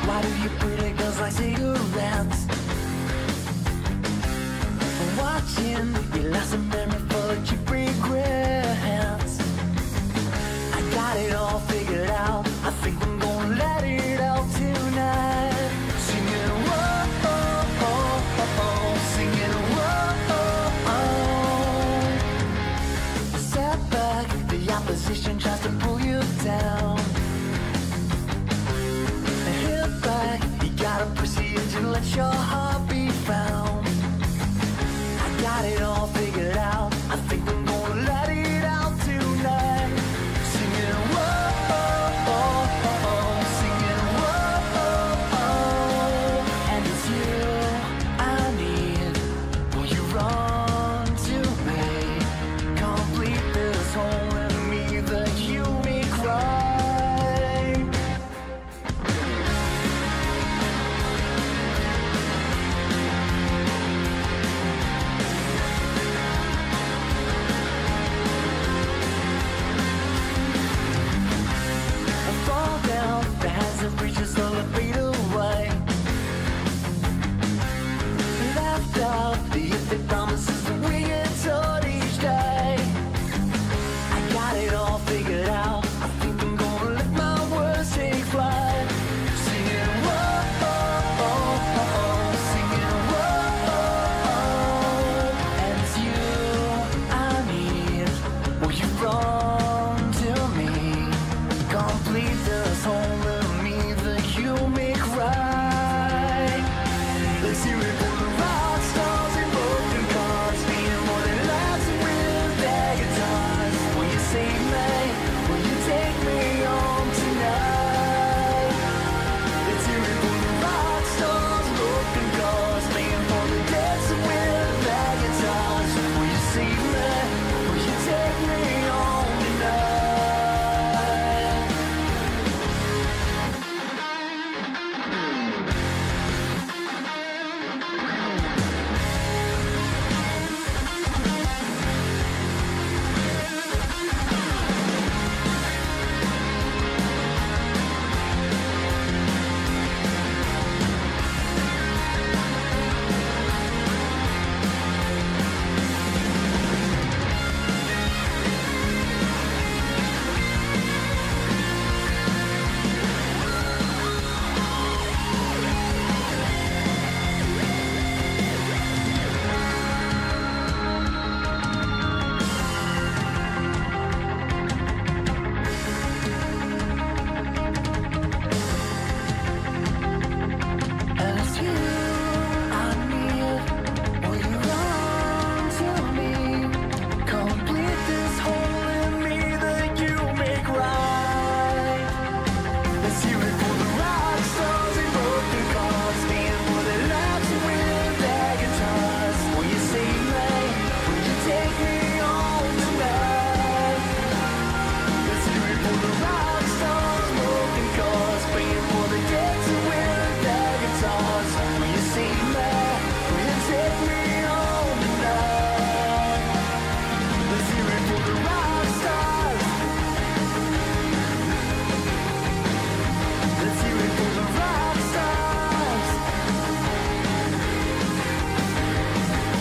Why do you pretty girls like cigarettes? Watching your last memory full of cheap regrets. I got it all figured out. I think I'm gonna let it out tonight. Singing whoa, oh, oh, oh, oh. Singing whoa, oh, oh. Step back, the opposition tries to pull you down. Hit back, you gotta proceed to let your heart be found. Got it all figured out. I think I'm gonna let it out tonight. Singing whoa, oh, oh, oh, oh. Singing whoa, oh, oh. And it's you I need. Will you run to me? Complete this hole in me that you may cry. Reaches all the beat away. Left out the empty promises that we had told each day. I got it all figured out. I think I'm gonna let my words take flight. Singing whoa, oh, oh, oh, oh. Singing whoa, oh, oh. And it's you I need. Will you run to me? Complete this whole you make right. Let's hear it for the rock stars and broken cars, being more than lights with their guitars. Will you save me? Will you take me home tonight?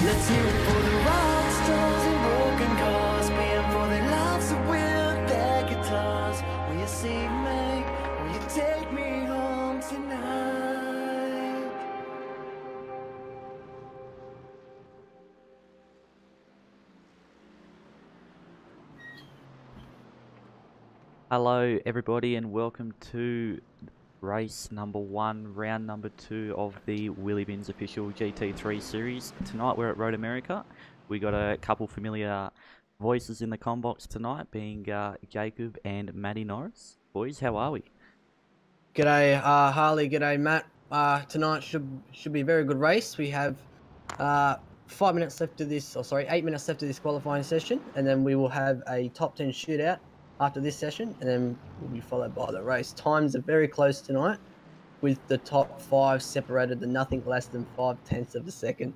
Let's hear it for the rock stars and broken cars, being more than lights with their guitars. Will you save me? Will you take me home tonight? Hello everybody and welcome to race number 1, round number 2 of the Wheelybins official GT3 series. Tonight we're at Road America. We got a couple familiar voices in the comm box tonight, being Jacob and Matty Norris. Boys, how are we? G'day Harley, g'day Matt. Tonight should be a very good race. We have 5 minutes left of this, 8 minutes left of this qualifying session, and then we will have a top 10 shootout after this session, and then we'll be followed by the race. Times are very close tonight, with the top 5 separated to nothing less than 5/10 of a second.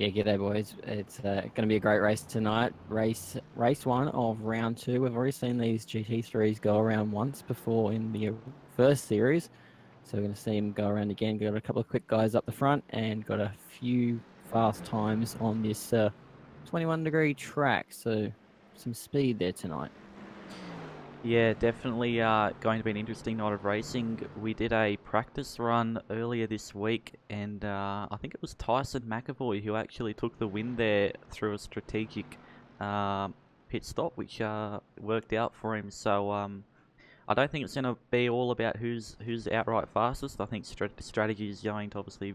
Yeah, g'day boys. It's going to be a great race tonight. Race one of round 2. We've already seen these GT3s go around once before in the first series, so we're going to see them go around again. Got a couple of quick guys up the front and got a few fast times on this 21-degree track, so some speed there tonight. Yeah, definitely going to be an interesting night of racing. We did a practice run earlier this week, and I think it was Tyson Mcevoy who actually took the win there through a strategic pit stop, which worked out for him. So I don't think it's going to be all about who's outright fastest. I think strategy is going to obviously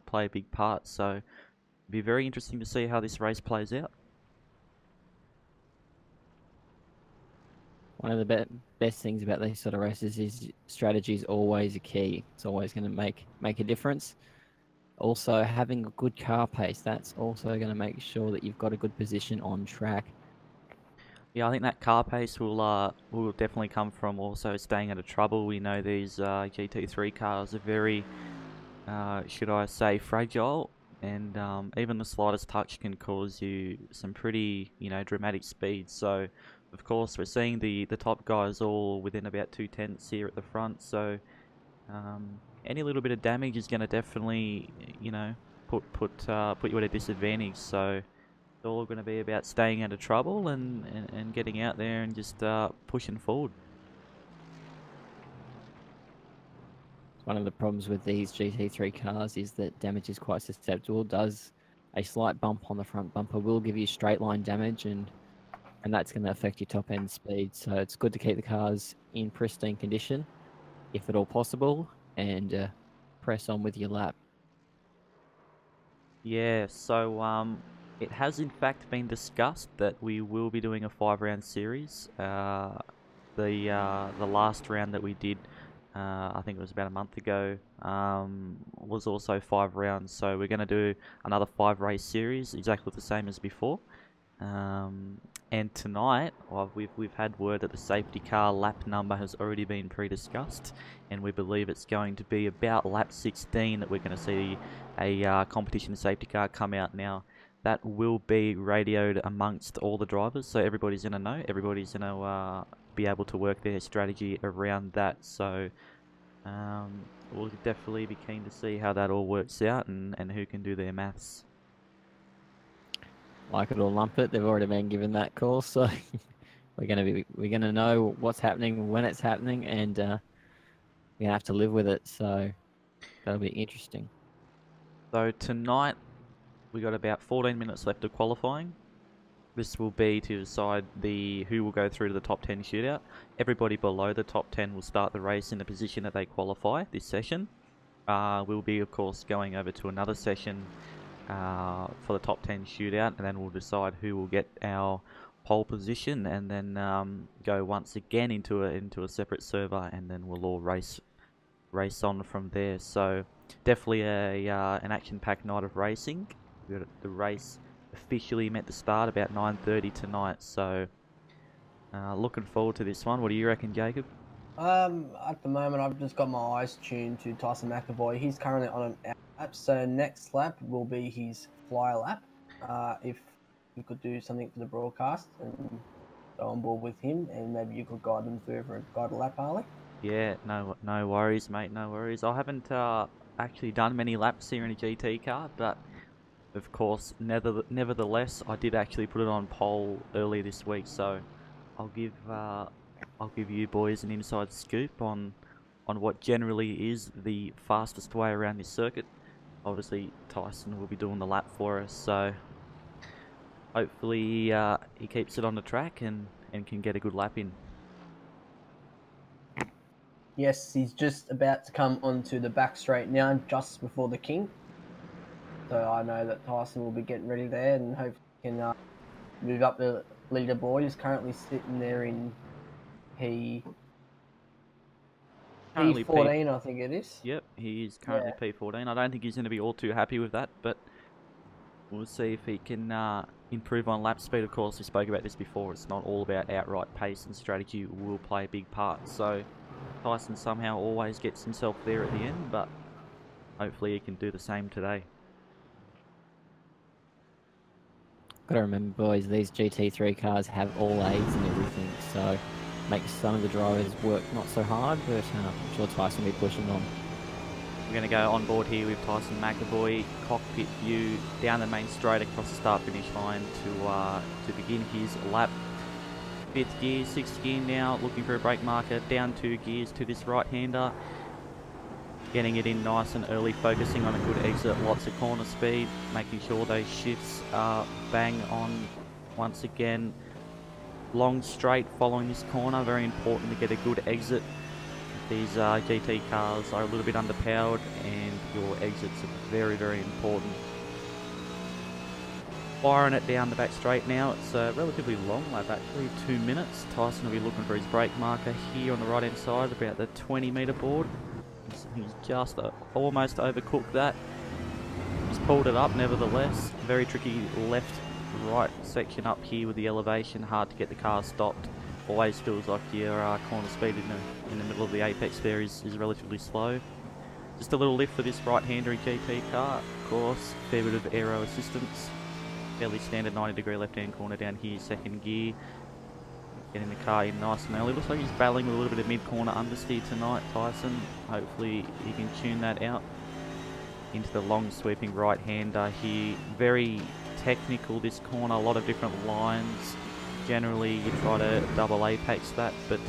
play a big part. So it'll be very interesting to see how this race plays out. One of the best things about these sort of races is strategy is always a key. It's always going to make a difference. Also, having a good car pace, that's also going to make sure that you've got a good position on track. Yeah, I think that car pace will definitely come from also staying out of trouble. We know these GT3 cars are very, should I say, fragile, and even the slightest touch can cause you some pretty, dramatic speed. So, of course, we're seeing the top guys all within about 2/10 here at the front. So, any little bit of damage is going to definitely, put you at a disadvantage. So, it's all going to be about staying out of trouble and getting out there and just pushing forward. One of the problems with these GT3 cars is that damage is quite susceptible. Does a slight bump on the front bumper will give you straight line damage, and that's going to affect your top end speed. So it's good to keep the cars in pristine condition, if at all possible, and press on with your lap. Yeah, so it has in fact been discussed that we will be doing a 5-round series. The last round that we did, I think it was about a month ago, was also 5 rounds. So we're going to do another 5-race series, exactly the same as before. And tonight, we've had word that the safety car lap number has already been pre-discussed, and we believe it's going to be about lap 16 that we're going to see a competition safety car come out. Now, that will be radioed amongst all the drivers, so everybody's going to know, everybody's going to be able to work their strategy around that. So we'll definitely be keen to see how that all works out and who can do their maths. Like it or lump it, they've already been given that call, so we're gonna know what's happening when it's happening, and we're gonna have to live with it. So that'll be interesting. So tonight we got about 14 minutes left of qualifying. This will be to decide who will go through to the top 10 shootout. Everybody below the top 10 will start the race in the position that they qualify this session. We'll be, of course, going over to another session for the top 10 shootout, and then we'll decide who will get our pole position, and then go once again into a separate server, and then we'll all race on from there. So definitely an action-packed night of racing. The race officially meant to start about 9:30 tonight, so looking forward to this one. What do you reckon, Jacob? At the moment, I've just got my eyes tuned to Tyson Mcevoy. He's currently on an out lap, so next lap will be his fly lap. If you could do something for the broadcast and go on board with him, and maybe you could guide them further and guide a lap, Harley. Yeah, no worries, mate, no worries. I haven't actually done many laps here in a GT car, but of course, nevertheless, I did actually put it on pole earlier this week, so I'll give you boys an inside scoop on what generally is the fastest way around this circuit. Obviously, Tyson will be doing the lap for us, so hopefully he keeps it on the track and can get a good lap in. Yes, he's just about to come onto the back straight now, just before the King. So I know that Tyson will be getting ready there, and hopefully can move up the leaderboard. He's currently sitting there in P14, I think it is. Yep, he is currently P14. I don't think he's going to be all too happy with that, but we'll see if he can improve on lap speed. Of course, we spoke about this before. It's not all about outright pace, and strategy will play a big part. So Tyson somehow always gets himself there at the end, but hopefully he can do the same today. Got to remember, boys, these GT3 cars have all A's and everything, so makes some of the drivers work not so hard, but I'm sure Tyson will be pushing on. We're going to go on board here with Tyson Mcevoy, cockpit view down the main straight across the start-finish line to begin his lap. 5th gear, 6th gear now, looking for a brake marker, down 2 gears to this right-hander. Getting it in nice and early, focusing on a good exit, lots of corner speed, making sure those shifts are bang on once again. Long straight following this corner, very important to get a good exit. These GT cars are a little bit underpowered and your exits are very, very important. Firing it down the back straight now. It's a relatively long lap actually, 2 minutes. Tyson will be looking for his brake marker here on the right hand side, about the 20-metre board. He's just almost overcooked that. He's pulled it up nevertheless. Very tricky left-right section up here with the elevation. Hard to get the car stopped. Always feels like your corner speed in the middle of the apex there is relatively slow. Just a little lift for this right-hander GT car. Of course, fair bit of aero assistance. Fairly standard 90-degree left-hand corner down here, 2nd gear. Getting the car in nice and early. Looks like he's battling with a little bit of mid-corner understeer tonight, Tyson. Hopefully he can tune that out. Into the long sweeping right-hander here. Very technical this corner, a lot of different lines. Generally you try to double apex that, but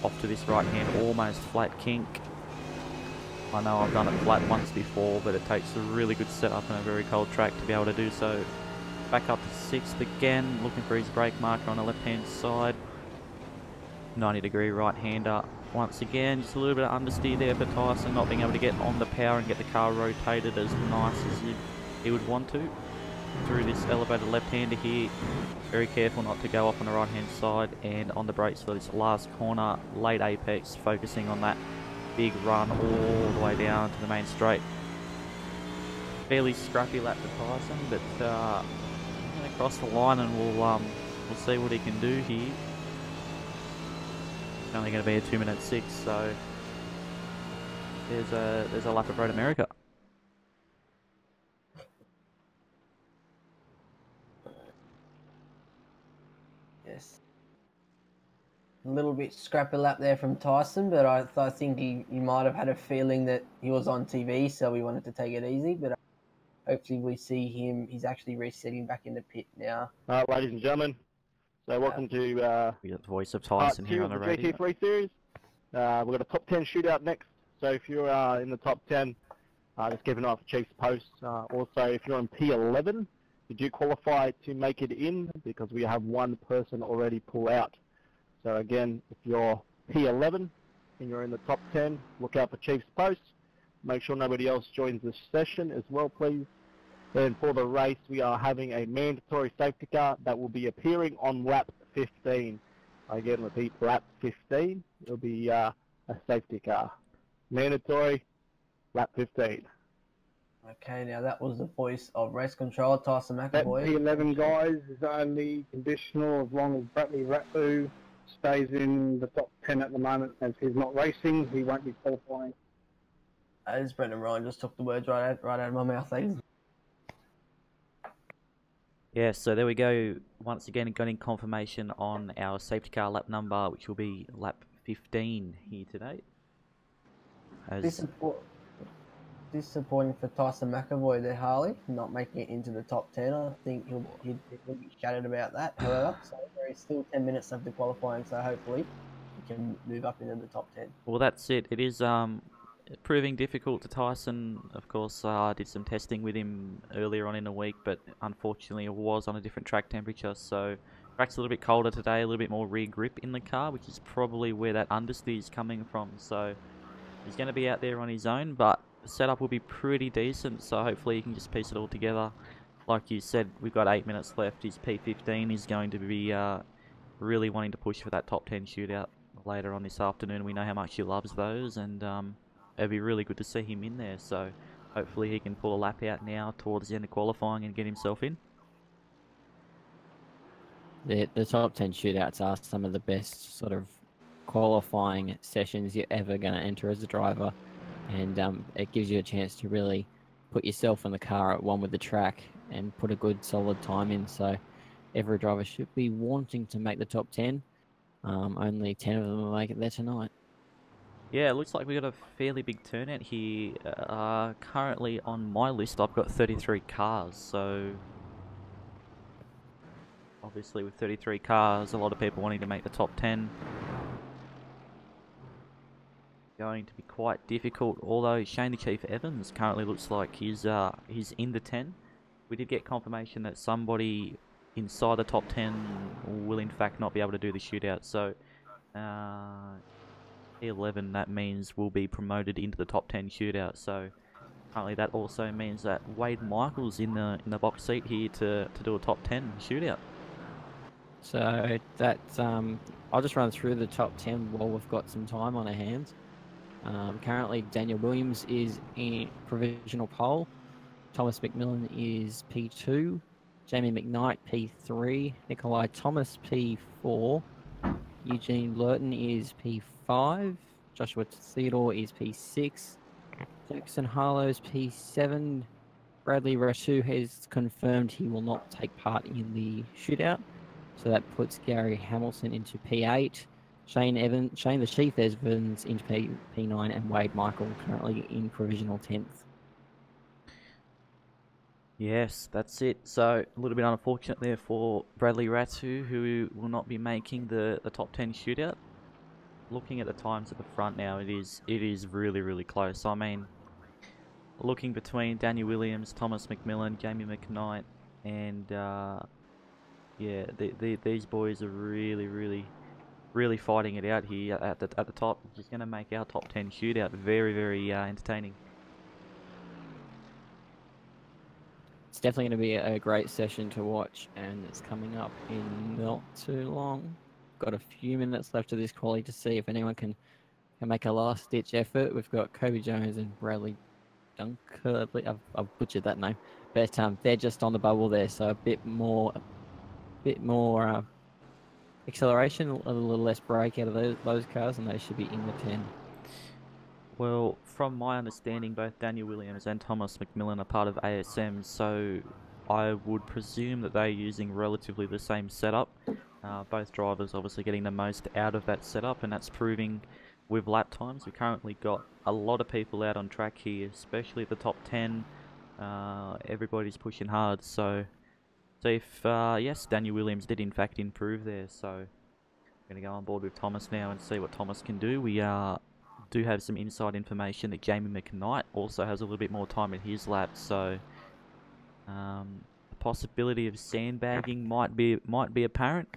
off to this right-hand, almost flat kink. I know I've done it flat once before, but it takes a really good setup on a very cold track to be able to do so. Back up to 6th again, looking for his brake marker on the left-hand side. 90-degree right-hander. Once again, just a little bit of understeer there for Tyson, not being able to get on the power and get the car rotated as nice as he would want to. Through this elevated left-hander here, very careful not to go off on the right-hand side, and on the brakes for this last corner, late apex, focusing on that big run all the way down to the main straight. Fairly scrappy lap for Tyson, but across the line, and we'll see what he can do here. It's only going to be a 2-minute 6, so there's a lap of Road America. Yes. A little bit scrappy lap there from Tyson, but I think he might have had a feeling that he was on TV, so he wanted to take it easy, but hopefully we see him. He's actually resetting back in the pit now. Ladies and gentlemen, so welcome to We got the voice of Tyson here on the radio. GT3 series. We've got a top 10 shootout next, so if you're in the top 10, just keep an eye out for Chiefs Post. Also, if you're in P11, you do qualify to make it in because we have one person already pull out. So again, if you're P11 and you're in the top 10, look out for Chiefs Post. Make sure nobody else joins this session as well, please. Then for the race, we are having a mandatory safety car that will be appearing on lap 15. Again, repeat, lap 15. It'll be a safety car. Mandatory, lap 15. Okay, now that was the voice of race control, Tyson That Mcevoy. P11 guys is only conditional as long as Bradley Ratbu stays in the top 10 at the moment. As he's not racing, he won't be qualifying. As Brendan Ryan just took the words right out of my mouth, ladies. Yeah, so there we go. Once again, getting confirmation on our safety car lap number, which will be lap 15 here today. Disappointing for Tyson Mcevoy there, Harley, not making it into the top 10. I think he'll be shattered about that, however. So there is still 10 minutes left to qualifying, so hopefully he can move up into the top 10. Well, that's it. It is proving difficult to Tyson. Of course, I did some testing with him earlier on in the week, but unfortunately it was on a different track temperature, so track's a little bit colder today, a little bit more rear grip in the car, which is probably where that understeer is coming from. So he's going to be out there on his own, but the setup will be pretty decent, so hopefully he can just piece it all together. Like you said, we've got 8 minutes left. His P15 is going to be really wanting to push for that top 10 shootout later on this afternoon. We know how much he loves those, and it'd be really good to see him in there, so hopefully he can pull a lap out now towards the end of qualifying and get himself in. The top 10 shootouts are some of the best sort of qualifying sessions you're ever going to enter as a driver, and it gives you a chance to really put yourself in the car at one with the track and put a good solid time in. So every driver should be wanting to make the top 10. Only 10 of them will make it there tonight. Yeah, it looks like we got a fairly big turnout here. Currently on my list, I've got 33 cars, so obviously with 33 cars, a lot of people wanting to make the top 10. Going to be quite difficult, although Shane the Chief Evans currently looks like he's in the 10. We did get confirmation that somebody inside the top 10 will in fact not be able to do the shootout, so 11, that means we'll be promoted into the top 10 shootout. So currently that also means that Wade Michael's in the box seat here to do a top 10 shootout. So that's I'll just run through the top 10 while we've got some time on our hands. Currently Daniel Williams is in provisional pole, Thomas McMillan is P2, Jamie McKnight P3, Nikolai Thomas P4, Eugene Lurton is P5, Joshua Theodore is P6, Jackson Harlow's P7, Bradley Rashu has confirmed he will not take part in the shootout, so that puts Gary Hamilton into P8, Shane the Chief Evans into P9, and Wade Michael currently in provisional 10th. Yes, that's it. So a little bit unfortunate there for Bradley Ratu, who will not be making the top 10 shootout. Looking at the times at the front now, it is really close. I mean, looking between Daniel Williams, Thomas McMillan, Jamie McKnight, and yeah, these boys are really fighting it out here at the top. Just going to make our top 10 shootout very entertaining. It's definitely going to be a great session to watch, and it's coming up in not too long. Got a few minutes left of this quali to see if anyone can make a last-ditch effort. We've got Kobe Jones and Bradley Dunker. I've butchered that name, but they're just on the bubble there, so a bit more acceleration, a little less brake out of those cars, and they should be in the 10. Well, from my understanding, both Daniel Williams and Thomas McMillan are part of ASM, so I would presume that they're using relatively the same setup. Both drivers obviously getting the most out of that setup, and that's proving with lap times. We've currently got a lot of people out on track here, especially the top 10. Everybody's pushing hard, so if, yes, Daniel Williams did in fact improve there, so I'm going to go on board with Thomas now and see what Thomas can do. We do have some inside information that Jamie McKnight also has a little bit more time in his lap, so the possibility of sandbagging might be apparent.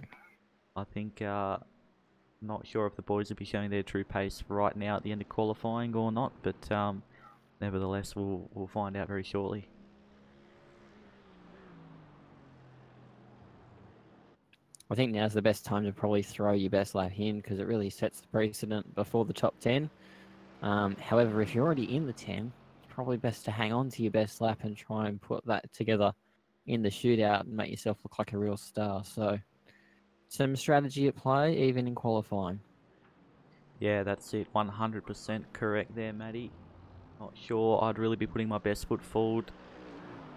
I think not sure if the boys will be showing their true pace right now at the end of qualifying or not, but nevertheless we'll find out very shortly. I think now's the best time to probably throw your best lap in, because it really sets the precedent before the top 10. However, if you're already in the 10, it's probably best to hang on to your best lap and try and put that together in the shootout and make yourself look like a real star. So some strategy at play, even in qualifying. Yeah, that's it. 100% correct there, Matty. Not sure I'd really be putting my best foot forward.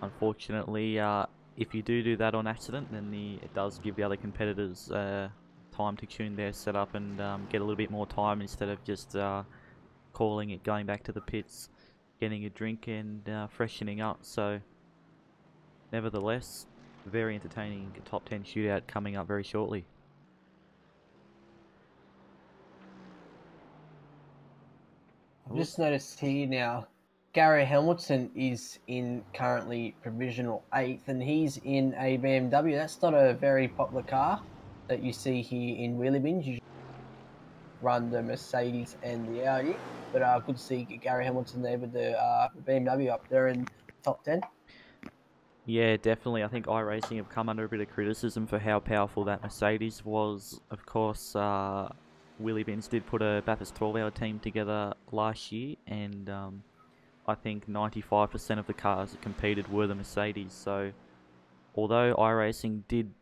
Unfortunately, if you do that on accident, then it does give the other competitors time to tune their setup and get a little bit more time instead of just calling it, going back to the pits, getting a drink and freshening up. So, nevertheless, very entertaining top 10 shootout coming up very shortly. I've just noticed here now, Gary Hamilton is in currently provisional 8th, and he's in a BMW. That's not a very popular car that you see here in Wheelybins. You run the Mercedes and the Audi, but good to see Gary Hamilton there with the BMW up there in top 10. Yeah, definitely. I think iRacing have come under a bit of criticism for how powerful that Mercedes was. Of course, Wheelybins did put a Bathurst 12-hour team together last year, and I think 95% of the cars that competed were the Mercedes. So, although iRacing did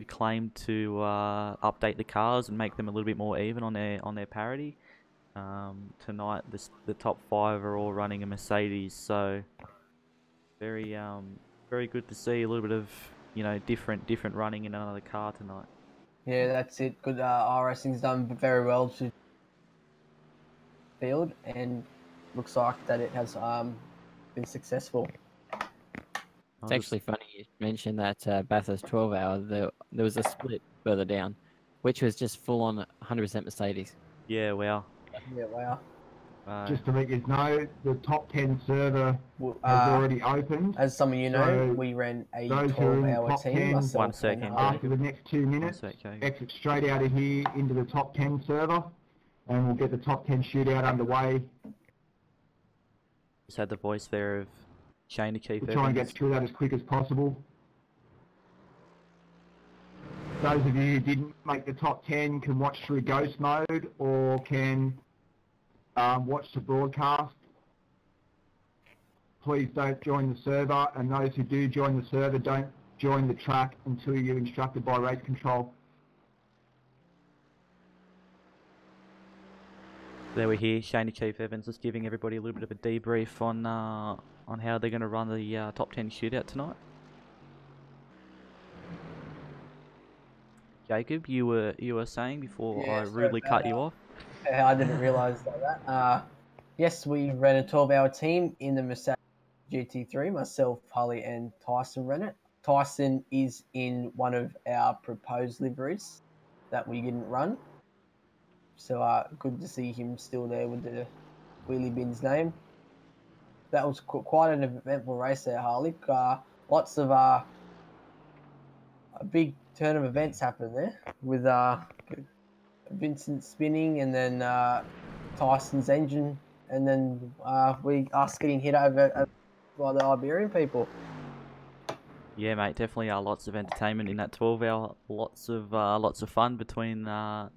claim to update the cars and make them a little bit more even on their parity, tonight the top 5 are all running a Mercedes. So, very very good to see a little bit of, you know, different running in another car tonight. Yeah, that's it. Good. Our racing's done very well to field, and looks like that it has been successful. It's actually funny you mentioned that Bathurst 12 hour. There was a split further down, which was just full on 100% Mercedes. Yeah, wow. Yeah, wow. Just to let you know, the top 10 server has already opened. As some of you know, So we ran a those who are in 12-hour top team. 10, Myself 1 and second. Harley. after the next 2 minutes, Okay. exit straight out of here into the top 10 server, and we'll get the top 10 shootout underway. Just had the voice there of Shane Keith We'll try and get Evans. through that as quick as possible. Those of you who didn't make the top 10 can watch through ghost mode or can watch the broadcast. Please don't join the server, and those who do join the server, don't join the track until you're instructed by race control. There we hear Shane Keith Evans just giving everybody a little bit of a debrief on how they're going to run the top 10 shootout tonight. Jacob, you were saying before Yeah, I sorry rudely about cut you that. off. I didn't realise that. Yes, we ran a 12-hour team in the Mercedes GT3. Myself, Harley, and Tyson ran it. Tyson is in one of our proposed liveries that we didn't run. So good to see him still there with the Wheelybins name. That was quite an eventful race there, Harley. Lots of a big turn of events happened there with Vincent spinning, and then Tyson's engine, and then us getting hit over by the Iberian people. Yeah, mate, definitely lots of entertainment in that 12-hour. Lots of fun between the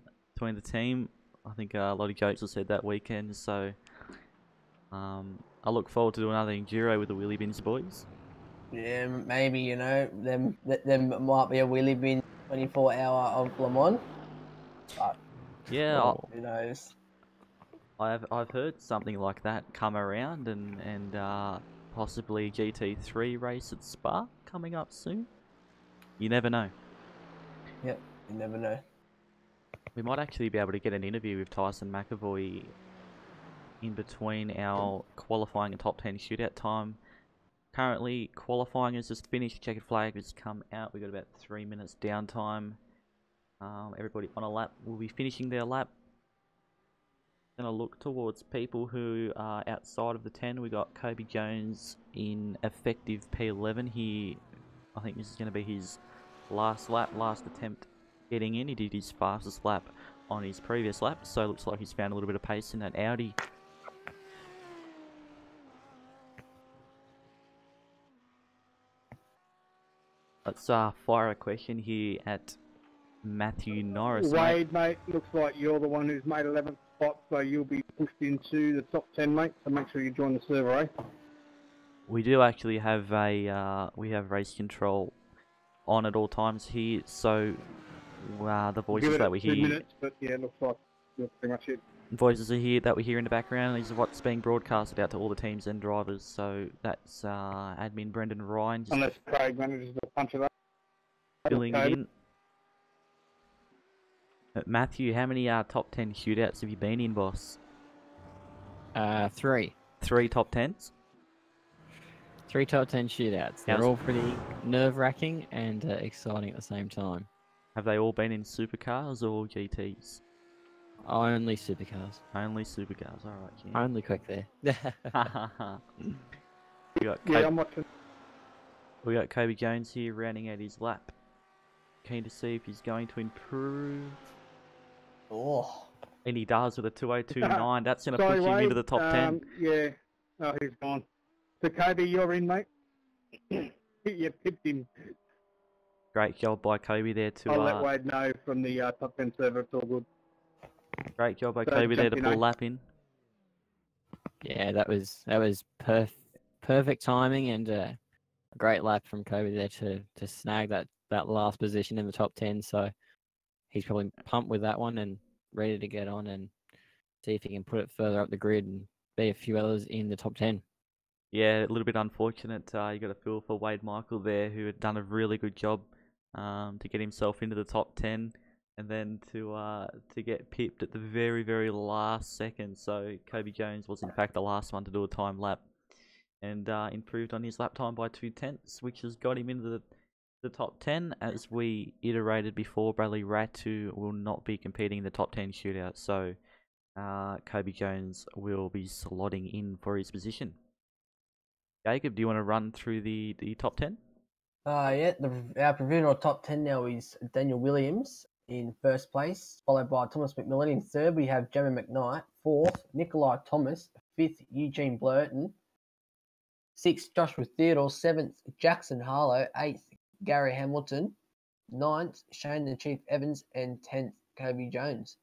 team. I think a lot of jokes were said that weekend. So I look forward to doing another enduro with the Wheelybins boys. Yeah, maybe, you know, them might be a Wheelybin 24-hour of Le Mans. But Yeah, who knows? I've heard something like that come around, and possibly GT3 race at Spa coming up soon. You never know. Yep, you never know. We might actually be able to get an interview with Tyson Mcevoy in between our qualifying and top 10 shootout time. Currently, qualifying has just finished. Checkered flag has come out. We've got about 3 minutes downtime. Everybody on a lap will be finishing their lap. Gonna look towards people who are outside of the 10. We got Kobe Jones in effective P11 here. I think this is going to be his last lap, last attempt getting in. He did his fastest lap on his previous lap, so looks like he's found a little bit of pace in that Audi. Let's fire a question here at Matthew Norris. Wade, mate, looks like you're the one who's made 11th spot, so you'll be pushed into the top 10, mate. So make sure you join the server, eh? We do actually have we have race control on at all times here, so the voices that we 2 hear, minutes, but yeah, looks like you're pretty much it. voices that we hear in the background. These are what's being broadcasted out to all the teams and drivers. So that's admin Brendan Ryan just Unless Craig manages to punch it up. filling it Okay. in. Matthew, how many top 10 shootouts have you been in, boss? 3. 3 top 10s? 3 top 10 shootouts. They're How's- all pretty nerve-wracking and exciting at the same time. Have they all been in supercars or GTs? Only supercars. Only supercars, alright. Only quick there. we got Yeah, I'm watching. We got Kobe Jones here rounding out his lap. Keen to see if he's going to improve. Oh, And he does with a 2:02.9. That's going to Sorry, push him Wade, into the top 10. Yeah. Oh, he's gone. So, Kobe, you're in, mate. You pipped him. Great job by Kobe there to I'll let Wade know from the top 10 server. It's all good. great job by So Kobe there to jump in, pull eh? lap in. Yeah, that was perfect timing and a great lap from Kobe there to snag that last position in the top 10. So he's probably pumped with that one and ready to get on and see if he can put it further up the grid and be a few others in the top 10. Yeah, a little bit unfortunate. You got a feel for Wade Michael there, who had done a really good job to get himself into the top 10, and then to get pipped at the very, very last second. So Kobe Jones was in fact the last one to do a time lap, and improved on his lap time by 2/10, which has got him into the top 10. As we iterated before, Bradley Ratu will not be competing in the top 10 shootout, so Kobe Jones will be slotting in for his position. Jacob, do you want to run through the top 10? Yeah, our provisional top 10 now is Daniel Williams in first place, followed by Thomas McMillan. In third, we have Jeremy McKnight. Fourth, Nikolai Thomas. Fifth, Eugene Blurton. Sixth, Joshua Theodore. Seventh, Jackson Harlow. Eighth, Gary Hamilton. Ninth, Shane the Chief Evans. And 10th, Kobe Jones.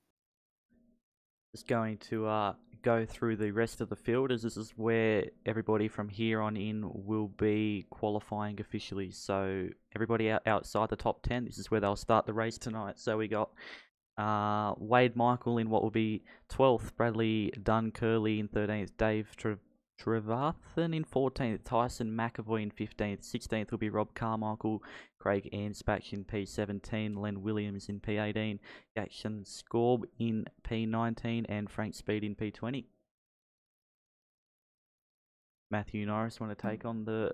Just going to go through the rest of the field, as this is where everybody from here on in will be qualifying officially. So everybody outside the top 10, this is where they'll start the race tonight. So we got Wade Michael in what will be 12th, Bradley Dunn Kirrilee in 13th, Dave Trevathan in 14th, Tyson Mcevoy in 15th, 16th will be Rob Carmichael, Craig Anspach in P17, Len Williams in P18, Jackson Scorb in P19, and Frank Speed in P20. Matthew Norris, want to take on the...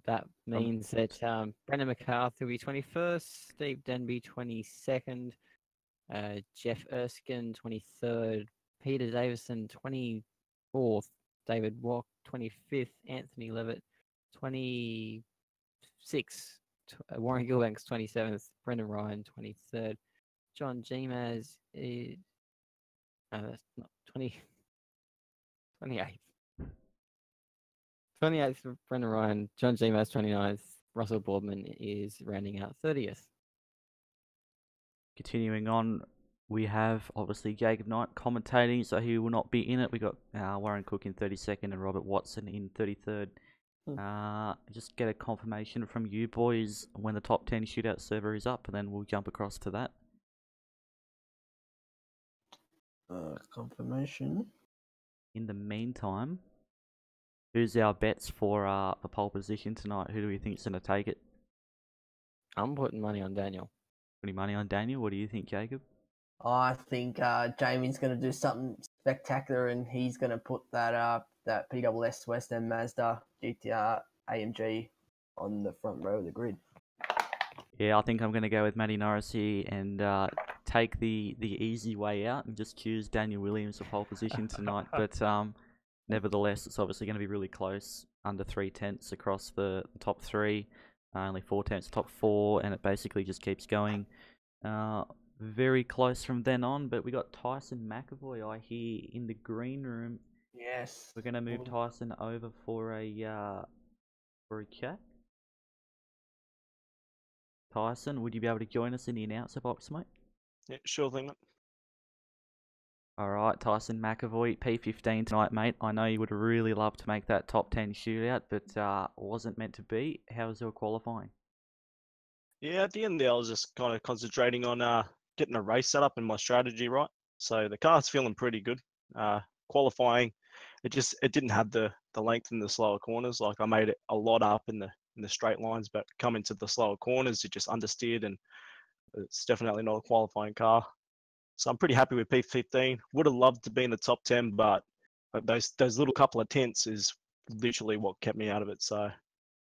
That means that Brendan McCarthy will be 21st, Steve Denby 22nd, Jeff Erskine 23rd, Peter Davison 24th, David Walk 25th, Anthony Levitt 26th, Warren Gilbanks 27th, Brendan Ryan 23rd, John Gmaz is that's not 28th. 28th for Brendan Ryan, John Gmaz 29th, Russell Boardman is rounding out 30th. Continuing on, we have obviously Jacob Knight commentating, so he will not be in it. We got Warren Cook in 32nd and Robert Watson in 33rd. Just get a confirmation from you boys when the top 10 shootout server is up, and then we'll jump across to that. Confirmation. In the meantime, who's our bets for the pole position tonight? Who do we think is going to take it? I'm putting money on Daniel. Putting money on Daniel. What do you think, Jacob? I think Jamie's going to do something spectacular, and he's going to put that PWS West End Mazda GTR AMG on the front row of the grid. Yeah, I think I'm going to go with Matty Norris here and take the easy way out and just choose Daniel Williams for pole position tonight. But nevertheless, it's obviously going to be really close, under 3/10 across the top three, only 4/10 top four, and it basically just keeps going. Very close from then on, but we got Tyson Mcevoy, I hear, in the green room. Yes. We're going to move Tyson over for a chat. Tyson, would you be able to join us in the announcer box, mate? Yeah, sure thing, mate. Alright, Tyson Mcevoy, P15 tonight, mate. I know you would really love to make that top 10 shootout, but wasn't meant to be. How was your qualifying? Yeah, at the end there, I was just kind of concentrating on getting a race set up and my strategy right. So the car's feeling pretty good. Qualifying, it didn't have the length in the slower corners. Like I made it a lot up in the straight lines, but coming to the slower corners, it just understeered, and it's definitely not a qualifying car. So I'm pretty happy with P15. Would have loved to be in the top 10, but those little couple of tenths is literally what kept me out of it. So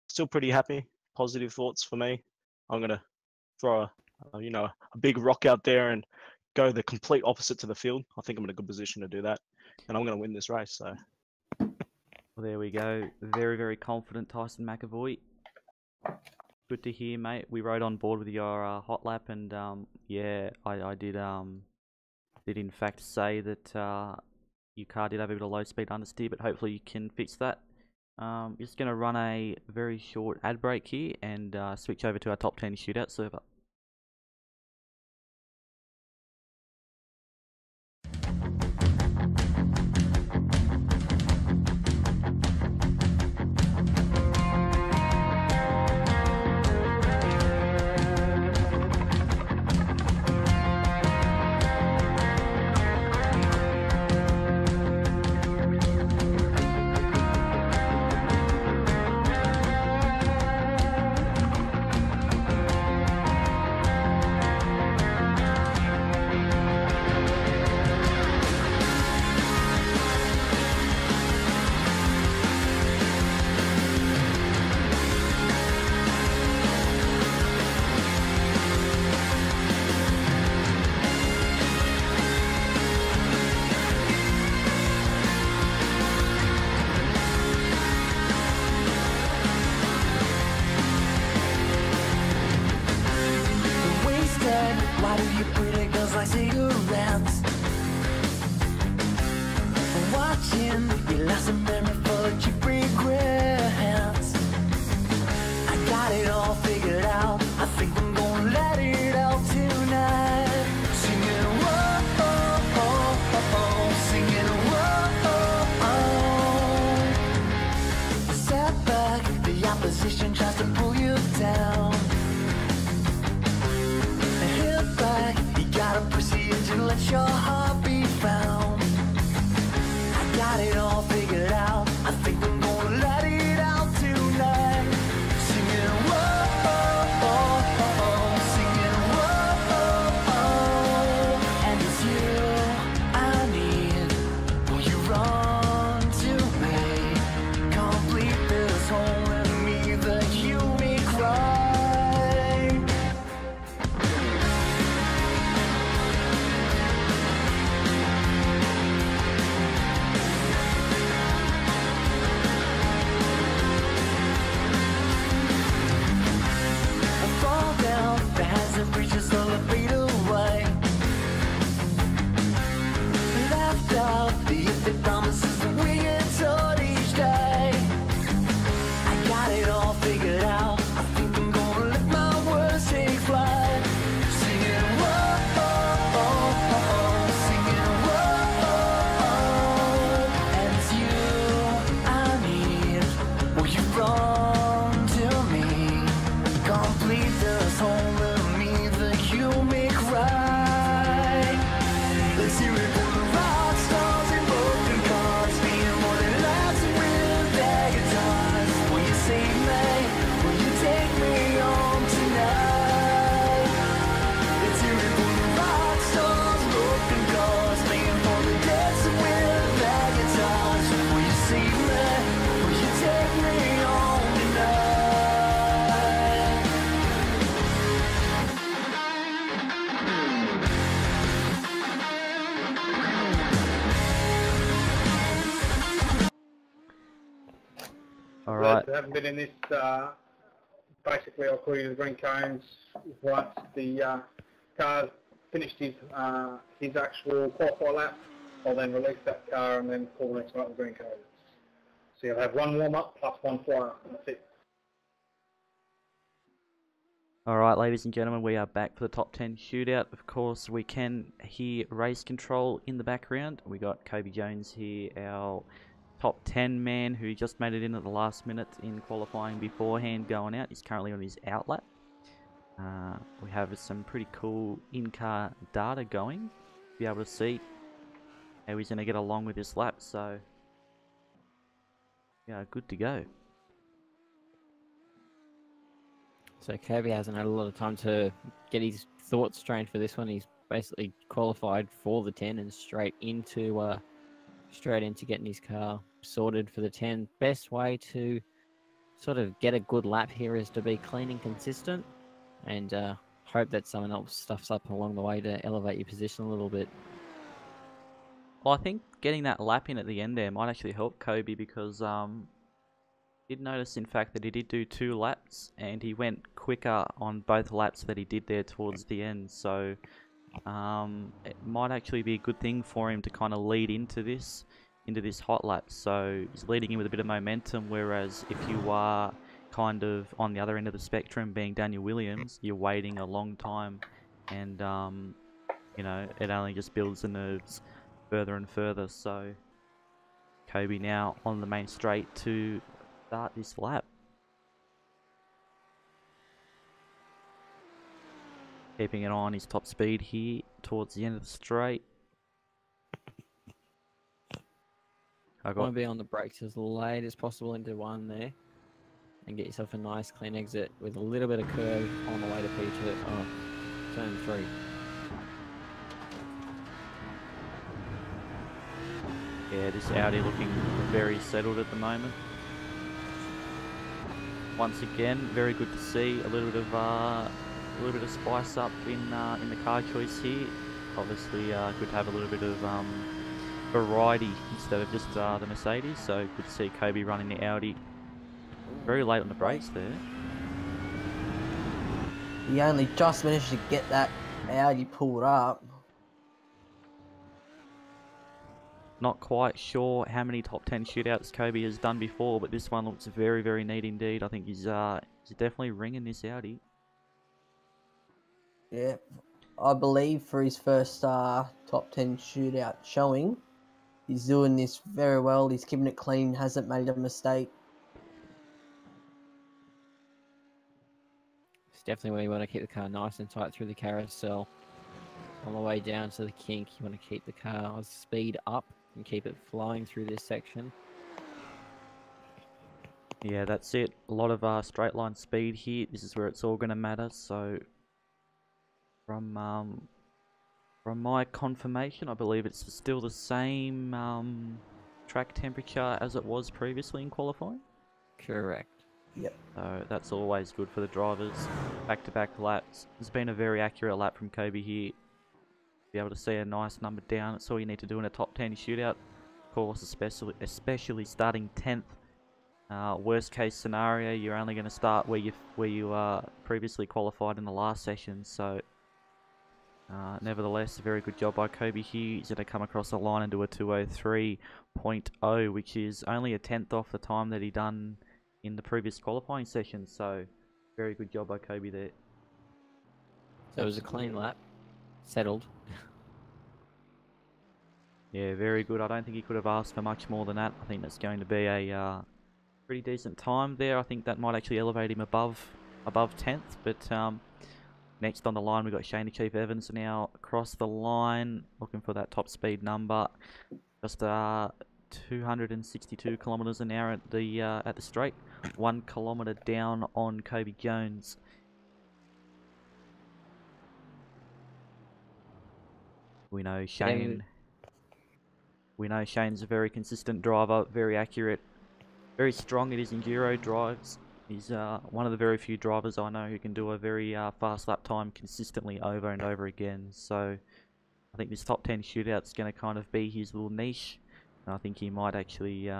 still pretty happy. Positive thoughts for me. I'm gonna throw a big rock out there and go the complete opposite to the field. I think I'm in a good position to do that, and I'm gonna win this race. So well, there we go. Very, very confident Tyson Mcevoy. Good to hear, mate. We rode on board with your hot lap, and yeah, I did in fact say that your car did have a bit of low speed understeer, but hopefully you can fix that. Just going to run a very short ad break here and switch over to our top 10 shootout server. let your heartbeat found. I got it all figured out. I think I'm gonna let it out tonight. Singing whoa, oh, oh, oh, singing whoa, oh, oh. And it's you I need. Will you run to me? Complete this hole in me that you may cry. Fall down, the hands that reach us all a beat away. Left out the empty promises that we get told each day. I got it all figured out. I think I'm gonna let my words take flight. Singing whoa, oh, oh, oh, oh, singing whoa, oh, oh. And it's you I need. Will you run to me? Complete this hole in me that you may cry. Let's hear it for the rock stars and broken cars, being more than laughs with their guitars. Will you save me? Will you take me home tonight? Let's hear it for the rock stars, broken cars, being more than dancing with their guitars. Will you save me? Will you take me home tonight? All right. That haven't been in this, basically I'll call you the green cones. Once the car's finished his actual qualify lap, I'll then release that car and then call the next one up the green cones. So you'll have one warm-up plus one flyer, and that's it. All right, ladies and gentlemen, we are back for the top 10 shootout. Of course, we can hear race control in the background. We got Kobe Jones here, our top 10 man who just made it in at the last minute in qualifying beforehand going out. He's currently on his out lap. We have some pretty cool in-car data going to be able to see how he's going to get along with this lap. So, yeah, good to go. So Kobe hasn't had a lot of time to get his thoughts strained for this one. He's basically qualified for the 10 and straight into getting his car sorted for the 10. Best way to sort of get a good lap here is to be clean and consistent, and hope that someone else stuffs up along the way to elevate your position a little bit. Well, I think getting that lap in at the end there might actually help Kobe, because did notice in fact that he did do 2 laps and he went quicker on both laps that he did there towards the end. So it might actually be a good thing for him to kind of lead into this hot lap. So he's leading in with a bit of momentum, whereas if you are kind of on the other end of the spectrum, being Daniel Williams, you're waiting a long time, and you know, it only just builds the nerves further and further. So Kobe now on the main straight to start this lap. Keeping it on his top speed here towards the end of the straight. Want to be on the brakes as late as possible into 1 there, and get yourself a nice clean exit with a little bit of curve on the way to P2. Oh, turn 3. Yeah, this Audi looking very settled at the moment. Once again, very good to see a little bit of spice up in the car choice here. Obviously, good to have a little bit of variety instead of just the Mercedes. So good to see Kobe running the Audi. Very late on the brakes there. He only just managed to get that Audi pulled up. Not quite sure how many top 10 shootouts Kobe has done before, but this one looks very, very neat indeed. I think he's definitely ringing this Audi. Yeah, I believe for his first top 10 shootout showing, he's doing this very well. He's keeping it clean, hasn't made a mistake. It's definitely where you want to keep the car nice and tight through the carousel. On the way down to the kink, you want to keep the car's speed up and keep it flowing through this section. Yeah, that's it. A lot of straight line speed here. This is where it's all going to matter. So from my confirmation, I believe it's still the same track temperature as it was previously in qualifying. Correct. Yep. So that's always good for the drivers. Back-to-back laps. There's been a very accurate lap from Kobe here. Be able to see a nice number down. That's all you need to do in a top 10 shootout. Of course, especially starting 10th. Worst case scenario, you're only going to start where you previously qualified in the last session. So, nevertheless, a very good job by Kobe here. He's going to come across the line and do a 2:03.0, which is only a 10th off the time that he done in the previous qualifying session. So, very good job by Kobe there. So it was a clean lap. Settled. Yeah, very good. I don't think he could have asked for much more than that. I think that's going to be a pretty decent time there. I think that might actually elevate him above 10th. But next on the line, we've got Shane the Chief Evans now across the line, looking for that top speed number. Just 262 kilometers an hour at the straight, 1 kilometer down on Kobe Jones. We know Shane. We know Shane's a very consistent driver, very accurate, very strong at his enduro drives. He's one of the very few drivers I know who can do a very fast lap time consistently over and over again. So I think this top 10 shootout's going to kind of be his little niche. And I think he might actually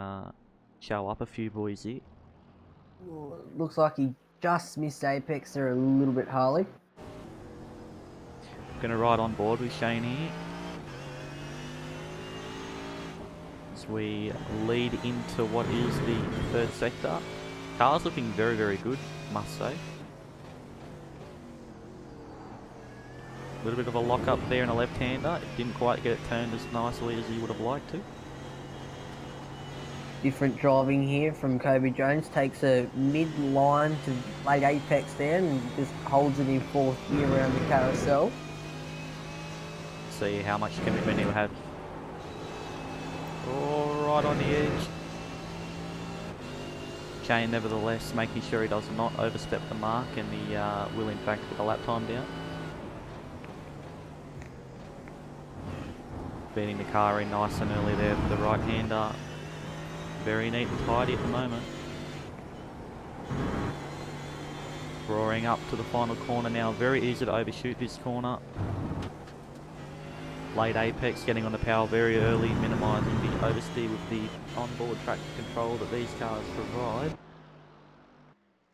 show up a few boys here. Well, it looks like he just missed Apex there a little bit, Harley. Going to ride on board with Shane here. As we lead into what is the third sector. Car's looking very, very good, must say. A little bit of a lock up there in a left-hander. It didn't quite get it turned as nicely as he would have liked to. Different driving here from Kobe Jones. Takes a mid-line to late apex there and just holds it in fourth gear around the carousel. See how much commitment he'll have. Oh, right on the edge. Shane, nevertheless, making sure he does not overstep the mark, and he will in fact get a lap time down. Beating the car in nice and early there for the right-hander. Very neat and tidy at the moment. Roaring up to the final corner now. Very easy to overshoot this corner. Late apex, getting on the power very early, minimising the oversteer with the onboard track control that these cars provide.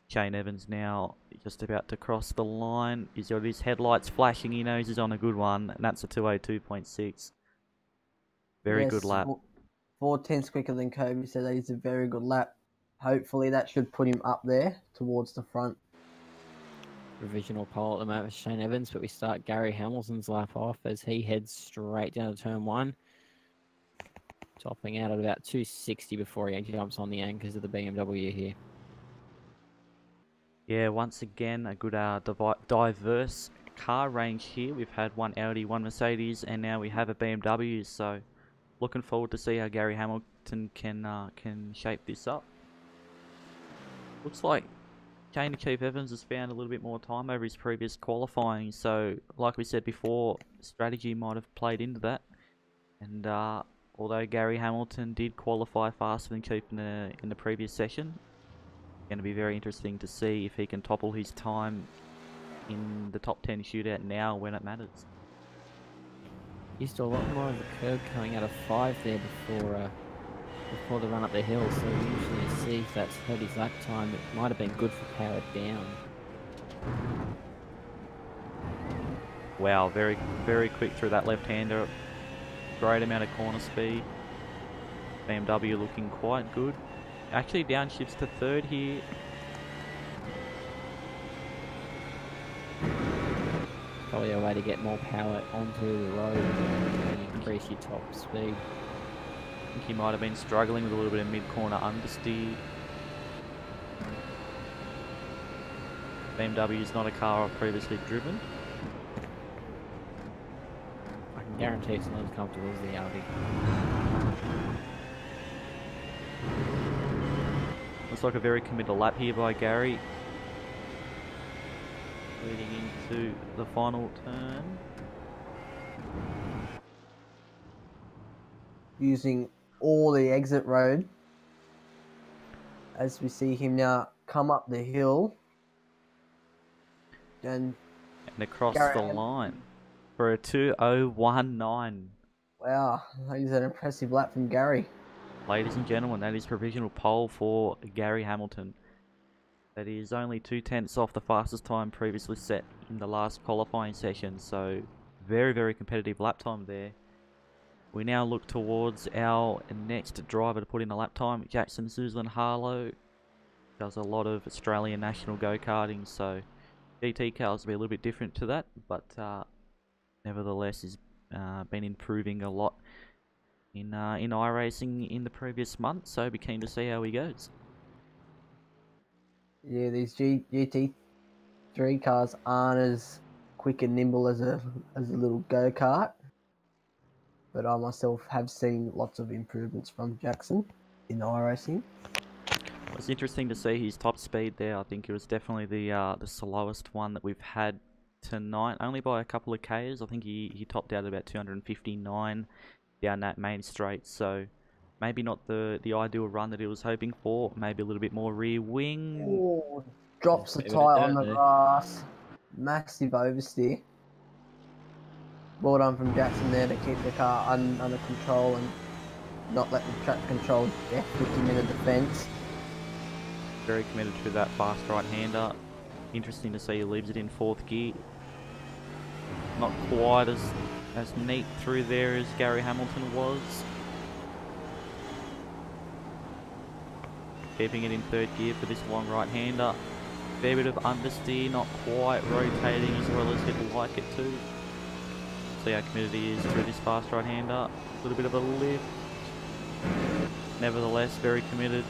Shane Evans now just about to cross the line. He's got his headlights flashing. He knows he's on a good one, and that's a 2:02.6. Very good lap. 4/10 quicker than Kobe, so that is a very good lap. Hopefully that should put him up there towards the front. Provisional pole at the moment for Shane Evans, but we start Gary Hamilton's lap off as he heads straight down to turn 1. Topping out at about 260 before he jumps on the anchors of the BMW here. Yeah, once again, a good diverse car range here. We've had one Audi, one Mercedes, and now we have a BMW, so looking forward to see how Gary Hamilton can shape this up. Looks like Shane Chief Evans has found a little bit more time over his previous qualifying, so like we said before, strategy might have played into that. And although Gary Hamilton did qualify faster than Chief in the previous session, it's going to be very interesting to see if he can topple his time in the top 10 shootout now when it matters. Used to a lot more of the curb coming out of 5 there before the run up the hill, so we usually see if that's hurt his lap time. It might have been good for power down. Wow, very, very quick through that left-hander. Great amount of corner speed. BMW looking quite good. Actually downshifts to third here. Probably a way to get more power onto the road and increase your top speed. I think he might have been struggling with a little bit of mid-corner understeer. BMW is not a car I've previously driven. Guarantee it's not as comfortable as the Audi. Looks like a very committed lap here by Gary. Leading into the final turn. Using all the exit road. As we see him now come up the hill. And across Gary the Ham- line for a 2:019. wow, that is an impressive lap from Gary. Ladies and gentlemen, that is provisional pole for Gary Hamilton. That is only 2/10 off the fastest time previously set in the last qualifying session. So very, very competitive lap time there. We now look towards our next driver to put in a lap time. Jackson Harlow does a lot of Australian national go-karting, so GT cars will be a little bit different to that, but nevertheless has been improving a lot in iRacing in the previous month, so be keen to see how he goes. Yeah, these GT3 cars aren't as quick and nimble as a little go-kart, but I myself have seen lots of improvements from Jackson in iRacing. It was interesting to see his top speed there. I think it was definitely the slowest one that we've had tonight, only by a couple of Ks. I think he topped out at about 259 down that main straight, so maybe not the ideal run that he was hoping for. Maybe a little bit more rear wing. Ooh, drops the Bit of a tyre on dirt the there. grass. Massive oversteer. Well done from Jackson there to keep the car under control and not let the track control put him in a defence. Very committed to that fast right-hander. Interesting to see he leaves it in 4th gear. Not quite as neat through there as Gary Hamilton was. Keeping it in 3rd gear for this long right-hander. Fair bit of understeer, not quite rotating as well as he'd like it to. See how committed he is through this fast right-hander. A little bit of a lift. Nevertheless, very committed.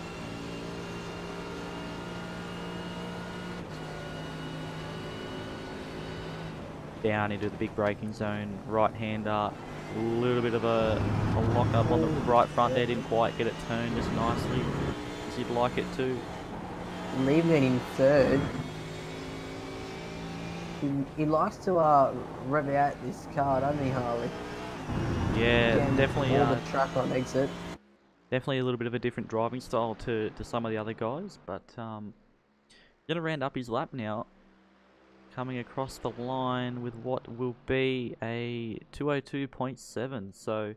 Down into the big braking zone, right-hander, a little bit of a lock-up on the right front there, didn't quite get it turned as nicely as you'd like it to. Leaving it in 3rd. He likes to rev out this car, doesn't he, Harley? Yeah, Again, definitely. all the track on exit. Definitely a little bit of a different driving style to some of the other guys, but gonna round up his lap now. Coming across the line with what will be a 2:02.7, so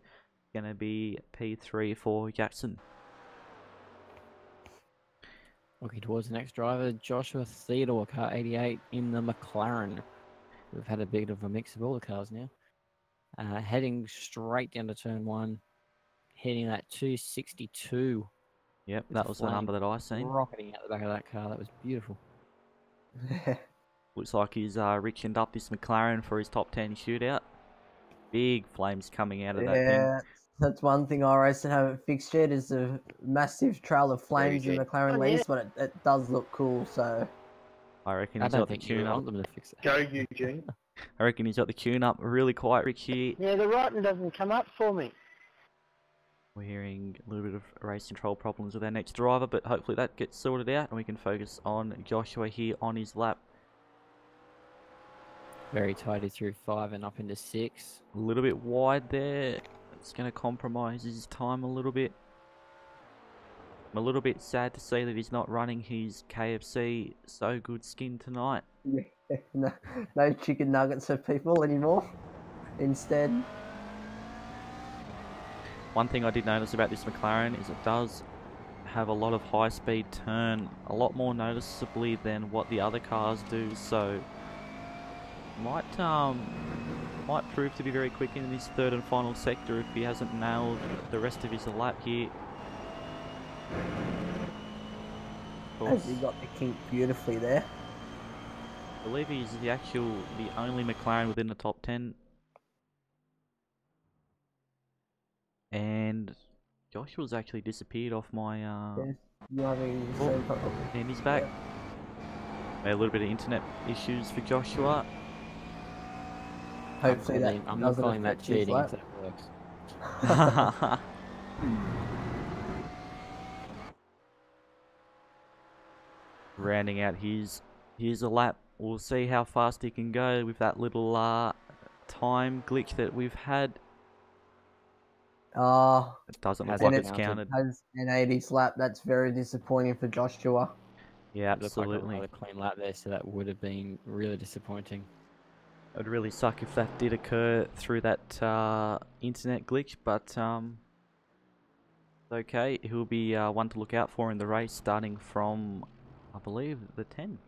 gonna be P3 for Jackson. Looking towards the next driver, Joshua Theodore, car 88 in the McLaren. We've had a bit of a mix of all the cars now. Heading straight down to turn 1, hitting that 262. Yep, with that was the flame number that I seen. rocketing out the back of that car. That was beautiful. Looks like he's richened up this McLaren for his top 10 shootout. Big flames coming out of that thing. Yeah, that's one thing iRacing haven't fixed yet is the massive trail of flames the McLaren leaves, but it does look cool, so... I reckon I he's don't got the think you tune up. want them to fix it. Go, Eugene. I reckon he's got the tune up really quiet, Rich here. Yeah, the writing doesn't come up for me. We're hearing a little bit of race control problems with our next driver, but hopefully that gets sorted out and we can focus on Joshua here on his lap. Very tidy through 5 and up into 6. A little bit wide there. It's going to compromise his time a little bit. I'm a little bit sad to see that he's not running his KFC So Good skin tonight. no chicken nuggets for people anymore. Instead, One thing I did notice about this McLaren is it does have a lot of high-speed turn, a lot more noticeably than what the other cars do, so might prove to be very quick in this 3rd and final sector if he hasn't nailed the rest of his lap here. Of as course, he got the kink beautifully there. I believe he's the only McLaren within the top 10. And Joshua's actually disappeared off my You're having the same problem. and he's back. A little bit of internet issues for Joshua. Hopefully that I'm not doesn't calling that affect his cheating lap. if that works. Rounding out his a lap. We'll see how fast he can go with that little time glitch that we've had. It doesn't look Has like it it's counted? counted. Has an 80s lap. That's very disappointing for Joshua. Yeah, It looked like absolutely. a clean lap there, so that would have been really disappointing. It would really suck if that did occur through that internet glitch, but okay. He'll be one to look out for in the race, starting from, I believe, the 10.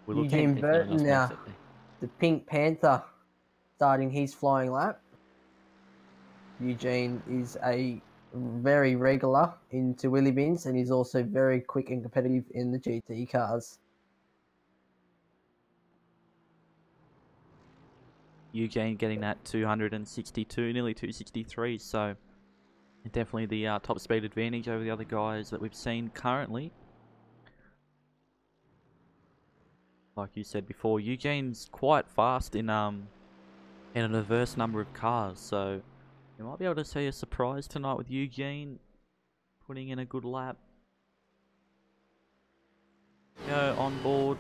We're looking. Eugene If no one else Burton makes now, it there. the Pink Panther, starting his flying lap. Eugene is a very regular into Wheelybins, and he's also very quick and competitive in the GT cars. Eugene getting that 262, nearly 263, so definitely the top speed advantage over the other guys that we've seen currently. Like you said before, Eugene's quite fast in a diverse number of cars, so you might be able to see a surprise tonight with Eugene putting in a good lap. Go on board.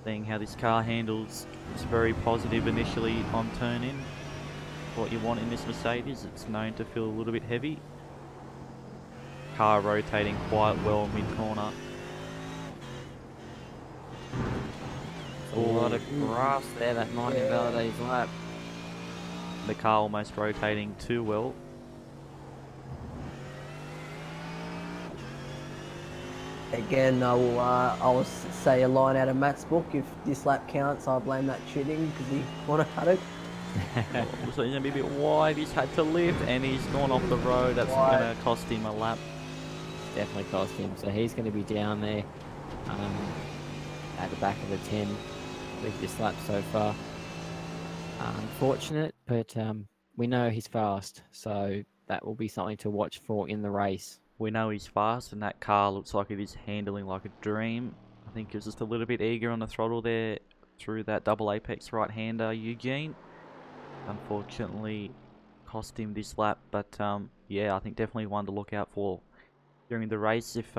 Seeing how this car handles, it's very positive initially on turn in. What you want in this Mercedes, it's known to feel a little bit heavy. Car rotating quite well mid-corner. A lot of grass there that might invalidate his lap. The car almost rotating too well. Again, I'll say a line out of Matt's book. If this lap counts, I'll blame that cheating because he want to cut it. So he's going to be a bit wide, he's had to lift and he's gone off the road. That's going to cost him a lap. Definitely cost him. So he's going to be down there at the back of the 10 with this lap so far. Unfortunate, but we know he's fast, so that will be something to watch for in the race. We know he's fast and that car looks like it is handling like a dream. I think he was just a little bit eager on the throttle there through that double apex right-hander, Eugene. Unfortunately cost him this lap, but yeah, I think definitely one to look out for during the race. If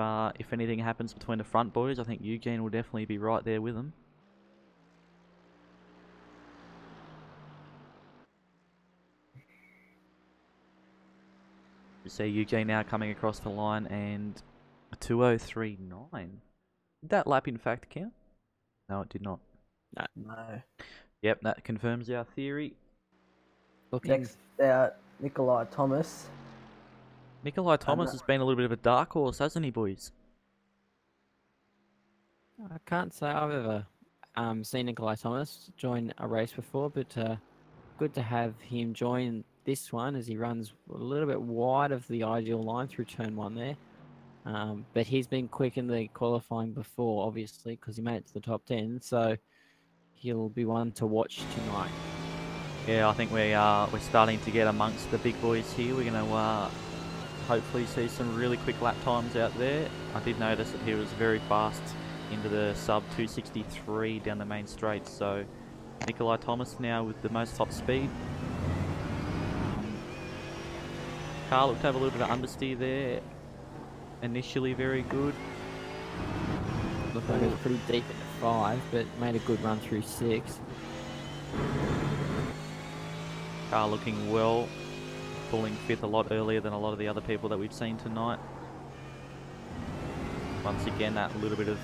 anything happens between the front boys, I think Eugene will definitely be right there with them. You see Eugene now coming across the line and a 2:03.9. Did that lap in fact count? No, it did not. No. Yep, that confirms our theory. Looking Next out, Nikolai Thomas. Nikolai Thomas has been a little bit of a dark horse, hasn't he, boys? I can't say I've ever seen Nikolai Thomas join a race before, but good to have him join this one as he runs a little bit wide of the ideal line through turn 1 there. But he's been quick in the qualifying before, obviously, because he made it to the top 10, so he'll be one to watch tonight. Yeah, I think we're starting to get amongst the big boys here. We're going to hopefully see some really quick lap times out there. I did notice that he was very fast into the sub 263 down the main straight, so Nikolai Thomas now with the most top speed. Car looked to have a little bit of understeer there. Initially very good. Looked like it was pretty deep into 5, but made a good run through 6. Car looking well, pulling 5th a lot earlier than a lot of the other people that we've seen tonight. Once again, that little bit of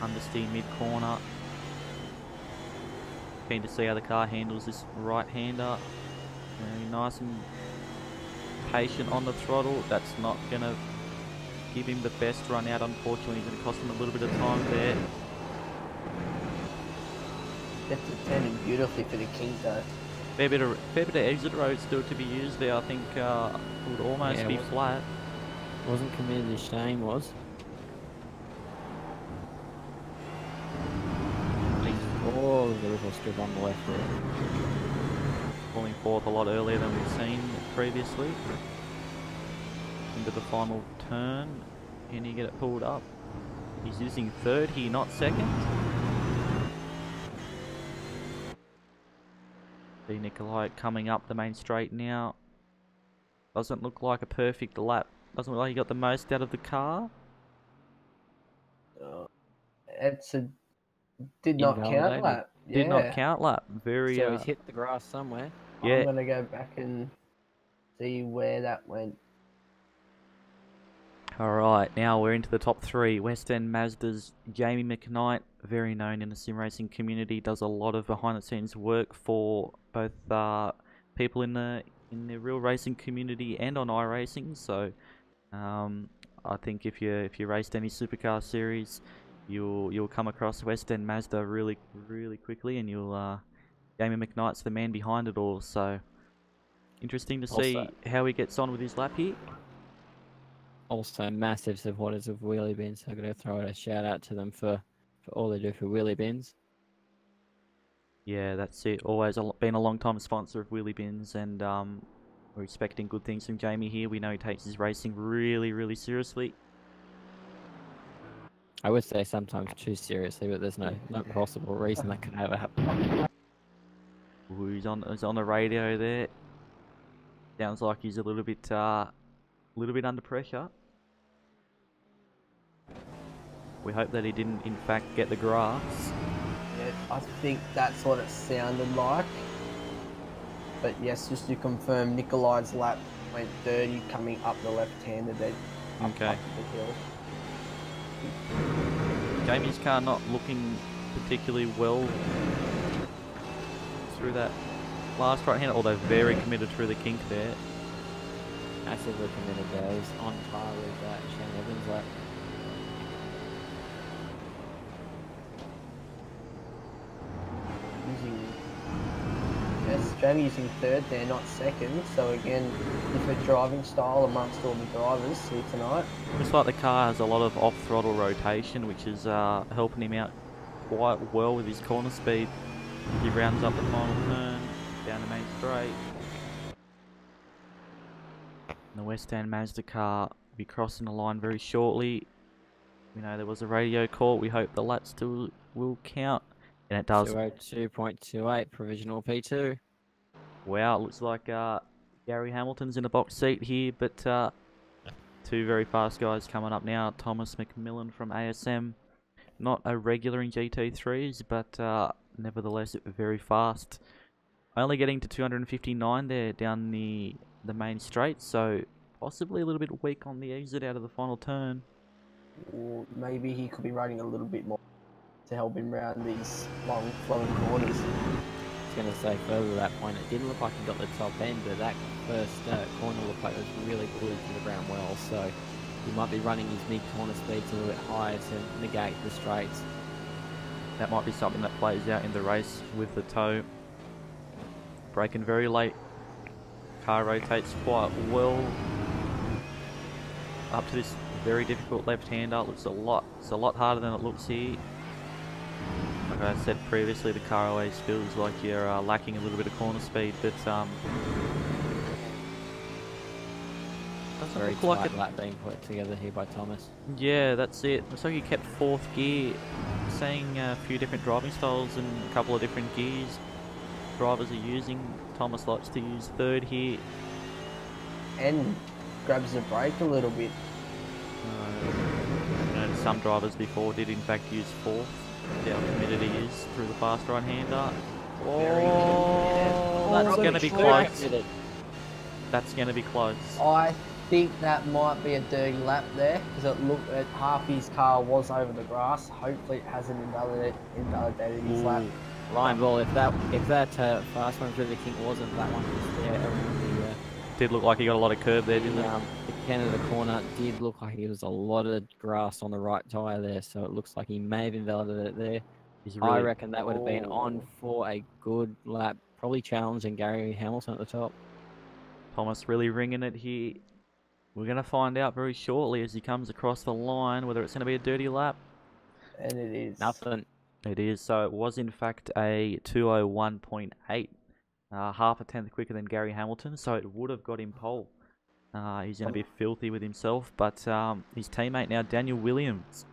understeer mid-corner. Keen to see how the car handles this right-hander. Very nice and patient on the throttle. That's not going to give him the best run out, unfortunately. It's going to cost him a little bit of time there. That's turning beautifully for the King though. Fair bit of exit road still to be used there. I think would almost be flat. Wasn't committed as Shane was. Oh, the little strip on the left there. Pulling 4th a lot earlier than we've seen previously. Into the final turn. Can he get it pulled up? He's using 3rd here, not 2nd. See Nikolai coming up the main straight now. Doesn't look like a perfect lap. Doesn't look like he got the most out of the car. It's a did not count Invalidated. lap. Did not Yeah. count lap. Very. So he's hit the grass somewhere. Yeah. I'm gonna go back and see where that went. Alright, now we're into the top 3. West End Mazda's Jamie McKnight, very known in the sim racing community, does a lot of behind the scenes work for both people in the real racing community and on iRacing. So I think if you raced any supercar series, you'll come across West End Mazda really quickly, and you'll Jamie McKnight's the man behind it all. So interesting to see how he gets on with his lap here. Also, massive supporters of Wheelybins. So I'm going to throw a shout out to them for all they do for Wheelybins. Yeah, that's it. Always been a long time sponsor of Wheelybins, and we're expecting good things from Jamie here. We know he takes his racing really seriously. I would say sometimes too seriously, but there's no possible reason that could ever happen. Ooh, he's on the radio there. Sounds like he's a little bit under pressure. We hope that he didn't, in fact, get the grass. Yeah, I think that's what it sounded like. But yes, just to confirm, Nikolai's lap went dirty coming up the left-hander there. Okay. Up the hill. Jamie's car not looking particularly well through that last right-hander, although very committed through the kink there. Massively committed there. He's on par with Shane Evans' lap. Yes, Jamie using third there, not second. So again, different driving style amongst all the drivers here tonight. Looks like the car has a lot of off-throttle rotation, which is helping him out quite well with his corner speed. He rounds up the final turn, down the main straight. The West End Mazda car will be crossing the line very shortly. We know there was a radio call. We hope the lap still will count. And it does. 202.28, provisional P2. Wow, it looks like Gary Hamilton's in the box seat here, but two very fast guys coming up now. Thomas McMillan from ASM. Not a regular in GT3s, but nevertheless very fast. Only getting to 259 there down the main straight, so possibly a little bit weak on the exit out of the final turn. Or maybe he could be running a little bit more to help him round these long flowing corners. I was going to say further to that point, it didn't look like he got the top end, but that first corner looked like it was really glued to the ground well, so he might be running his mid-corner speeds a little bit higher to negate the straights. That might be something that plays out in the race with the toe. Braking very late. Car rotates quite well. Up to this very difficult left-hander. Looks a lot harder than it looks here. Like I said previously, the car always feels like you're lacking a little bit of corner speed, but doesn't very look like tight lap being put together here by Thomas. Yeah, that's it. Looks like he kept fourth gear. Seeing a few different driving styles and a couple of different gears drivers are using. Thomas likes to use third here. And grabs the brake a little bit. And some drivers before did in fact use fourth. See how committed he is through the fast right-hander. Oh, that's going to be close. That's going to be close. I think that might be a dirty lap there, because it looked at half his car was over the grass. Hopefully it hasn't invalidated his lap. Ryan Ball, if that fast one through the kink wasn't that one, Did look like he got a lot of curb there, didn't it? The Canada corner did look like there was a lot of grass on the right tyre there, so it looks like he may have invalidated it there. Really... I reckon that would have been on for a good lap, probably challenging Gary Hamilton at the top. Thomas really ringing it here. We're going to find out very shortly as he comes across the line whether it's going to be a dirty lap. And it is. Nothing. It is, so it was in fact a 201.8. Half a tenth quicker than Gary Hamilton, so it would have got him pole. He's going to be filthy with himself, but his teammate now, Daniel Williams.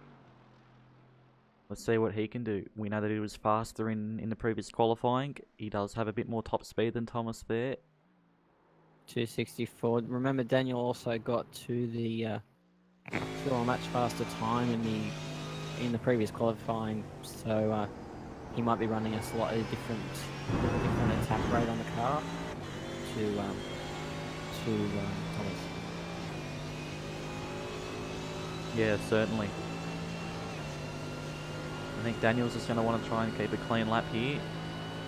Let's see what he can do. We know that he was faster in the previous qualifying. He does have a bit more top speed than Thomas there. 264. Remember, Daniel also got to the to a much faster time in the previous qualifying, so he might be running a slightly different attack rate on the car to Thomas. Yeah, certainly. I think Daniel's just going to want to try and keep a clean lap here.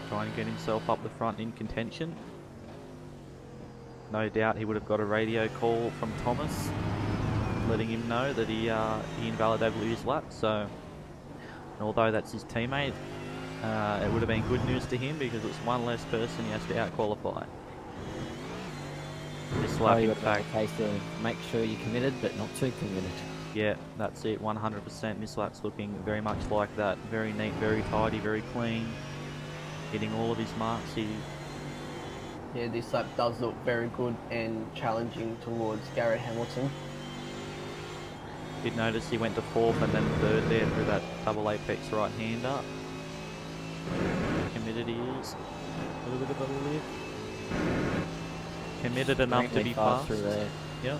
Try and get himself up the front in contention. No doubt he would have got a radio call from Thomas, letting him know that he invalidated his lap. So, although that's his teammate, it would have been good news to him because it's one less person he has to out-qualify. This lap, in fact, a case to make sure you're committed, but not too committed. Yeah, that's it, 100%. This lap's looking very much like that. Very neat, very tidy, very clean. Hitting all of his marks here. Yeah, this lap does look very good and challenging towards Gary Hamilton. Did notice he went to 4th and then 3rd there through that double apex right-hander. Committed he is. A little bit of a lift. Committed enough to be fast. Through there. Yep.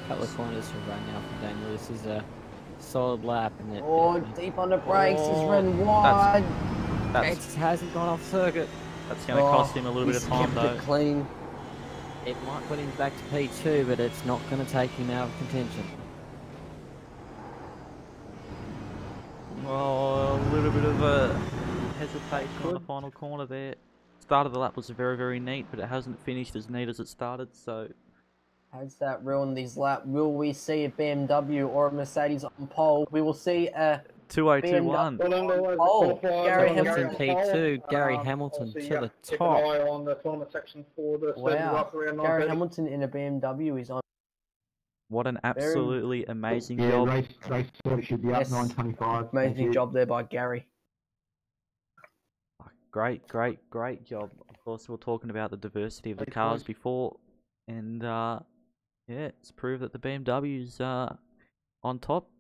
Couple of corners to run now from Daniel. This is a solid lap, and it Deep on the brakes, he's run wide. it hasn't gone off circuit. That's going to cost him a little bit of time though. Kept it clean. It might put him back to P2, but it's not going to take him out of contention. Well, a little bit of a hesitation on the final corner there. Start of the lap was very, very neat, but it hasn't finished as neat as it started, so... Has that ruined his lap? Will we see a BMW or a Mercedes on pole? We will see a 2021. pole. Gary Hamilton Hamilton. P2, Gary Hamilton to the Keep top. an eye on the tournament section for the Wow. around Gary 9:30. Hamilton in a BMW is on. What an absolutely amazing Yeah, job. race 30 should be up, Yes. 9:25. Amazing job there by Gary. Great, great, great job. Of course, we were talking about the diversity of the cars before, and yeah, it's proved that the BMW's on top.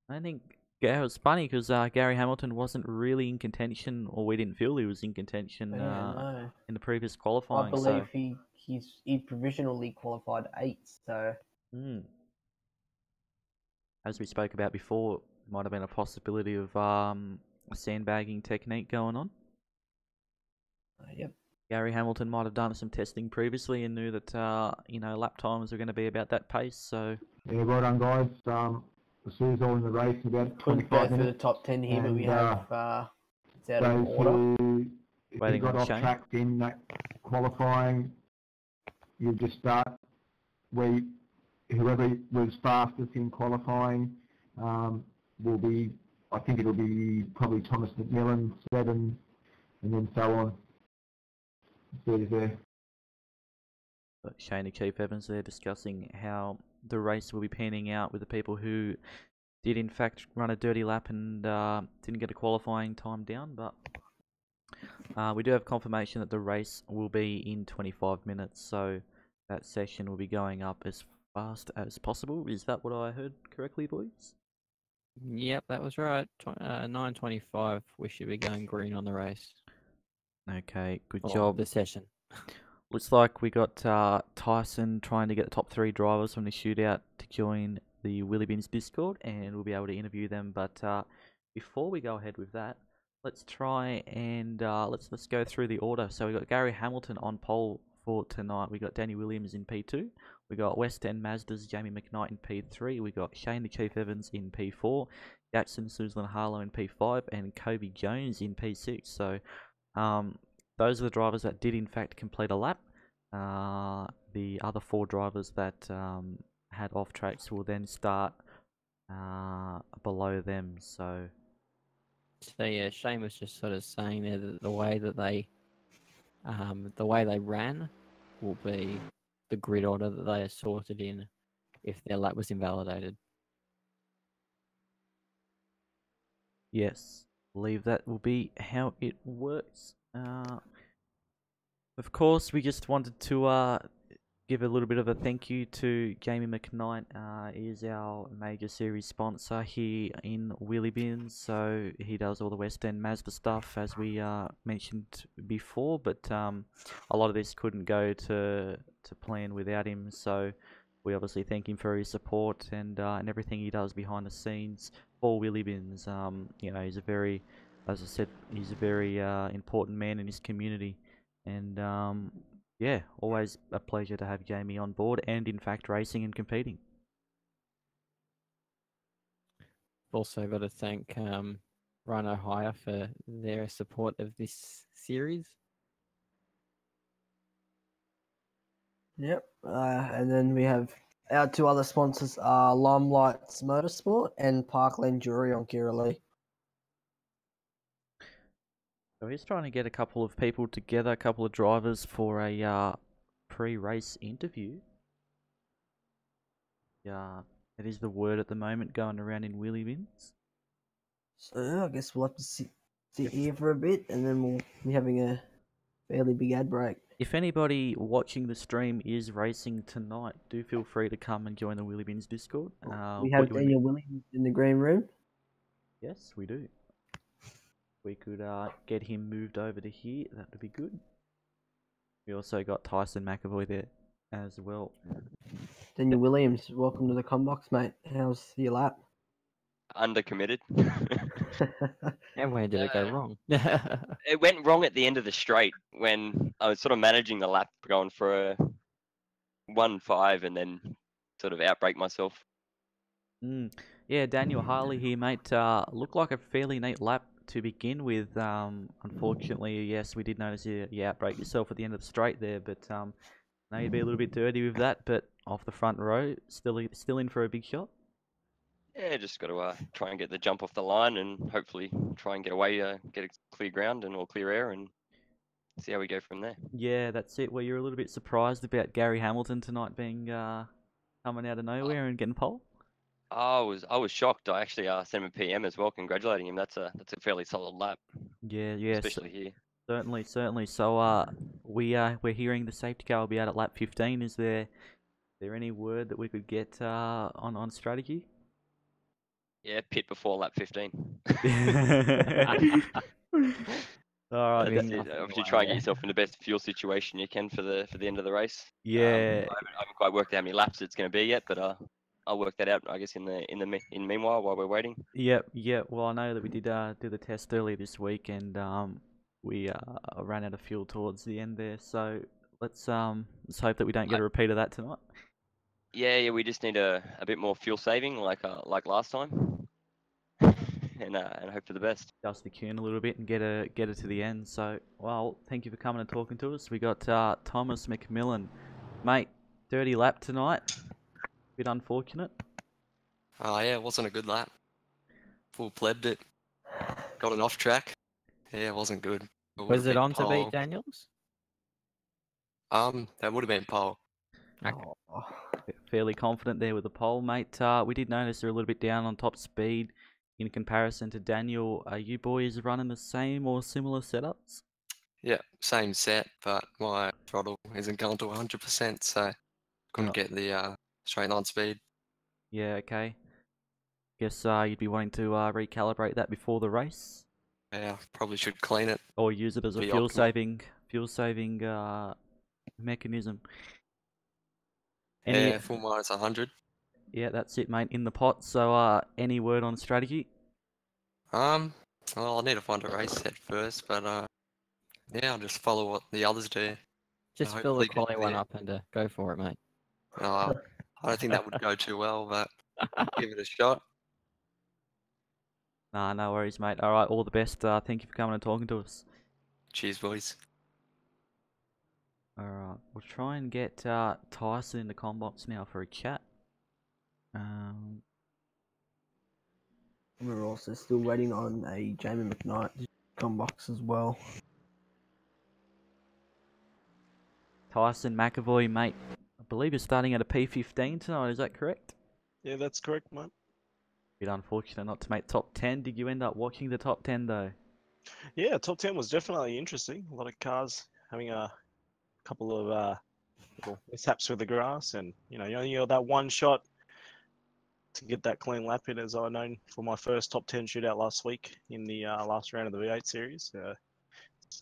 I think it was funny because Gary Hamilton wasn't really in contention, or we didn't feel he was in contention No. in the previous I qualifying. believe he provisionally qualified 8th, so As we spoke about before, might have been a possibility of a sandbagging technique going on. yep. Gary Hamilton might have done some testing previously and knew that lap times were going to be about that pace. So Yeah, well done, guys. The Sue's all in the race in about Couldn't 25 go through the minutes. top 10 here, but we And, have it's out of Those order. who if Waiting you got on off Shane. track in that qualifying, you just start where whoever was fastest in qualifying will be. I think it'll be probably Thomas McMillan 7, and then so on. So there. Shane and Chief Evans there discussing how the race will be panning out with the people who did in fact run a dirty lap and didn't get a qualifying time down, but we do have confirmation that the race will be in 25 minutes, so that session will be going up as fast as possible. Is that what I heard correctly, boys? Yep, that was right. 9:25. We should be going green on the race. Okay, good Or job. the session. Looks like we got Tyson trying to get the top 3 drivers from the shootout to join the Wheelybins Discord, and we'll be able to interview them. But before we go ahead with that, let's try and let's go through the order. So we got Gary Hamilton on pole for tonight. We got Danny Williams in P2. We got West End Mazda's Jamie McKnight in P3. We got Shane the Chief Evans in P4. Jackson Susan Harlow in P5, and Kobe Jones in P6. So those are the drivers that did in fact complete a lap. The other 4 drivers that had off tracks will then start below them. So yeah, Shane was just sort of saying there that the way they ran will be the grid order that they are sorted in if their lap was invalidated. yes, I believe that will be how it works. Of course, we just wanted to give a little bit of a thank you to Jamie McKnight. He is our major series sponsor here in Wheelybins, so he does all the West End Mazda stuff, as we mentioned before, but a lot of this couldn't go to plan without him, so we obviously thank him for his support and everything he does behind the scenes for Wheelybins. You know, he's a very, as I said, he's a very important man in his community, and yeah, always a pleasure to have Jamie on board and, in fact, racing and competing. Also got to thank Ryno Hire for their support of this series. Yep. And then we have our two other sponsors are Limelight Motorsport and Parkland Jewelry on Kirrilee. So he's trying to get a couple of people together, a couple of drivers for a pre-race interview. Yeah, it is the word at the moment going around in Wheelybins. So I guess we'll have to sit here for a bit, and then we'll be having a fairly big ad break. If anybody watching the stream is racing tonight, do feel free to come and join the Wheelybins Discord. We have Daniel Williams in the green room. Yes, we do. We could get him moved over to here. That would be good. We also got Tyson Mcevoy there as well. Daniel Williams, welcome to the Combox, mate. How's your lap? Undercommitted. And where did it go wrong? It went wrong at the end of the straight when I was sort of managing the lap, going for a 1.5 and then sort of outbrake myself. Yeah, Daniel Harley here, mate. Looked like a fairly neat lap to begin with. Unfortunately, yes, we did notice you outbrake yourself at the end of the straight there, but now you'd be a little bit dirty with that, but off the front row, still in for a big shot. Yeah, just got to try and get the jump off the line and hopefully try and get away, get a clear ground or clear air and see how we go from there. Yeah, that's it. Well, you're a little bit surprised about Gary Hamilton tonight being coming out of nowhere and getting pole. I was shocked. I actually sent him a PM as well, congratulating him. That's a fairly solid lap. Yeah, especially here. Certainly. So we're hearing the safety car will be out at lap 15. Is there any word that we could get on strategy? Yeah, pit before lap 15. All right, That's it. Obviously, try and get yourself in the best fuel situation you can for the end of the race. Yeah. I haven't quite worked out how many laps it's going to be yet, but I'll work that out, I guess, in meanwhile while we're waiting. Yep. Well, I know that we did do the test earlier this week, and we ran out of fuel towards the end there. So let's hope that we don't get a repeat of that tonight. Yeah, we just need a bit more fuel saving, like last time, and hope for the best. Just the tune a little bit and get it to the end. So, well, thank you for coming and talking to us. We got Thomas McMillan, mate. Dirty lap tonight. Bit unfortunate. Oh yeah, it wasn't a good lap. Full plebbed it. Got it off track. Yeah, it wasn't good. Was it on to beat Daniels? That would have been pole. Okay. Fairly confident there with the pole, mate. We did notice they're a little bit down on top speed in comparison to Daniel. Are you boys running the same or similar setups? Yeah, same set, but my throttle isn't going to 100%, so couldn't get the straight line speed. Yeah, okay. Guess you'd be wanting to recalibrate that before the race? Yeah, probably should clean it. Or use it as a fuel saving mechanism. Yeah, full minus 100. Yeah, that's it, mate. In the pot. So, any word on strategy? Well, I'll need to find a race set first, but yeah, I'll just follow what the others do. Just fill the quality one up and go for it, mate. I don't think that would go too well, but give it a shot. Nah, no worries, mate. All right, all the best. Thank you for coming and talking to us. Cheers, boys. Alright, we'll try and get Tyson in the combox now for a chat. We're also still waiting on a Jamie McKnight combox as well. Tyson Mcevoy, mate. I believe you're starting at a P15 tonight, is that correct? Yeah, that's correct, mate. Bit unfortunate not to make top 10. Did you end up watching the top 10 though? Yeah, top 10 was definitely interesting. A lot of cars having a couple of little mishaps with the grass, and you know, you only got that one shot to get that clean lap in, as I known for my first top 10 shootout last week in the last round of the V8 series. So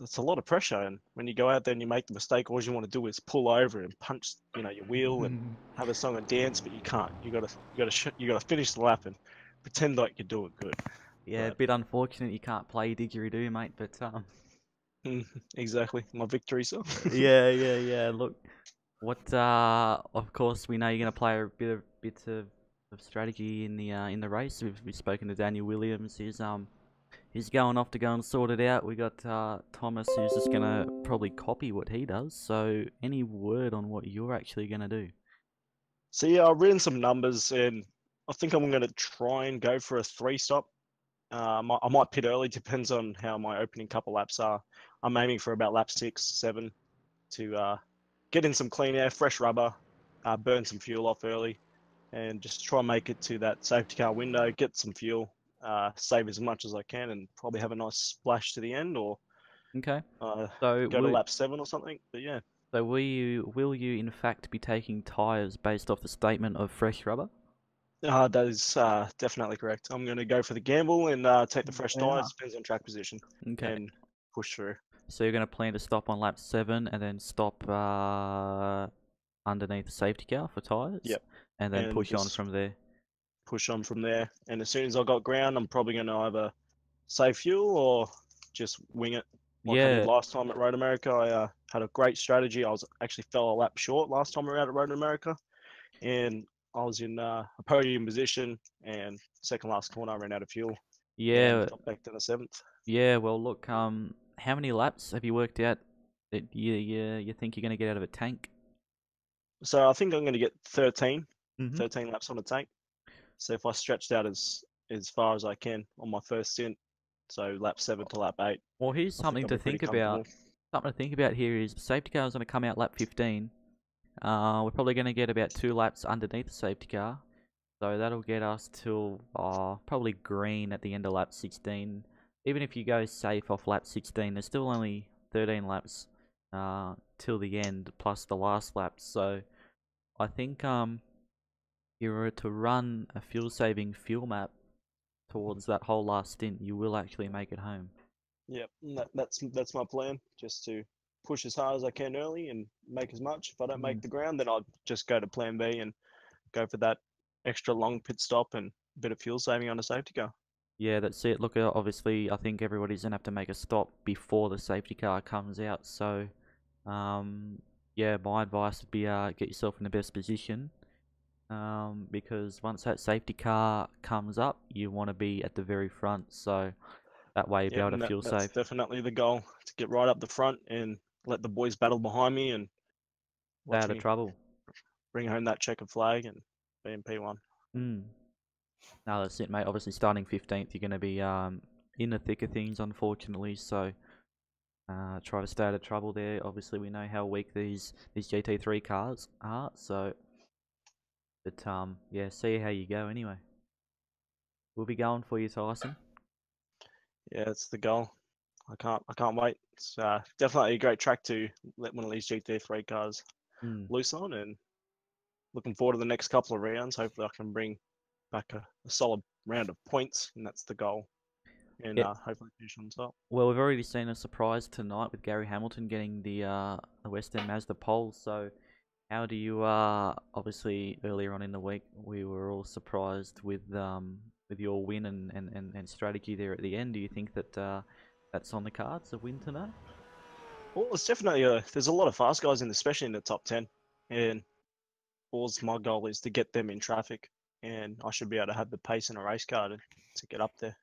it's a lot of pressure, and when you go out there and you make the mistake, all you want to do is pull over and punch, you know, your wheel and have a song and dance, but you can't. You gotta finish the lap and pretend like you're doing good. Yeah, a bit unfortunate you can't play didgeridoo, mate, but Exactly, my victory song. yeah. Look, what of course we know you're gonna play a bit of strategy in the race. We've spoken to Daniel Williams. He's going off to go and sort it out. We got Thomas, who's just gonna probably copy what he does. So, any word on what you're actually gonna do? So yeah, I've written some numbers, and I think I'm gonna try and go for a 3-stop. I might pit early, depends on how my opening couple laps are. I'm aiming for about lap 6, 7 to get in some clean air, fresh rubber, burn some fuel off early, and just try and make it to that safety car window, get some fuel, save as much as I can, and probably have a nice splash to the end, or Okay. go So to lap 7 or something. But yeah. So will you in fact be taking tyres based off the statement of fresh rubber? That is definitely correct. I'm going to go for the gamble and take the fresh tyres. Depends on track position. Okay. And push through. So you're going to plan to stop on lap 7 and then stop underneath the safety car for tyres? Yep. And then push on from there? Push on from there. And as soon as I got ground, I'm probably going to either save fuel or just wing it. Like I did last time at Road America. I had a great strategy. I actually fell a lap short last time around at Road America. And I was in a podium position, and second last corner I ran out of fuel. Yeah. And got back to the 7th. Yeah, well look, how many laps have you worked out that you think you're going to get out of a tank? So I think I'm going to get 13 laps on the tank. So if I stretched out as far as I can on my first stint, so lap 7 to lap 8. Well, here's something to think about. Something to think about here is safety car is going to come out lap 15. We're probably going to get about 2 laps underneath the safety car. So that'll get us till probably green at the end of lap 16. Even if you go safe off lap 16, there's still only 13 laps till the end, plus the last lap. So I think if you were to run a fuel-saving fuel map towards that whole last stint, you will actually make it home. Yep, that's my plan, just to push as hard as I can early and make as much. If I don't make the ground, then I'll just go to plan B and go for that extra long pit stop and a bit of fuel saving on a safety car. Yeah, that's it. Look, obviously, I think everybody's going to have to make a stop before the safety car comes out. So, yeah, my advice would be get yourself in the best position. Because once that safety car comes up, you want to be at the very front. So, that way you'll be able to fuel that's save. Definitely the goal, to get right up the front and let the boys battle behind me and Stay out of trouble. Bring home that checkered flag and be in P1. No, that's it, mate. Obviously, starting 15th, you're going to be in the thick of things, unfortunately. So, try to stay out of trouble there. Obviously, we know how weak these GT3 cars are. So, but yeah, see how you go anyway. We'll be going for you, Tyson. Yeah, it's the goal. I can't wait. It's definitely a great track to let one of these GT3 cars loose on, and looking forward to the next couple of rounds. Hopefully I can bring back a solid round of points, and that's the goal. And hopefully finish on top. Well, we've already seen a surprise tonight with Gary Hamilton getting the End Mazda pole. So how do you obviously earlier on in the week we were all surprised with your win and strategy there at the end. Do you think that that's on the cards, a win tonight? Well, it's definitely there's a lot of fast guys especially in the top 10, and my goal is to get them in traffic, and I should be able to have the pace in a race car to get up there.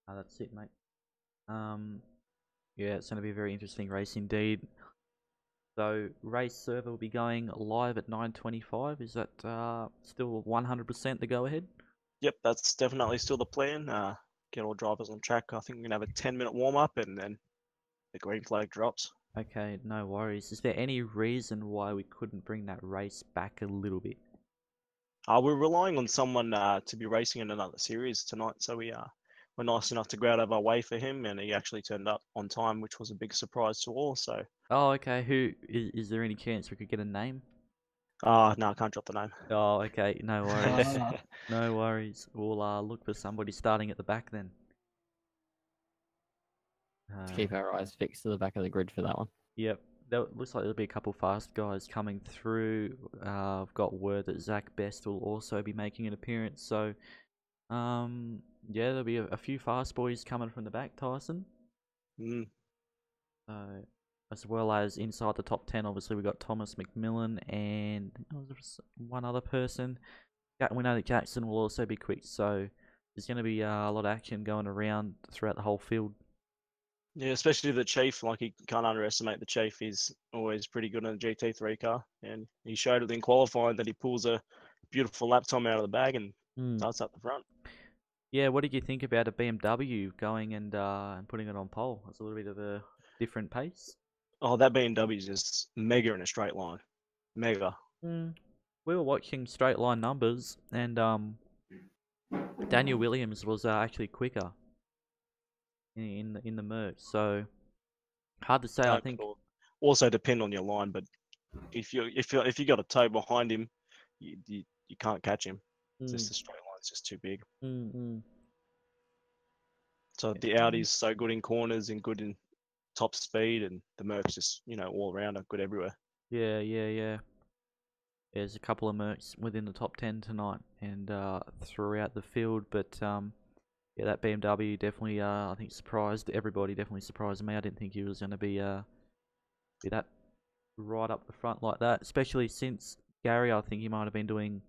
Oh, that's it, mate. Yeah, it's going to be a very interesting race indeed. So, race server will be going live at 9:25. Is that still 100% the go-ahead? Yep, that's definitely still the plan. Get all drivers on track. I think we're going to have a 10-minute warm-up, and then the green flag drops. Okay, no worries. Is there any reason why we couldn't bring that race back a little bit? We're relying on someone to be racing in another series tonight, so we were nice enough to go out of our way for him, and he actually turned up on time, which was a big surprise to all. So, Oh, okay. Who is there any chance we could get a name? no, I can't drop the name. Oh, okay. No worries. No worries. We'll look for somebody starting at the back then. To keep our eyes fixed to the back of the grid for that one. Yep. Looks like there'll be a couple fast guys coming through. I've got word that Zach Best will also be making an appearance. So, yeah, there'll be a few fast boys coming from the back, Tyson. As well as inside the top 10, obviously we got Thomas McMillan and one other person. We know that Jackson will also be quick, so there's going to be a lot of action going around throughout the whole field. Yeah, especially the Chief. Like, you can't underestimate the Chief. He's always pretty good in a GT3 car, and he showed it in qualifying that he pulls a beautiful lap time out of the bag and starts up the front. Yeah, what did you think about a BMW going and putting it on pole? It's a little bit of a different pace. Oh, that BMW is just mega in a straight line. Mega. We were watching straight line numbers, and Daniel Williams was actually quicker in the merge. So hard to say. I think also depend on your line, but if you got a toe behind him, you can't catch him. Just the straight line's just too big. So the Audi's so good in corners and good in top speed, and the Mercs just, all around are good everywhere. Yeah. There's a couple of Mercs within the top 10 tonight and throughout the field, but yeah, that BMW definitely, I think, surprised everybody. Definitely surprised me. I didn't think he was going to be that right up the front like that, especially since Gary, I think he might have been doing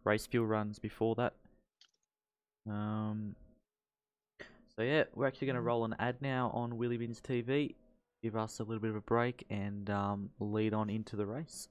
race fuel runs before that. So yeah, we're actually going to roll an ad now on Wheelybins TV, give us a little bit of a break, and lead on into the race.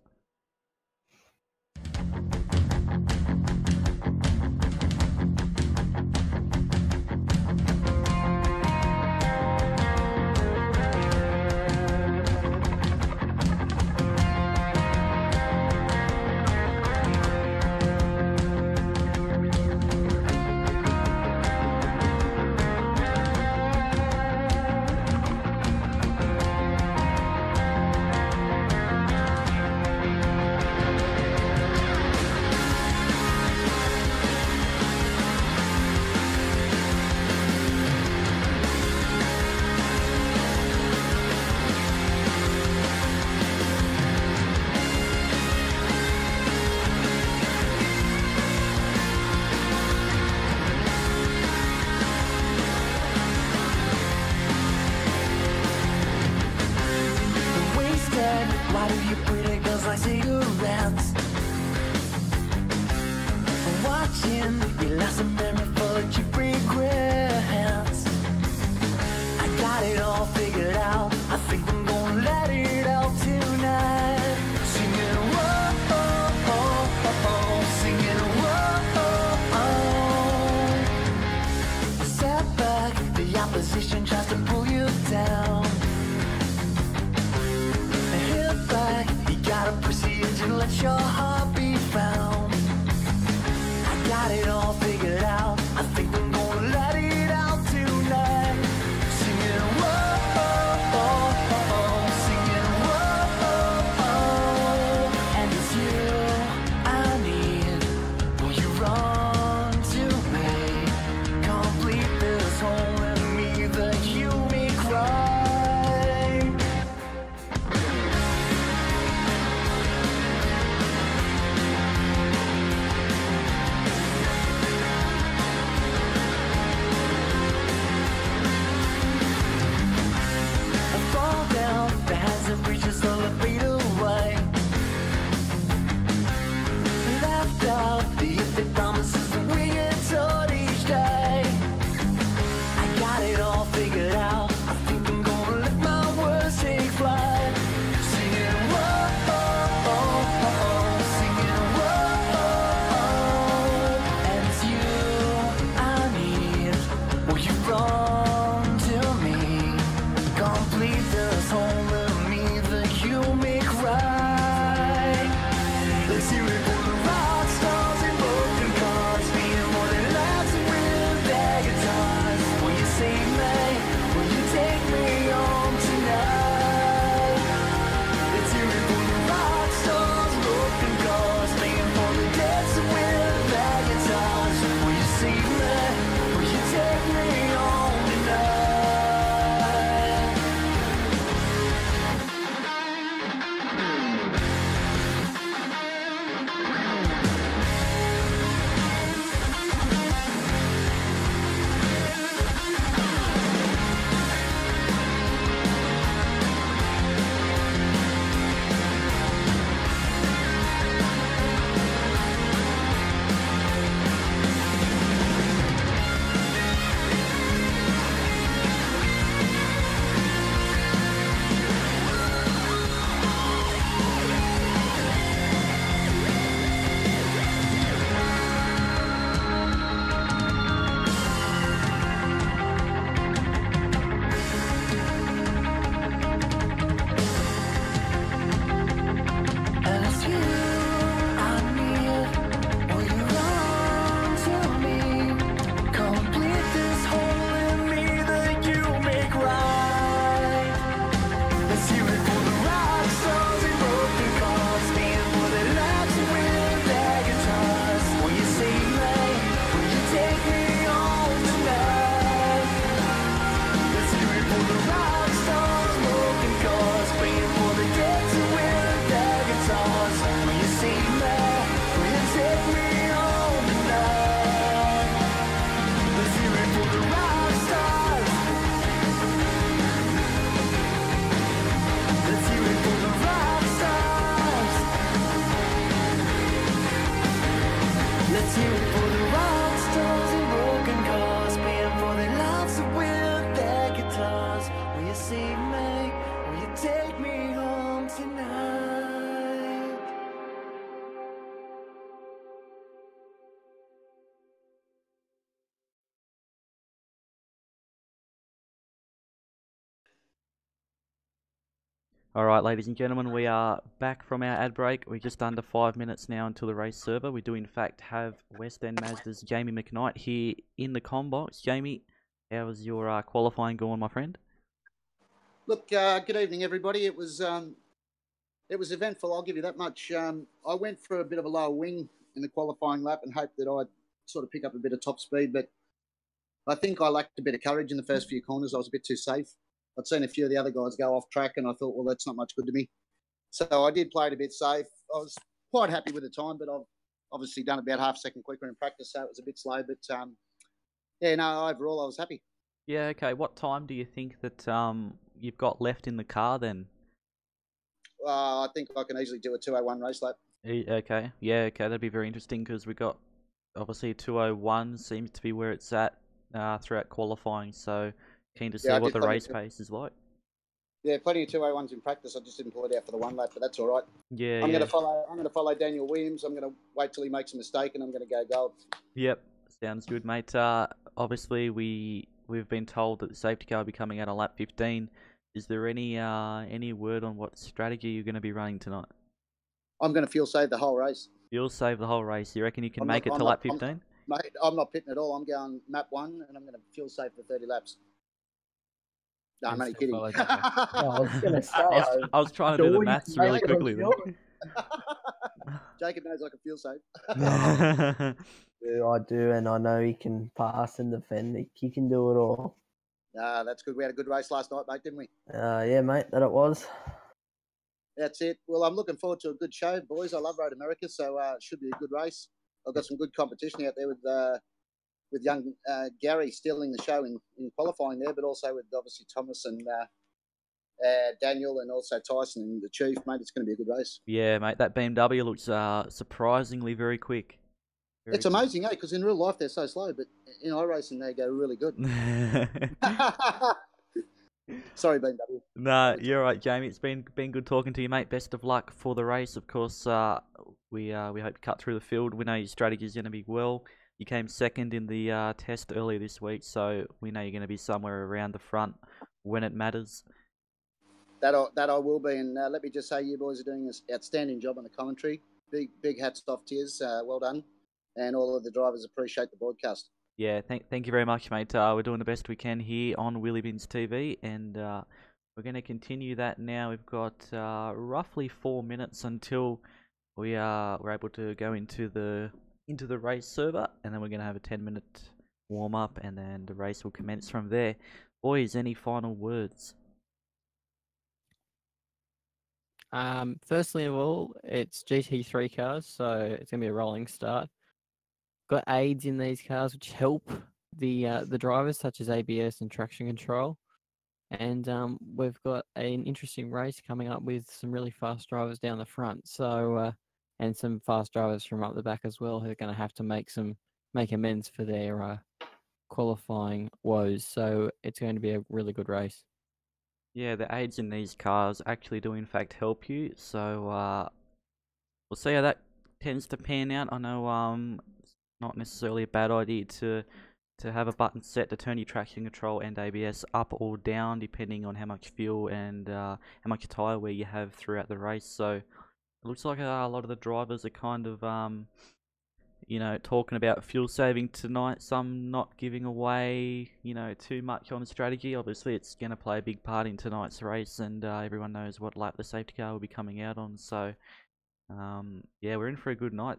Alright, ladies and gentlemen, we are back from our ad break. We're just under 5 minutes now until the race server. We do, in fact, have End Mazda's Jamie McKnight here in the combox. Jamie, how was your qualifying going, my friend? Look, good evening, everybody. It was eventful, I'll give you that much. I went for a bit of a lower wing in the qualifying lap and hoped that I'd sort of pick up a bit of top speed, but I think I lacked a bit of courage in the first few corners. I was a bit too safe. I'd seen a few of the other guys go off track, and I thought, well, that's not much good to me. So I did play it a bit safe. I was quite happy with the time, but I've obviously done about half a second quicker in practice, so it was a bit slow. But yeah, no, overall, I was happy. Yeah, okay. What time do you think that you've got left in the car then? I think I can easily do a 2:01 race lap. Okay, yeah, okay. That'd be very interesting because we got obviously 2:01 seems to be where it's at throughout qualifying. So keen to see what the race pace is like. Yeah, plenty of 2:01s in practice. I just didn't pull it out for the one lap, but that's all right. Yeah, I'm going to follow Daniel Williams. I'm going to wait till he makes a mistake, and I'm going to go gold. Yep, sounds good, mate. Obviously we've been told that the safety car will be coming out on lap 15. Is there any word on what strategy you're going to be running tonight? I'm going to fuel save the whole race. You'll save the whole race. You reckon you can make it to lap 15? Mate, I'm not pitting at all. I'm going map 1, and I'm going to fuel save for 30 laps. No, I'm only kidding. I was going to say. I was trying to do the maths really quickly. Jacob knows I can fuel save. I do, and I know he can pass and defend. He can do it all. That's good. We had a good race last night, mate, didn't we? Yeah, mate, that it was. That's it. Well, I'm looking forward to a good show, boys. I love Road America, so it should be a good race. I've got some good competition out there with young Gary stealing the show in qualifying there, but also with obviously Thomas and Daniel and also Tyson and the Chief, mate. It's going to be a good race. Yeah, mate, that BMW looks surprisingly very quick. It's amazing, eh? Because in real life they're so slow, but in iRacing they go really good. Sorry, BMW. No, you're right, Jamie. It's been good talking to you, mate. Best of luck for the race. Of course, we hope to cut through the field. We know your strategy is going to be well. You came second in the test earlier this week, so we know you're going to be somewhere around the front when it matters. That I will be, and let me just say, you boys are doing an outstanding job on the commentary. Big hats off to you. Well done. And all of the drivers appreciate the broadcast. Yeah, thank you very much, mate. We're doing the best we can here on Wheelybins TV, and we're going to continue that now. We've got roughly 4 minutes until we're able to go into the race server, and then we're going to have a 10-minute warm up, and then the race will commence from there. Boys, any final words? Firstly of all, it's GT3 cars, so it's going to be a rolling start. Got aids in these cars which help the drivers, such as ABS and traction control. And we've got an interesting race coming up with some really fast drivers down the front. So and some fast drivers from up the back as well, who are going to have to make amends for their qualifying woes. So it's going to be a really good race. Yeah, the aids in these cars actually do in fact help you. So we'll see how that tends to pan out. I know not necessarily a bad idea to have a button set to turn your traction control and ABS up or down depending on how much fuel and how much tyre wear you have throughout the race. So it looks like a lot of the drivers are kind of talking about fuel saving tonight, some not giving away too much on strategy. Obviously it's going to play a big part in tonight's race, and everyone knows what lap the safety car will be coming out on. So yeah, we're in for a good night.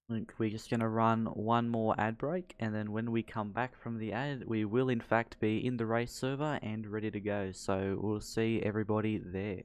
I think we're just going to run one more ad break, and then when we come back from the ad, we will in fact be in the race server and ready to go. So we'll see everybody there.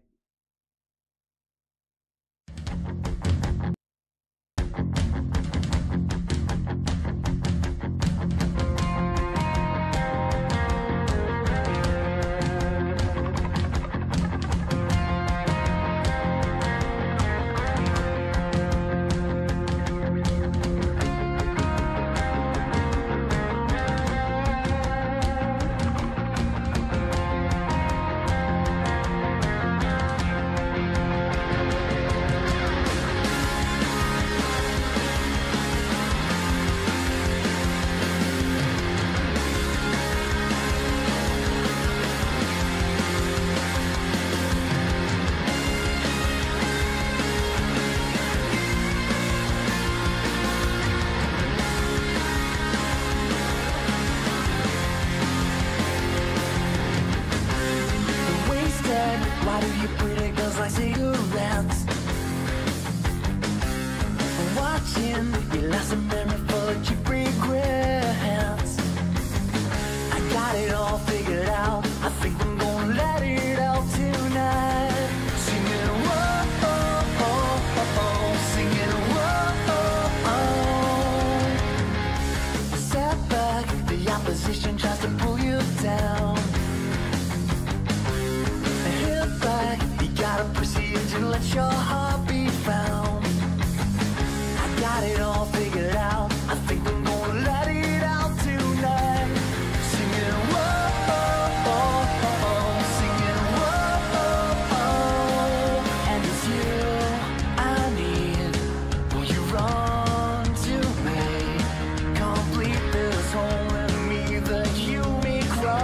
opposition tries to pull you down. Hit back, you gotta proceed to let your heart be found. I got it all figured out, I think I'm gonna let it out tonight. Singing whoa, oh, oh, oh, singing whoa, oh, oh. And it's you I need, will you run to me? Complete this hole in me that you make cry.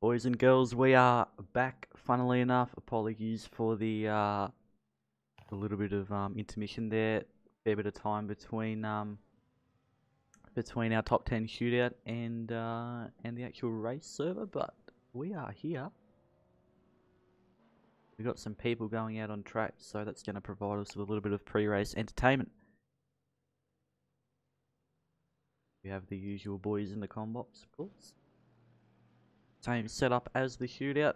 Boys and girls, we are back. Funnily enough, apologies for the a little bit of intermission there. Fair bit of time between our top 10 shootout and the actual race server, but we are here. We've got some people going out on track, so that's going to provide us with a little bit of pre-race entertainment. We have the usual boys in the combox, of course. Same setup as the shootout.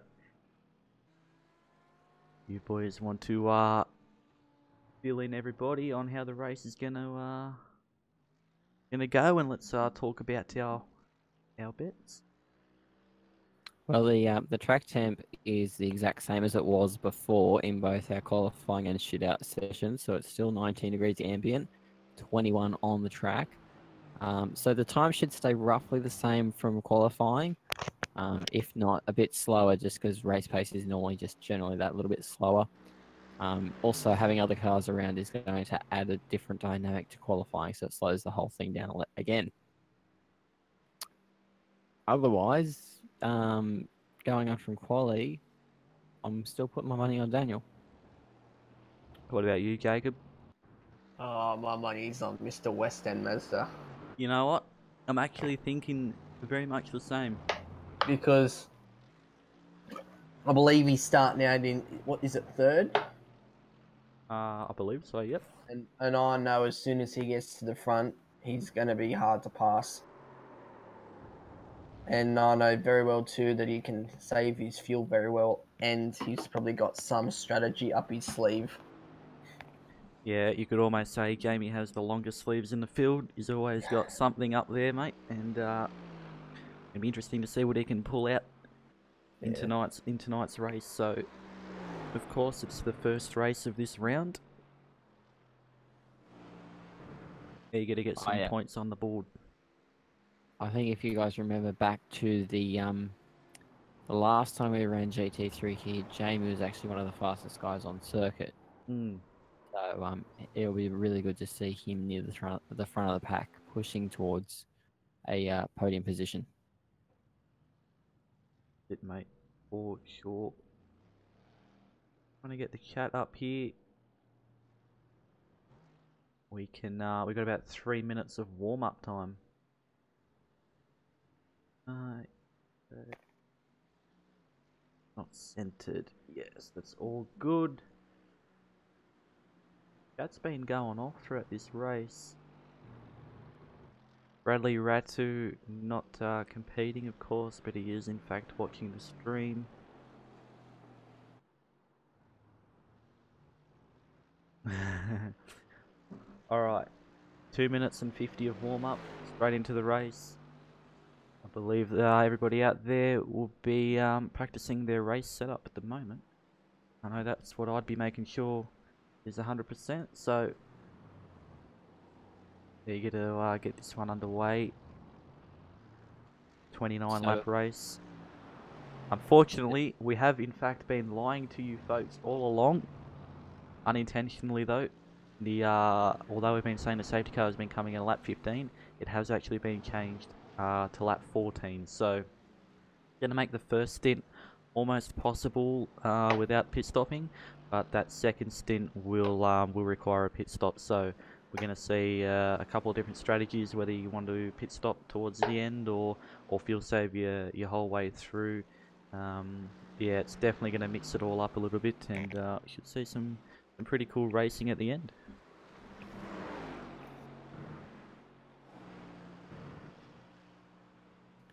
You boys want to fill in everybody on how the race is gonna go, and let's talk about our bets. Well, the track temp is the exact same as it was before in both our qualifying and shootout sessions, so it's still 19 degrees ambient, 21 on the track. So the time should stay roughly the same from qualifying, if not a bit slower, just because race pace is normally just generally that little bit slower. Also, having other cars around is going to add a different dynamic to qualifying, so it slows the whole thing down again. Otherwise, going on from quali, I'm still putting my money on Daniel. What about you, Jacob? Oh, my money's on Mr. West End Mazda. You know what? I'm actually thinking very much the same. Because I believe he's starting out in, what is it, third? I believe so, yep. And I know as soon as he gets to the front, he's going to be hard to pass. And I know very well too that he can save his fuel very well, and he's probably got some strategy up his sleeve. Yeah, you could almost say Jamie has the longest sleeves in the field. He's always got something up there, mate, and it'll be interesting to see what he can pull out in tonight's race. So, of course, it's the first race of this round. Eager to get some points on the board. I think if you guys remember back to the last time we ran GT3 here, Jamie was actually one of the fastest guys on circuit. So it'll be really good to see him near the front of the pack, pushing towards a podium position. It, mate, for sure. Want to get the chat up here. We can. We got about 3 minutes of warm-up time. Not centered. Yes, that's all good. That's been going off throughout this race. Bradley Ratu not competing, of course, but he is in fact watching the stream. Alright, 2 minutes and 50 of warm-up, straight into the race. I believe everybody out there will be practicing their race setup at the moment. I know that's what I'd be making sure is 100%, so eager to get this one underway. 29 lap race. Unfortunately, we have in fact been lying to you folks all along, unintentionally though. Although we've been saying the safety car has been coming in lap 15, it has actually been changed to lap 14. So, going to make the first stint almost possible without pit stopping, but that second stint will require a pit stop. So we're going to see a couple of different strategies, whether you want to pit stop towards the end or fuel save your whole way through. Yeah, it's definitely going to mix it all up a little bit, and we should see some pretty cool racing at the end.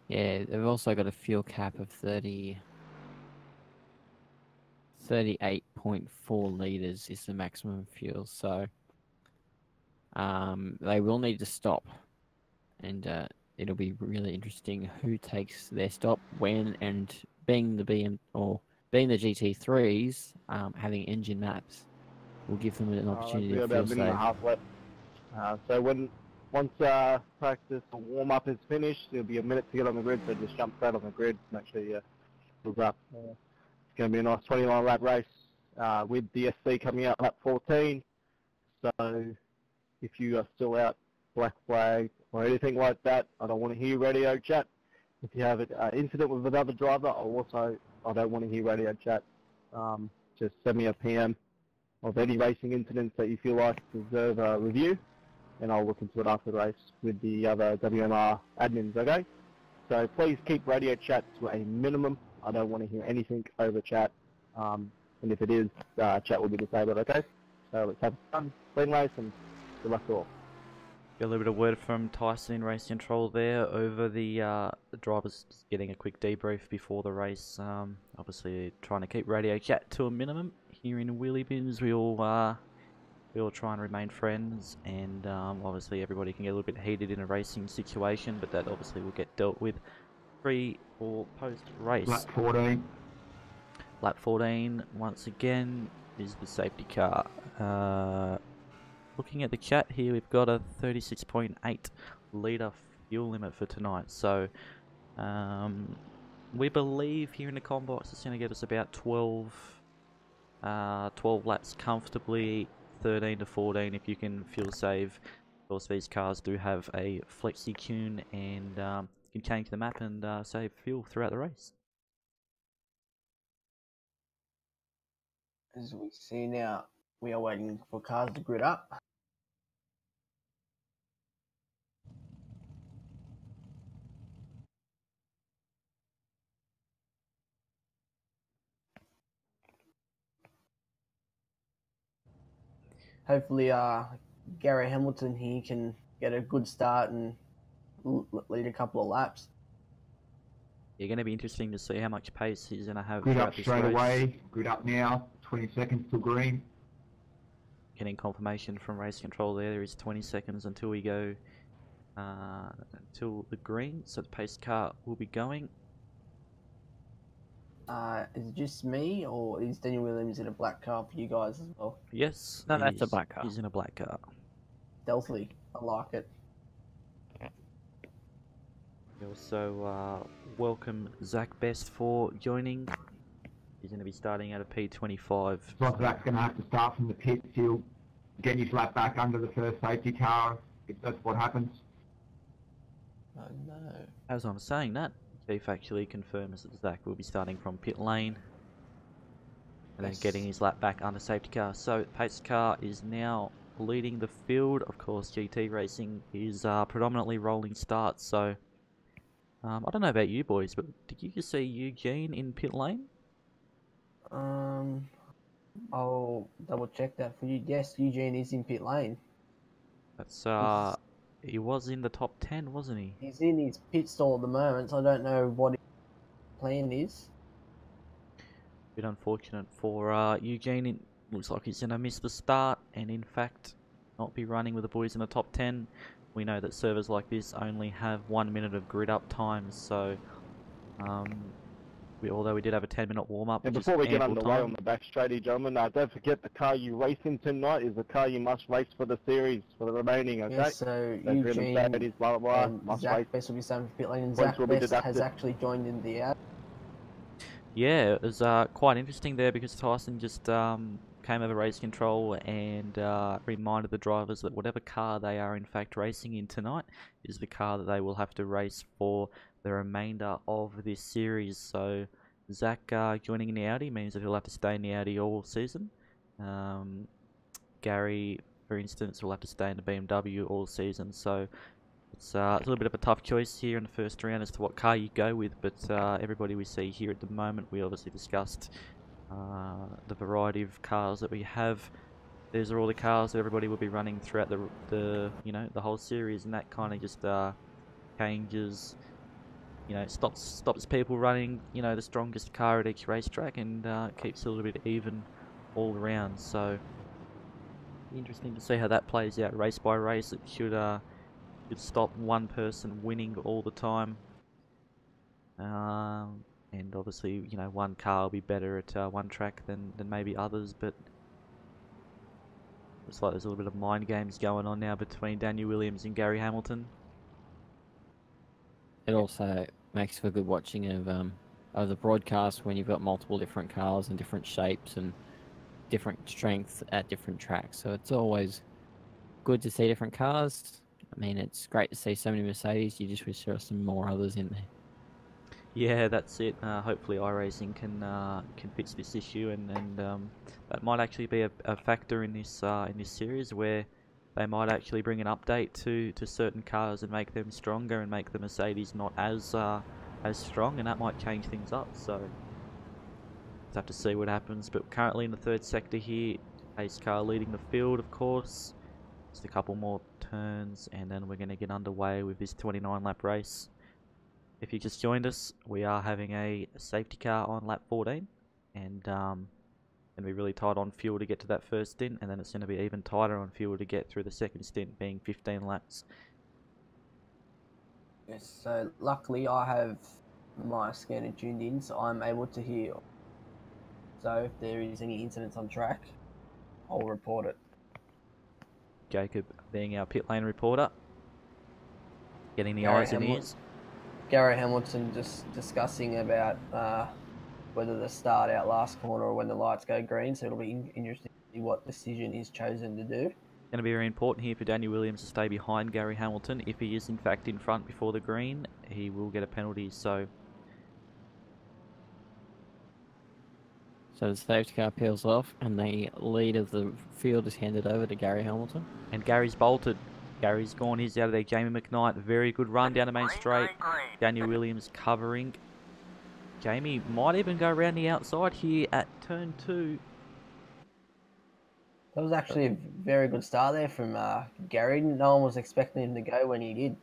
Yeah, they've also got a fuel cap of 38.4 litres is the maximum fuel, so they will need to stop, and it'll be really interesting who takes their stop when, and being the GT3s, having engine maps will give them an opportunity to fuel save. So once practice or warm-up is finished, there'll be a minute to get on the grid, so just jump straight on the grid, make sure you move up. It's going to be a nice 29 lap race with the SC coming out lap 14. So if you are still out black flag or anything like that, I don't want to hear radio chat. If you have an incident with another driver, I don't want to hear radio chat. Just send me a PM of any racing incidents that you feel like deserve a review, and I'll look into it after the race with the other WMR admins, okay? So please keep radio chat to a minimum. I don't want to hear anything over chat, and if it is, chat will be disabled, okay? So let's have fun, clean race, and good luck to all. Got a little bit of word from Tyson in race control there over the drivers just getting a quick debrief before the race. Obviously trying to keep radio chat to a minimum. Here in Wheelybins, we all try and remain friends, and obviously everybody can get a little bit heated in a racing situation, but that obviously will get dealt with pre or post race. Lap 14. Lap 14 once again is the safety car. Looking at the chat here, we've got a 36.8 litre fuel limit for tonight. So we believe here in the combox it's going to get us about 12 laps comfortably, 13 to 14 if you can fuel save. Of course, these cars do have a flexi tune, and you can change the map and save fuel throughout the race. As we see now, we are waiting for cars to grid up. Hopefully, Gary Hamilton here can get a good start and lead a couple of laps. You're going to be interesting to see how much pace he's going to have Grid throughout up this straight race. away. Grid up now. 20 seconds till green. Getting confirmation from race control there is 20 seconds until we go until the green, so the pace car will be going. Is it just me, or is Daniel Williams in a black car for you guys as well? Yes, No, that's a black car. He's in a black car. Stealthily, I like it. We also welcome Zach Best for joining. He's going to be starting out of P25. So Zach's going to have to start from the pits. He'll get his lap back under the first safety car if that's what happens. Oh no. As I'm saying that, Keith actually confirms that Zach will be starting from pit lane and then getting his lap back under safety car. So pace car is now leading the field. Of course, GT racing is predominantly rolling starts, so I don't know about you boys, but did you just see Eugene in pit lane? I'll double check that for you. Yes, Eugene is in pit lane. That's he was in the top 10, wasn't he? He's in his pit stall at the moment, so I don't know what his plan is. Bit unfortunate for Eugene. It looks like he's going to miss the start and in fact not be running with the boys in the top 10. We know that servers like this only have 1 minute of grid up time, so although we did have a 10-minute warm-up. And before we get underway on the back straighty, gentlemen, don't forget the car you race in tonight is the car you must race for the series, for the remaining, okay? Yes, so Eugene and Zach Best will be starting for pit lane, and Zach Best has actually joined in the out. Yeah, it was quite interesting there because Tyson just came over race control and reminded the drivers that whatever car they are in fact racing in tonight is the car that they will have to race for the remainder of this series. So Zach joining in the Audi means that he'll have to stay in the Audi all season. Gary, for instance, will have to stay in the BMW all season. So it's a little bit of a tough choice here in the first round as to what car you go with, but everybody we see here at the moment, we obviously discussed the variety of cars that we have. These are all the cars that everybody will be running throughout the whole series, and that kind of just changes, stops people running, the strongest car at each racetrack, and keeps it a little bit even all around. So interesting to see how that plays out race by race. It should stop one person winning all the time, and obviously one car will be better at one track than maybe others, but looks like there's a little bit of mind games going on now between Daniel Williams and Gary Hamilton. It also makes for good watching of the broadcast when you've got multiple different cars and different shapes and different strengths at different tracks. So it's always good to see different cars. I mean, it's great to see so many Mercedes. You just wish there were some more others in there. Yeah, that's it. Hopefully iRacing can fix this issue, and that might actually be a factor in this series where they might actually bring an update to certain cars and make them stronger and make the Mercedes not as strong, and that might change things up. So we'll have to see what happens. But currently in the third sector here, pace car leading the field, of course. Just a couple more turns, and then we're going to get underway with this 29-lap race. If you just joined us, we are having a safety car on lap 14, and going to be really tight on fuel to get to that first stint, and then it's going to be even tighter on fuel to get through the second stint, being 15 laps. Yes, so luckily I have my scanner tuned in, so I'm able to hear. So if there is any incidents on track, I'll report it. Jacob being our pit lane reporter, getting the eyes and ears. Gary Hamilton just discussing about whether to start out last corner or when the lights go green, so it'll be interesting to see what decision is chosen to do. Going to be very important here for Daniel Williams to stay behind Gary Hamilton. If he is in fact in front before the green, he will get a penalty. So the safety car peels off, and the lead of the field is handed over to Gary Hamilton. And Gary's bolted. Gary's gone. He's out of there. Jamie McKnight, very good run down the main straight. Daniel Williams covering. Jamie might even go around the outside here at turn 2. That was actually a very good start there from Gary. No one was expecting him to go when he did.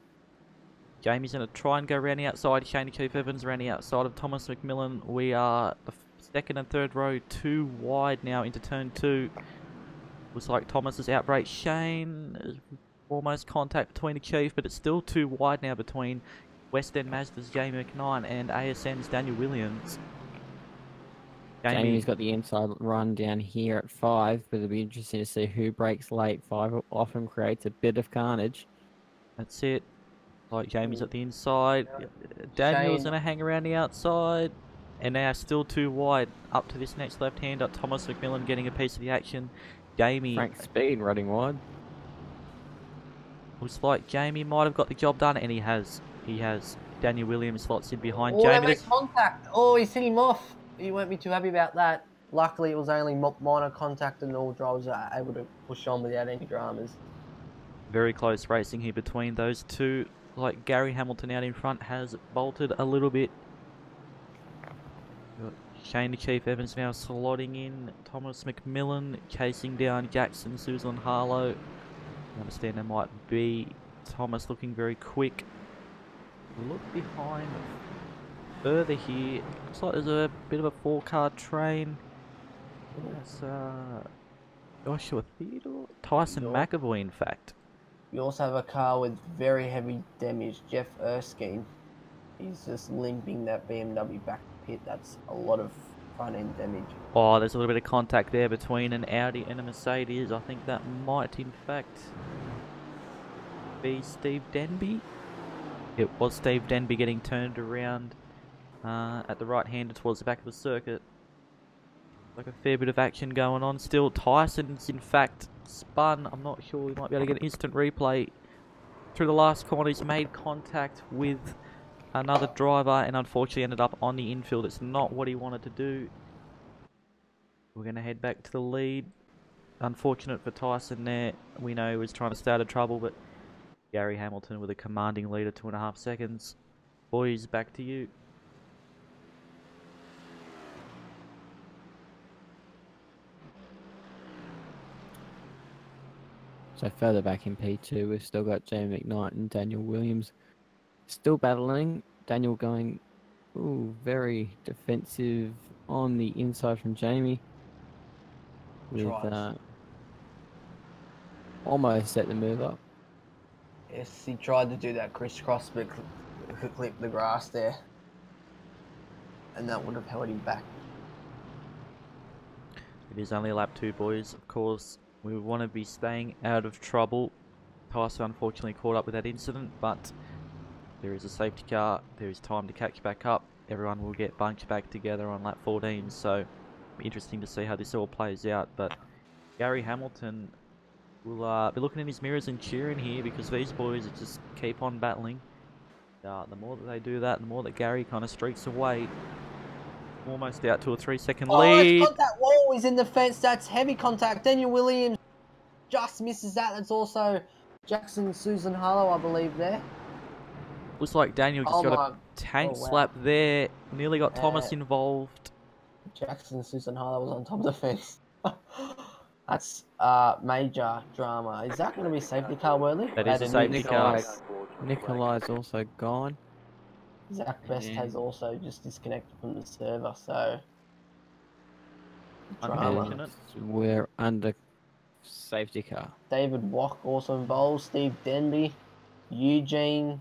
Jamie's going to try and go around the outside. Shane Keith Evans around the outside of Thomas McMillan. We are the second and third row too wide now into turn 2. Looks like Thomas has outbraked Shane. Almost contact between the Chief, but it's still too wide now between West End Mazda's Jamie McKnight and ASN's Daniel Williams. Jamie's got the inside run down here at 5, but it'll be interesting to see who breaks late. 5 often creates a bit of carnage. That's it. Like Jamie's at the inside. Daniel's going to hang around the outside. And they are still too wide. Up to this next left-hander. Thomas McMillan getting a piece of the action. Jamie. Frank Speed running wide. Looks like Jamie might have got the job done, and he has. He has. Daniel Williams slots in behind Jamie. Jamie. Contact. Oh, he's hit him off. He won't be too happy about that. Luckily, it was only minor contact, and all drivers are able to push on without any dramas. Very close racing here between those two. Like Gary Hamilton out in front has bolted a little bit. Shane the Chief Evans now slotting in. Thomas McMillan chasing down Jackson, Susan Harlow. I understand there might be Thomas looking very quick. Look behind further here. Looks like there's a bit of a 4-car train. That's Joshua Theodore? Tyson Mcevoy, in fact. We also have a car with very heavy damage. Jeff Erskine. He's just limping that BMW back pit. That's a lot of front-end damage. Oh, there's a little bit of contact there between an Audi and a Mercedes. I think that might, in fact, be Steve Denby. It was Steve Denby getting turned around at the right-hander towards the back of the circuit. Like a fair bit of action going on still. Tyson's, in fact, spun. I'm not sure. We might be able to get an instant replay. Through the last corner, he's made contact with another driver and unfortunately ended up on the infield. It's not what he wanted to do. We're going to head back to the lead. Unfortunate for Tyson there. We know he was trying to stay out of trouble, but Gary Hamilton with a commanding lead of 2.5 seconds. Boys, back to you. So further back in P2, we've still got Jamie McKnight and Daniel Williams still battling. Daniel going very defensive on the inside from Jamie. With almost set the move up. Yes, he tried to do that crisscross, but clipped the grass there. And that would have held him back. It is only lap 2, boys. Of course, we want to be staying out of trouble. Tyson unfortunately caught up with that incident, but there is a safety car. There is time to catch back up. Everyone will get bunched back together on lap 14, so interesting to see how this all plays out. But Gary Hamilton will be looking in his mirrors and cheering here because these boys just keep on battling. The more that they do that, the more that Gary kind of streaks away. Almost out to a 3-second Oh, lead. it's contact. Whoa, he's in the fence. That's heavy contact. Daniel Williams just misses that. That's also Jackson Susan Harlow, I believe, there. Looks like Daniel just got a tank slap there. Nearly got Thomas involved. Jackson Susan Harlow was on top of the fence. That's major drama. Is that going to be safety car, Worley? That is a safety car. Nikolai's also gone. Zach Best has also just disconnected from the server, so unfortunate. We're under safety car. David Wack also involved. Steve Denby, Eugene,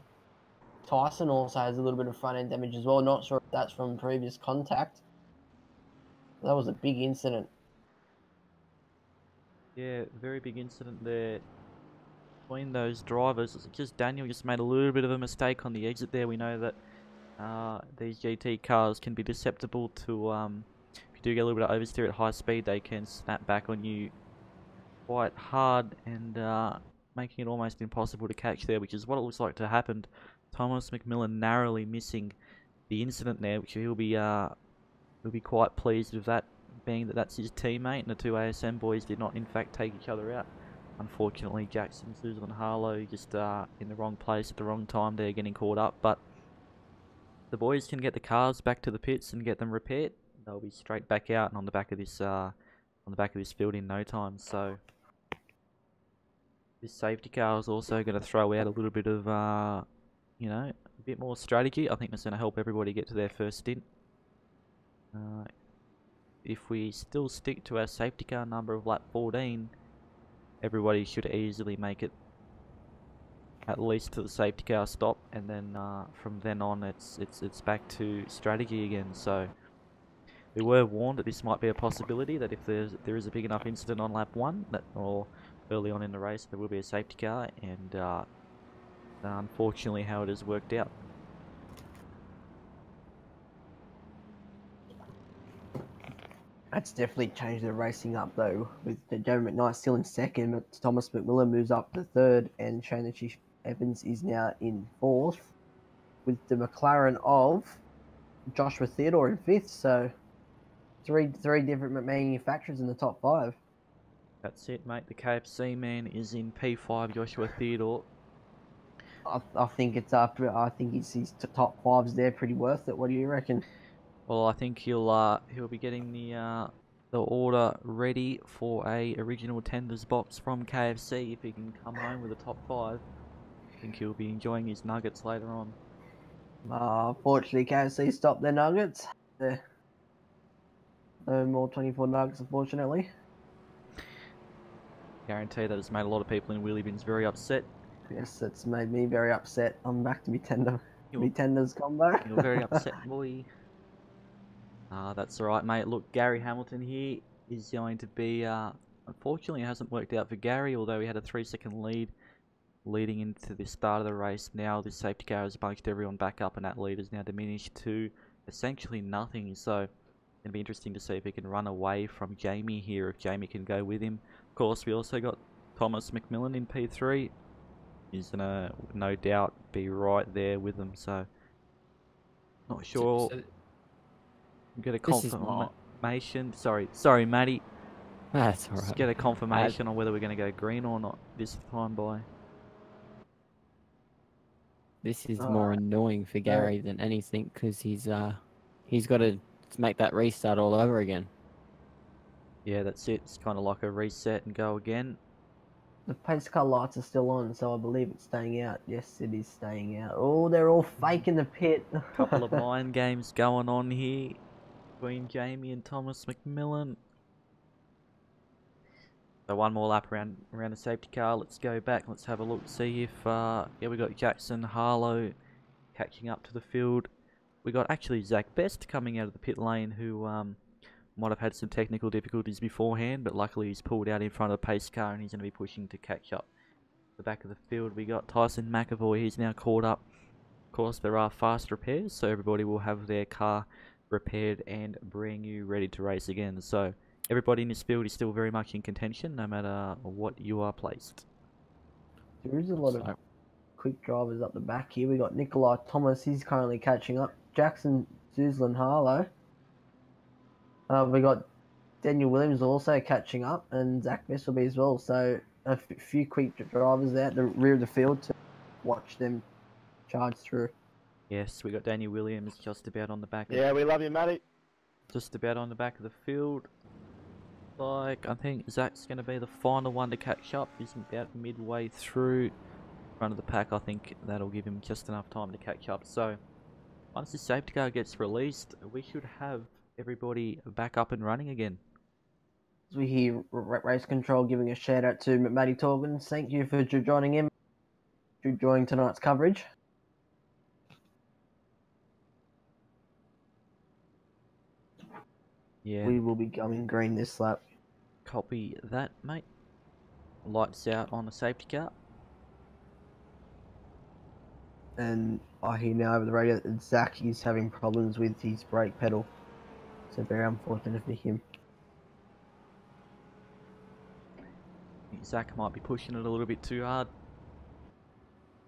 Tyson also has a little bit of front end damage as well. Not sure if that's from previous contact. That was a big incident. Yeah, very big incident there between those drivers. It's just Daniel just made a little bit of a mistake on the exit there. We know that these GT cars can be susceptible to, if you do get a little bit of oversteer at high speed, they can snap back on you quite hard and making it almost impossible to catch there, which is what it looks like to happen. Thomas McMillan narrowly missing the incident there, which he'll be quite pleased with that, being that that's his teammate, and the two ASM boys did not in fact take each other out. Unfortunately, Jackson, Susan and Harlow just in the wrong place at the wrong time there, getting caught up, but the boys can get the cars back to the pits and get them repaired. They'll be straight back out and on the back of this field in no time. So this safety car is also going to throw out a little bit of you know, a bit more strategy. I think that's going to help everybody get to their first stint. If we still stick to our safety car number of lap 14, everybody should easily make it at least to the safety car stop, and then from then on it's back to strategy again. So we were warned that this might be a possibility, that if there is a big enough incident on lap 1 or early on in the race, there will be a safety car, and unfortunately how it has worked out. That's definitely changed the racing up though, with Jeremy McKnight still in second, but Thomas McMillan moves up to third, and Shana Chief Evans is now in fourth, with the McLaren of Joshua Theodore in fifth. So three different manufacturers in the top 5. That's it, mate. The KFC man is in P5, Joshua Theodore. I think it's up. I think his top 5's there, pretty worth it. What do you reckon? Well, I think he'll be getting the order ready for a original tenders box from KFC if he can come home with a top 5. I think he'll be enjoying his nuggets later on. Unfortunately, KFC stopped their nuggets. No more 24 nuggets, unfortunately. Guarantee that has made a lot of people in Wheelybins very upset. Yes, it's made me very upset. I'm back to me tenders combo. You're very upset, boy. That's alright, mate. Look, Gary Hamilton here is going to be... unfortunately, it hasn't worked out for Gary, although he had a 3-second lead leading into the start of the race. Now this safety car has bunched everyone back up, and that lead is now diminished to essentially nothing. So it's going to be interesting to see if he can run away from Jamie here, if Jamie can go with him. Of course, we also got Thomas McMillan in P3. He's going to, no doubt, be right there with them. So not sure... Get a confirmation. Sorry, Matty. That's alright. Just get a confirmation on whether we're going to go green or not this time by. This is more annoying for Gary than anything, because he's got to make that restart all over again. Yeah, that's it. It's kind of like a reset and go again. The pace car lights are still on, so I believe it's staying out. Yes, it is staying out. Oh, they're all fake in the pit. Couple of mind games going on here between Jamie and Thomas McMillan. So one more lap around the safety car. Let's go back. Let's have a look. See if yeah, we got Jackson Harlow catching up to the field. We got actually Zach Best coming out of the pit lane, who might have had some technical difficulties beforehand, but luckily he's pulled out in front of the pace car and he's going to be pushing to catch up the back of the field. We got Tyson Mcevoy. He's now caught up. Of course, there are fast repairs, so everybody will have their car repaired and brand new, ready to race again. So everybody in this field is still very much in contention, no matter what you are placed. There is a lot of quick drivers up the back here. We got Nikolai Thomas, he's currently catching up. Jackson Zuzlin Harlow. We got Daniel Williams also catching up, and Zach Misselby as well. So a few quick drivers there at the rear of the field to watch them charge through. Yes, we got Daniel Williams just about on the back. Yeah, we love you, Matty. Just about on the back of the field. Like, I think Zach's going to be the final one to catch up. He's about midway through front of the pack. I think that'll give him just enough time to catch up. So, once the safety car gets released, we should have everybody back up and running again. As we hear Race Control giving a shout out to Matty Torgan. Thank you for joining him, joining tonight's coverage. Yeah. We will be going green this lap. Copy that, mate. Lights out on the safety car. And I hear now over the radio that Zach is having problems with his brake pedal. So very unfortunate for him. I think Zach might be pushing it a little bit too hard.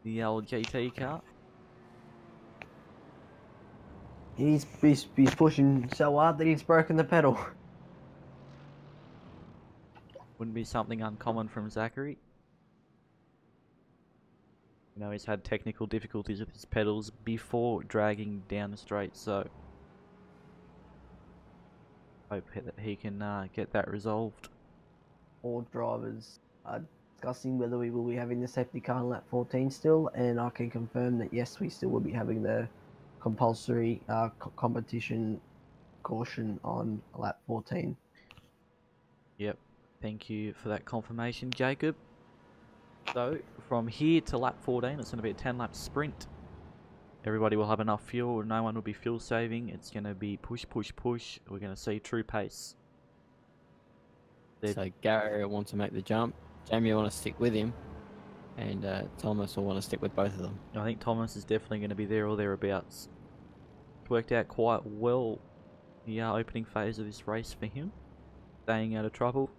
The old GT car. He's pushing so hard that he's broken the pedal. Wouldn't be something uncommon from Zachary. You know, he's had technical difficulties with his pedals before dragging down the straight, so hope that he can get that resolved. All drivers are discussing whether we will be having the safety car on lap 14 still, and I can confirm that yes, we still will be having the compulsory competition caution on lap 14. Yep, thank you for that confirmation, Jacob. So, from here to lap 14, it's going to be a 10-lap sprint. Everybody will have enough fuel, no one will be fuel saving. It's going to be push, push, push. We're going to see true pace. So Gary will want to make the jump. Jamie will want to stick with him. And Thomas will want to stick with both of them. I think Thomas is definitely going to be there or thereabouts. It worked out quite well, the opening phase of this race for him. Staying out of trouble.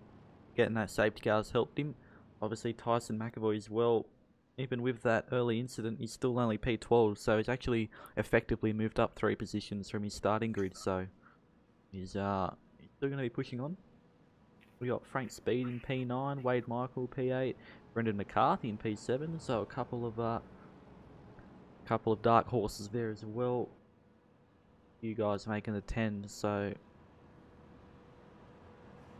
Getting that safety car's helped him. Obviously Tyson Mcevoy as well. Even with that early incident, he's still only P12, so he's actually effectively moved up 3 positions from his starting grid, so he's still going to be pushing on. We got Frank Speed in P9, Wade Michael P8, Brendan McCarthy in P7, so a couple of dark horses there as well. You guys making the 10, so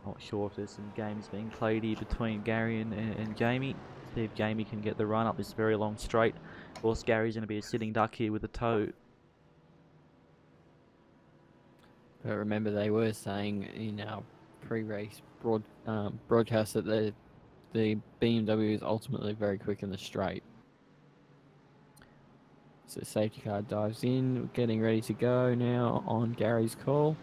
not sure if there's some games being played here between Gary and Jamie. See if Jamie can get the run up this very long straight. Of course, Gary's going to be a sitting duck here with a tow. But remember, they were saying in our pre-race broadcast that the BMW is ultimately very quick in the straight. So safety car dives in, getting ready to go now on Gary's call.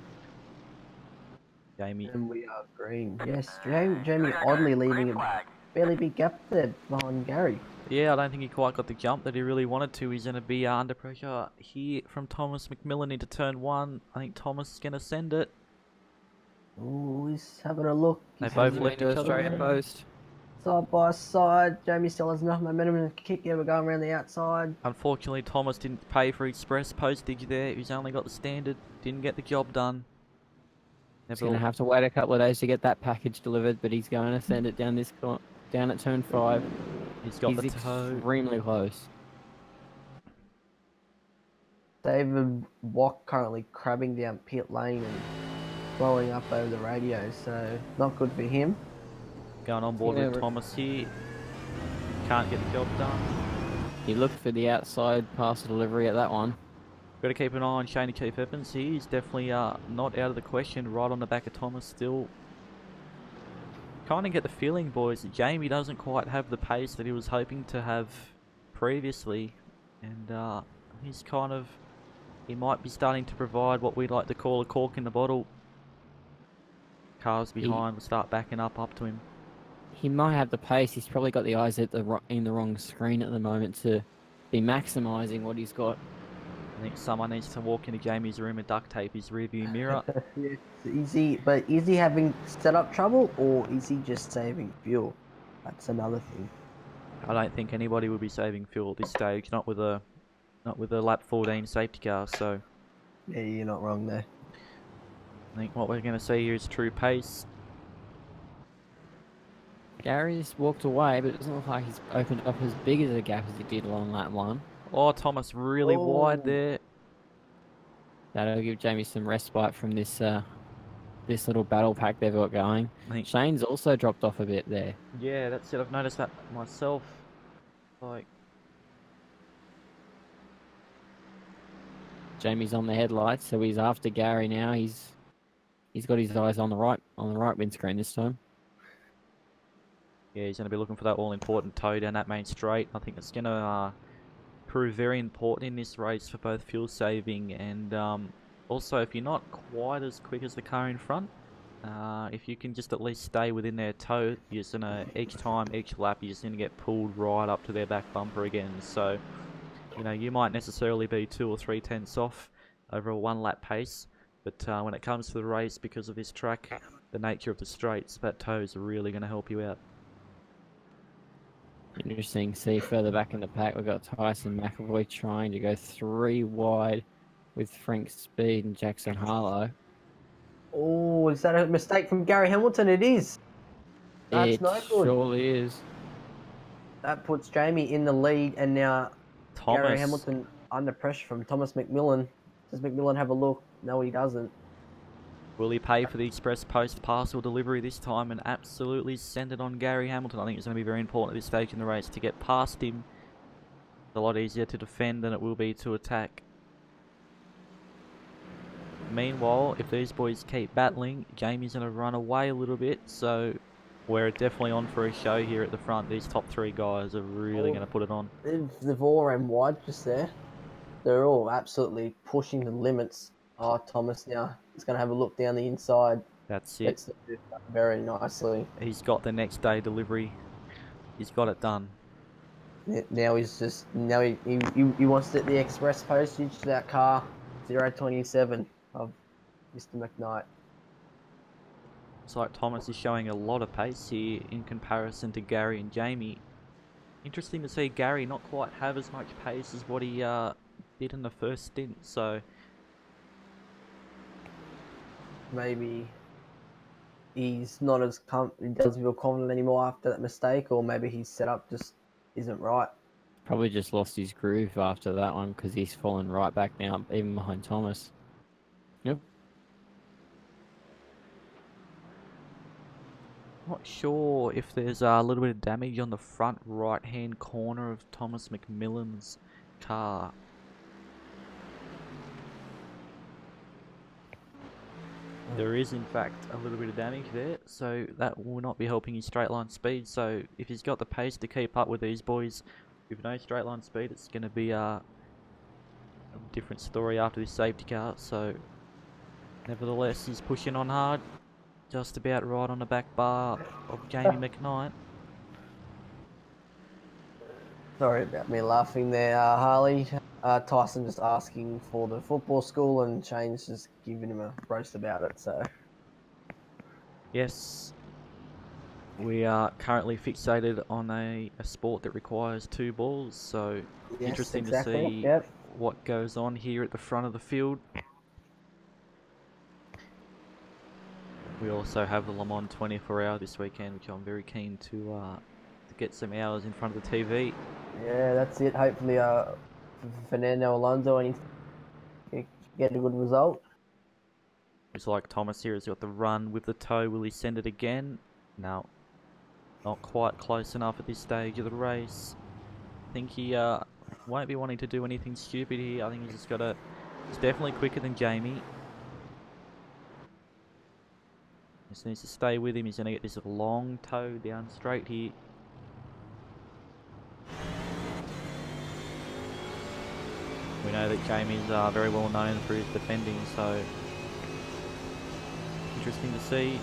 Jamie. And we are green. Yes, Jamie oddly leaving a fairly big gap there behind Gary. Yeah, I don't think he quite got the jump that he really wanted to. He's going to be under pressure here from Thomas McMillan into turn 1. I think Thomas is going to send it. Ooh, he's having a look. They both left each other. Post. Side by side. Jamie still has enough momentum to kick. Yeah, we're going around the outside. Unfortunately, Thomas didn't pay for express postage there. He's only got the standard. Didn't get the job done. He's going to have to wait a couple of days to get that package delivered, but he's going to send it down down at turn 5. He's got the toe. Extremely close. David Wack currently crabbing down pit lane and blowing up over the radio, so not good for him. Going on board with Thomas here. Can't get the job done. He looked for the outside parcel delivery at that one. Got to keep an eye on Shane Keith Evans here. He's definitely not out of the question. Right on the back of Thomas still. Kind of get the feeling, boys, that Jamie doesn't quite have the pace that he was hoping to have previously. And he's he might be starting to provide what we like to call a cork in the bottle. Cars behind will start backing up to him. He might have the pace. He's probably got the eyes in the wrong screen at the moment to be maximising what he's got. I think someone needs to walk into Jamie's room and duct tape his rearview mirror. Yes, is he having setup trouble or is he just saving fuel? That's another thing. I don't think anybody would be saving fuel at this stage, not with a lap 14 safety car. So Yeah, you're not wrong there. I think what we're going to see here is true pace. Gary's walked away, but it doesn't look like he's opened up as big as a gap as he did along lap 1. Oh, Thomas really wide there. That'll give Jamie some respite from this this little battle pack they've got going. Shane's also dropped off a bit there. Yeah, that's it. I've noticed that myself. Like, Jamie's on the headlights, so he's after Gary now. He's got his eyes on the right windscreen this time. yeah, he's going to be looking for that all-important toe down that main straight. I think it's going to prove very important in this race for both fuel saving and also if you're not quite as quick as the car in front, if you can just at least stay within their toe, you're just gonna each lap you're just gonna get pulled right up to their back bumper again. So you know, you might necessarily be 2 or 3 tenths off over a 1 lap pace, but when it comes to the race, because of this track, the nature of the straights, that toe is really going to help you out. Interesting. See further back in the pack, we've got Tyson Mcevoy trying to go 3 wide with Frank Speed and Jackson Harlow. Oh, is that a mistake from Gary Hamilton? It is. That's no good. Surely is. That puts Jamie in the lead, and now Thomas. Gary Hamilton under pressure from Thomas McMillan. Does McMillan have a look? No, he doesn't. Will he pay for the express post parcel delivery this time and absolutely send it on Gary Hamilton? I think it's going to be very important at this stage in the race to get past him. It's a lot easier to defend than it will be to attack. Meanwhile, if these boys keep battling, Jamie's going to run away a little bit, so we're definitely on for a show here at the front. These top 3 guys are really going to put it on. They've all ran wide just there. They're all absolutely pushing the limits. Oh, Thomas now is going to have a look down the inside. That's it. Very nicely. He's got the next day delivery. He's got it done. Now he's just he wants to get the express postage to that car 027 of Mr. McKnight. Looks like Thomas is showing a lot of pace here in comparison to Gary and Jamie. Interesting to see Gary not quite have as much pace as what he did in the first stint, so maybe he's not as he doesn't feel confident anymore after that mistake, or maybe his setup just isn't right. Probably just lost his groove after that one because he's fallen right back now, even behind Thomas. Yep. Not sure if there's a little bit of damage on the front right-hand corner of Thomas McMillan's car. There is, in fact, a little bit of damage there, so that will not be helping his straight line speed. So if he's got the pace to keep up with these boys with no straight line speed, it's going to be a different story after this safety car. So nevertheless, he's pushing on hard, just about right on the back bar of Jamie McKnight. Sorry about me laughing there, Harley. Tyson just asking for the football school, and Shane's just giving him a roast about it. So yes, we are currently fixated on a sport that requires 2 balls. So yes, interesting exactly. to see what goes on here at the front of the field. We also have the Le Mans 24 hour this weekend, which I'm very keen to get some hours in front of the TV. Yeah, that's it. Hopefully, Fernando Alonso and he get a good result. Looks like Thomas here has got the run with the toe. Will he send it again? No, not quite close enough at this stage of the race. I think he won't be wanting to do anything stupid here. I think he's just got to. He's definitely quicker than Jamie. Just needs to stay with him. He's going to get this long toe down straight here. We know that Jamie's very well known for his defending, so interesting to see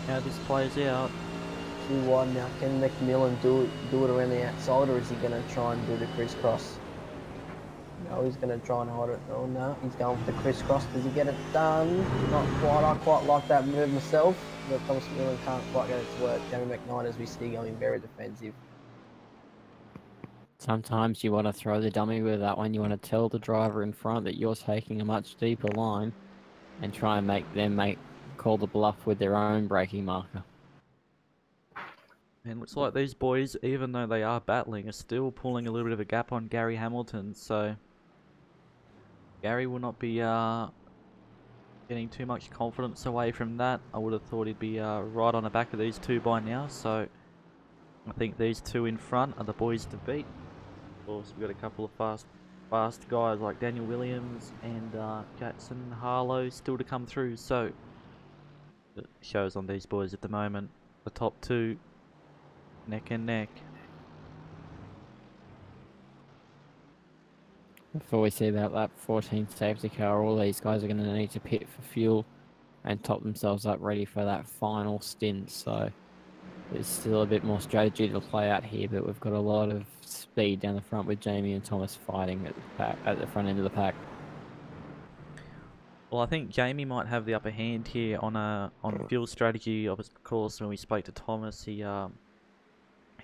how this plays out. 2-1 now. Can McMillan do it around the outside, or is he going to try and do the crisscross? No, he's going to try and hold it. Oh no, he's going for the crisscross. Does he get it done? Not quite. I quite like that move myself, but Thomas McMillan can't quite get it to work. Jamie McKnight, as we see, going very defensive. Sometimes you want to throw the dummy with that one. You want to tell the driver in front that you're taking a much deeper line and try and make them call the bluff with their own braking marker. And looks like these boys, even though they are battling, are still pulling a little bit of a gap on Gary Hamilton. So Gary will not be getting too much confidence away from that. I would have thought he'd be right on the back of these two by now. So I think these two in front are the boys to beat. Of course, we've got a couple of fast guys like Daniel Williams and Jackson Harlow still to come through. So it shows on these boys at the moment. The top two neck and neck. Before we see that lap 14 safety car, all these guys are going to need to pit for fuel and top themselves up ready for that final stint. So there's still a bit more strategy to play out here, but we've got a lot of speed down the front with Jamie and Thomas fighting at the front end of the pack. Well, I think Jamie might have the upper hand here on fuel strategy. Of course, when we spoke to Thomas, he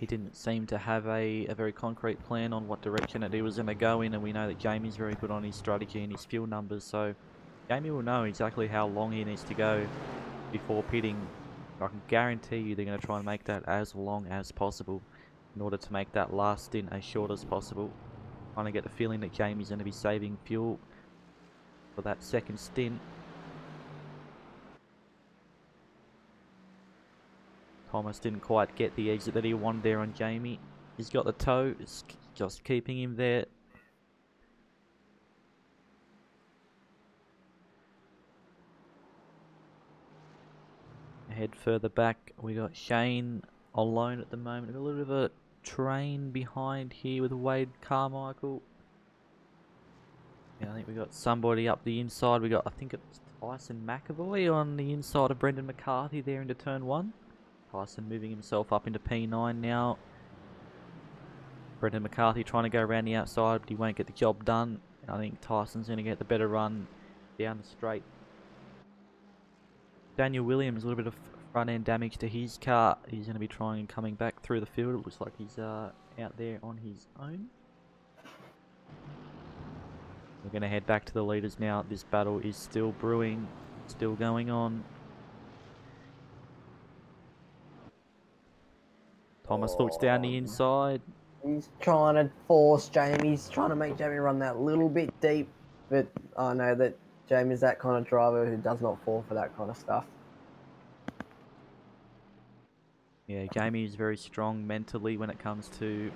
didn't seem to have a very concrete plan on what direction that he was going to go in, and we know that Jamie's very good on his strategy and his fuel numbers, so Jamie will know exactly how long he needs to go before pitting. I can guarantee you they're going to try and make that as long as possible in order to make that last stint as short as possible. Trying to get the feeling that Jamie's going to be saving fuel for that second stint. Thomas didn't quite get the exit that he wanted there on Jamie. He's got the toe, it's just keeping him there. Head further back, we got Shane alone at the moment. We've got a little bit of a train behind here with Wade Carmichael. Yeah, I think we got somebody up the inside. We got, I think it's Tyson Mcevoy on the inside of Brendan McCarthy there into turn 1. Tyson moving himself up into P9 now. Brendan McCarthy trying to go around the outside, but he won't get the job done. I think Tyson's going to get the better run down the straight. Daniel Williams, a little bit of front end damage to his car. He's going to be trying and coming back through the field. It looks like he's out there on his own. We're going to head back to the leaders now. This battle is still brewing, still going on. Thomas looks down the inside. He's trying to force Jamie. He's trying to make Jamie run that little bit deep. But I know that Jamie's that kind of driver who does not fall for that kind of stuff. Yeah, Jamie is very strong mentally when it comes to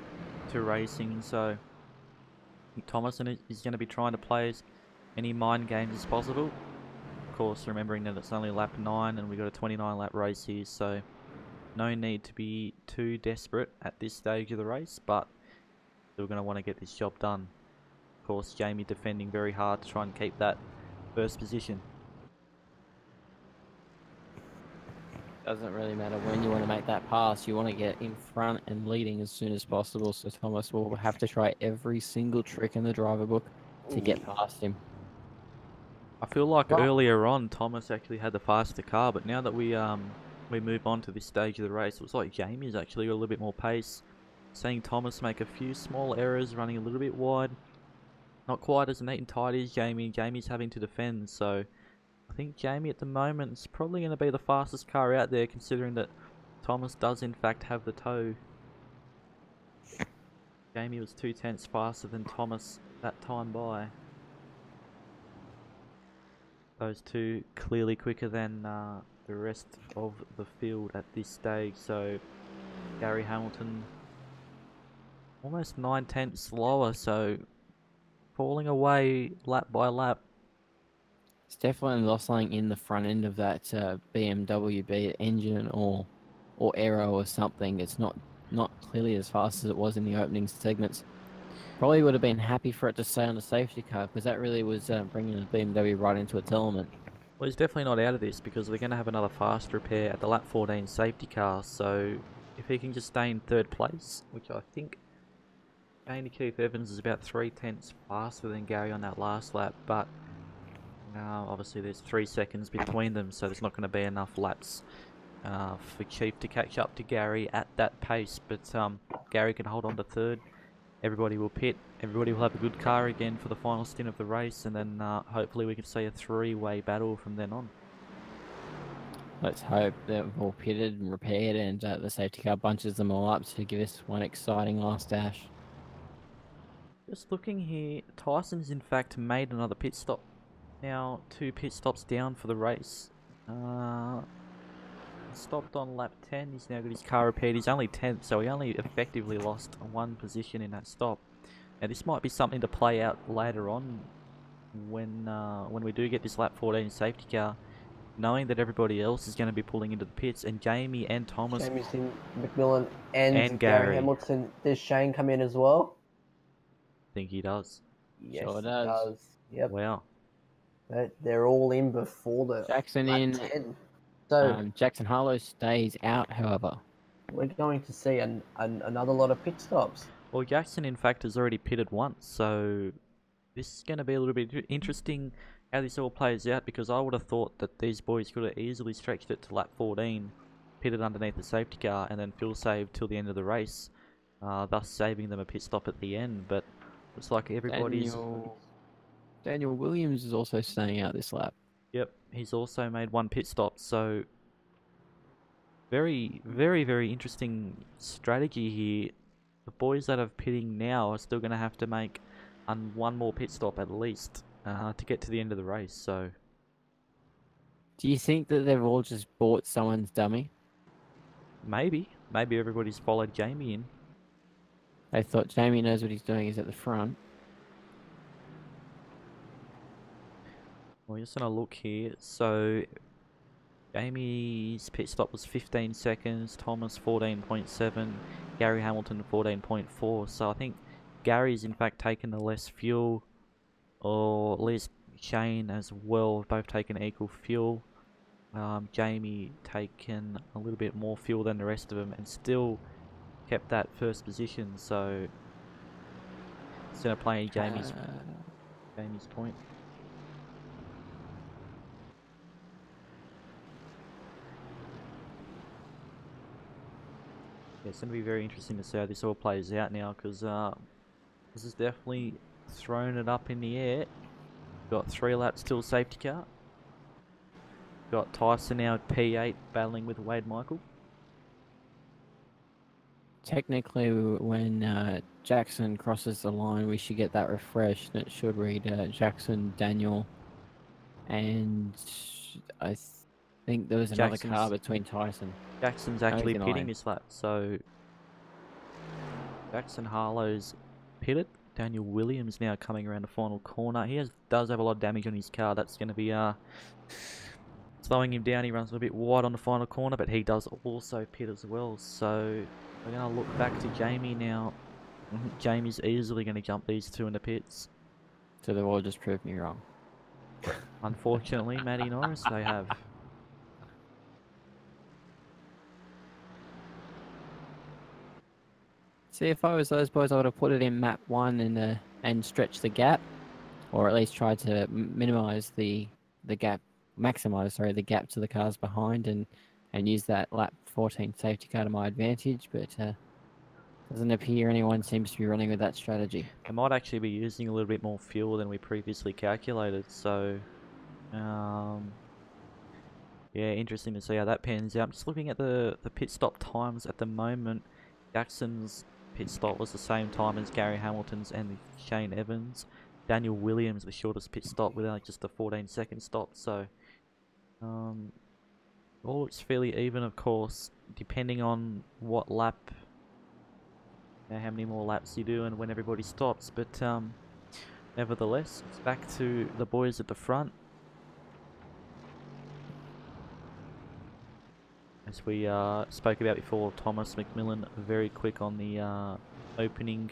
racing. So I think Thomas is going to be trying to play as many mind games as possible. Of course, remembering that it's only lap 9 and we've got a 29 lap race here. So no need to be too desperate at this stage of the race, but still going to want to get this job done. Of course, Jamie defending very hard to try and keep that first position. Doesn't really matter when you want to make that pass. You want to get in front and leading as soon as possible, so Thomas will have to try every single trick in the driver book to get past him. I feel like earlier on Thomas actually had the faster car, but now that we move on to this stage of the race, it looks like Jamie's actually got a little bit more pace. Seeing Thomas make a few small errors, running a little bit wide. Not quite as neat and tidy as Jamie. Jamie's having to defend, so I think Jamie at the moment is probably going to be the fastest car out there, considering that Thomas does in fact have the toe. Jamie was 2/10 faster than Thomas that time by. Those two clearly quicker than the rest of the field at this stage. So Gary Hamilton almost 9/10 slower, so falling away lap by lap. It's definitely lost something in the front end of that BMW, be it engine or aero or something. It's not clearly as fast as it was in the opening segments. Probably would have been happy for it to stay on the safety car, because that really was bringing the BMW right into its element. Well, he's definitely not out of this, because they're going to have another fast repair at the lap 14 safety car. So if he can just stay in 3rd place, which I think Andy Keith Evans is about 3/10 faster than Gary on that last lap, but obviously there's 3 seconds between them, so there's not going to be enough laps for Chief to catch up to Gary at that pace. But Gary can hold on to 3rd, everybody will pit, everybody will have a good car again for the final stint of the race, and then hopefully we can see a three-way battle from then on. Let's hope that we've all pitted and repaired and the safety car bunches them all up to give us one exciting last dash. Just looking here, Tyson's in fact made another pit stop. Now 2 pit stops down for the race. Stopped on lap 10, he's now got his car repaired. He's only 10th, so he only effectively lost 1 position in that stop. Now this might be something to play out later on when we do get this lap 14 safety car, knowing that everybody else is going to be pulling into the pits, and Jamie and Thomas... Jamie's in McMillan and Gary Hamilton. Does Shane come in as well? I think he does. Yes, Sure he does. does. Yep. Wow. They're all in before the Jackson lap in. 10. So Jackson Harlow stays out, however. we're going to see another lot of pit stops. Well, Jackson in fact has already pitted once, so this is going to be a little bit interesting how this all plays out, because I would have thought that these boys could have easily stretched it to lap 14, pitted underneath the safety car, and then fuel saved till the end of the race, thus saving them a pit stop at the end. But looks like everybody's... Daniel Williams is also staying out this lap. Yep, he's also made 1 pit stop, so very, very, very interesting strategy here. The boys that are pitting now are still going to have to make 1 more pit stop at least to get to the end of the race. So, do you think that they've all just bought someone's dummy? Maybe everybody's followed Jamie in. They thought Jamie knows what he's doing, he's at the front. We're just going to look here. So, Jamie's pit stop was 15 seconds, Thomas 14.7, Gary Hamilton 14.4. So I think Gary's in fact taken the less fuel, or at least Shane as well, have both taken equal fuel. Jamie taken a little bit more fuel than the rest of them and still kept that first position. So it's going to play Jamie's point. Yeah, it's going to be very interesting to see how this all plays out now, because this has definitely thrown it up in the air. Got 3 laps till safety car. Got Tyson now at P8 battling with Wade Michael. Technically, when Jackson crosses the line, we should get that refreshed, and it should read Jackson, Daniel, and I think there was another car between Tyson. Jackson's actually pitting this lap, so Jackson Harlow's pitted. Daniel Williams now coming around the final corner. He does have a lot of damage on his car. That's going to be slowing him down. He runs a little bit wide on the final corner, but he does also pit as well. So we're going to look back to Jamie now. Jamie's easily going to jump these 2 in the pits. So they've all just proved me wrong. Unfortunately, Matty Norris, they have. See, if I was those boys, I would have put it in map 1 and stretched the gap, or at least tried to minimise the gap, maximise the gap to the cars behind, and use that lap 14 safety car to my advantage. But doesn't appear anyone seems to be running with that strategy. I might actually be using a little bit more fuel than we previously calculated. So, yeah, interesting to see how that pans out. I'm just looking at the pit stop times at the moment. Jackson's pit stop was the same time as Gary Hamilton's and Shane Evans. Daniel Williams, the shortest pit stop without just a 14-second stop. So, all looks fairly even, of course, depending on what lap, how many more laps you do and when everybody stops. But nevertheless, it's back to the boys at the front. As we spoke about before, Thomas McMillan very quick on the opening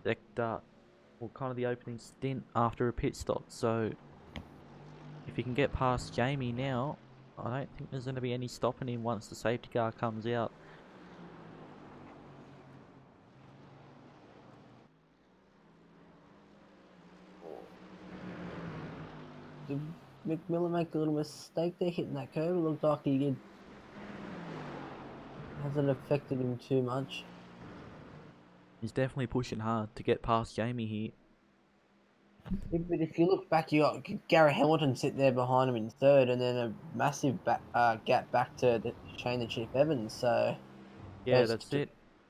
sector, or kind of the opening stint after a pit stop. So if you can get past Jamie now, I don't think there's going to be any stopping him once the safety car comes out. Did McMillan make a little mistake there hitting that curve? It looked like he did. Hasn't affected him too much. He's definitely pushing hard to get past Jamie here. Yeah, but if you look back, you got Gary Hamilton sit there behind him in third, and then a massive gap back to Shane the Chief Evans. So Yeah, those that's it.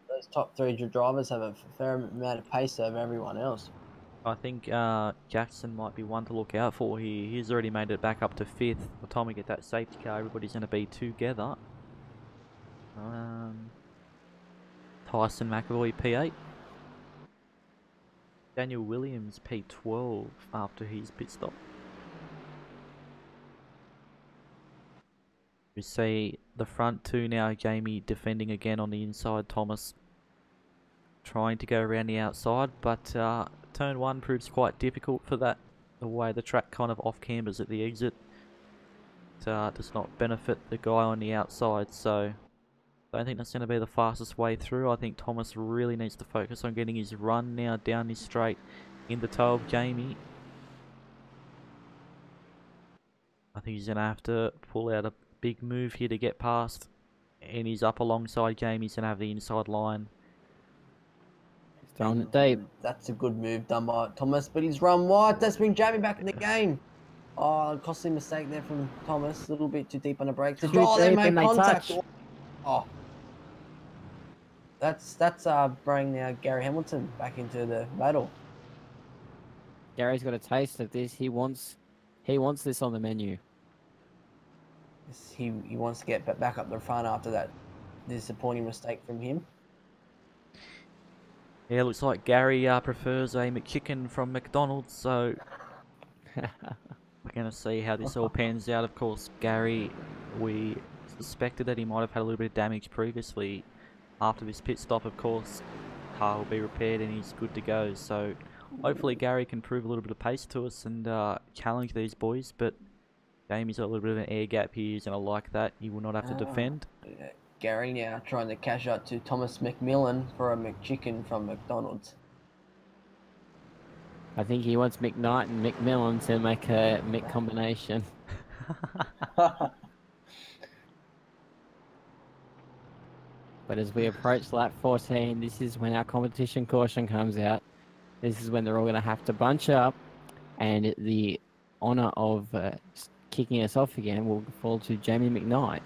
Those top three drivers have a fair amount of pace over everyone else. I think Jackson might be one to look out for here. He's already made it back up to 5th. By the time we get that safety car, everybody's going to be together. Tyson Mcevoy P8. Daniel Williams P12 after his pit stop. We see the front two now, Jamie defending again on the inside, Thomas trying to go around the outside, but turn 1 proves quite difficult for that, the way the track kind of off-cambers at the exit. It does not benefit the guy on the outside, so I don't think that's going to be the fastest way through. I think Thomas really needs to focus on getting his run now down this straight in the toe of Jamie. I think he's going to have to pull out a big move here to get past, and he's up alongside Jamie. He's going to have the inside line. He's throwing it deep. That's a good move done by Thomas, but he's run wide. That's bring Jamie back in the game. Oh, costly mistake there from Thomas. A little bit too deep on the brakes. Oh, they made contact. Oh. That's bringing now Gary Hamilton back into the battle. Gary's got a taste of this. He wants this on the menu. He wants to get back up the front after that disappointing mistake from him. Yeah, looks like Gary prefers a McChicken from McDonald's, so we're going to see how this all pans out. Of course, Gary, we suspected that he might have had a little bit of damage previously. After this pit stop, of course, car will be repaired and he's good to go. So hopefully Gary can prove a little bit of pace to us and challenge these boys. But Jamie's got a little bit of an air gap here, and I like that. He will not have to defend. Yeah. Gary now trying to cash out to Thomas McMillan for a McChicken from McDonald's. I think he wants McKnight and McMillan to make a Mc combination. But as we approach lap 14, this is when our competition caution comes out. This is when they're all going to have to bunch up, and the honour of kicking us off again will fall to Jamie McKnight.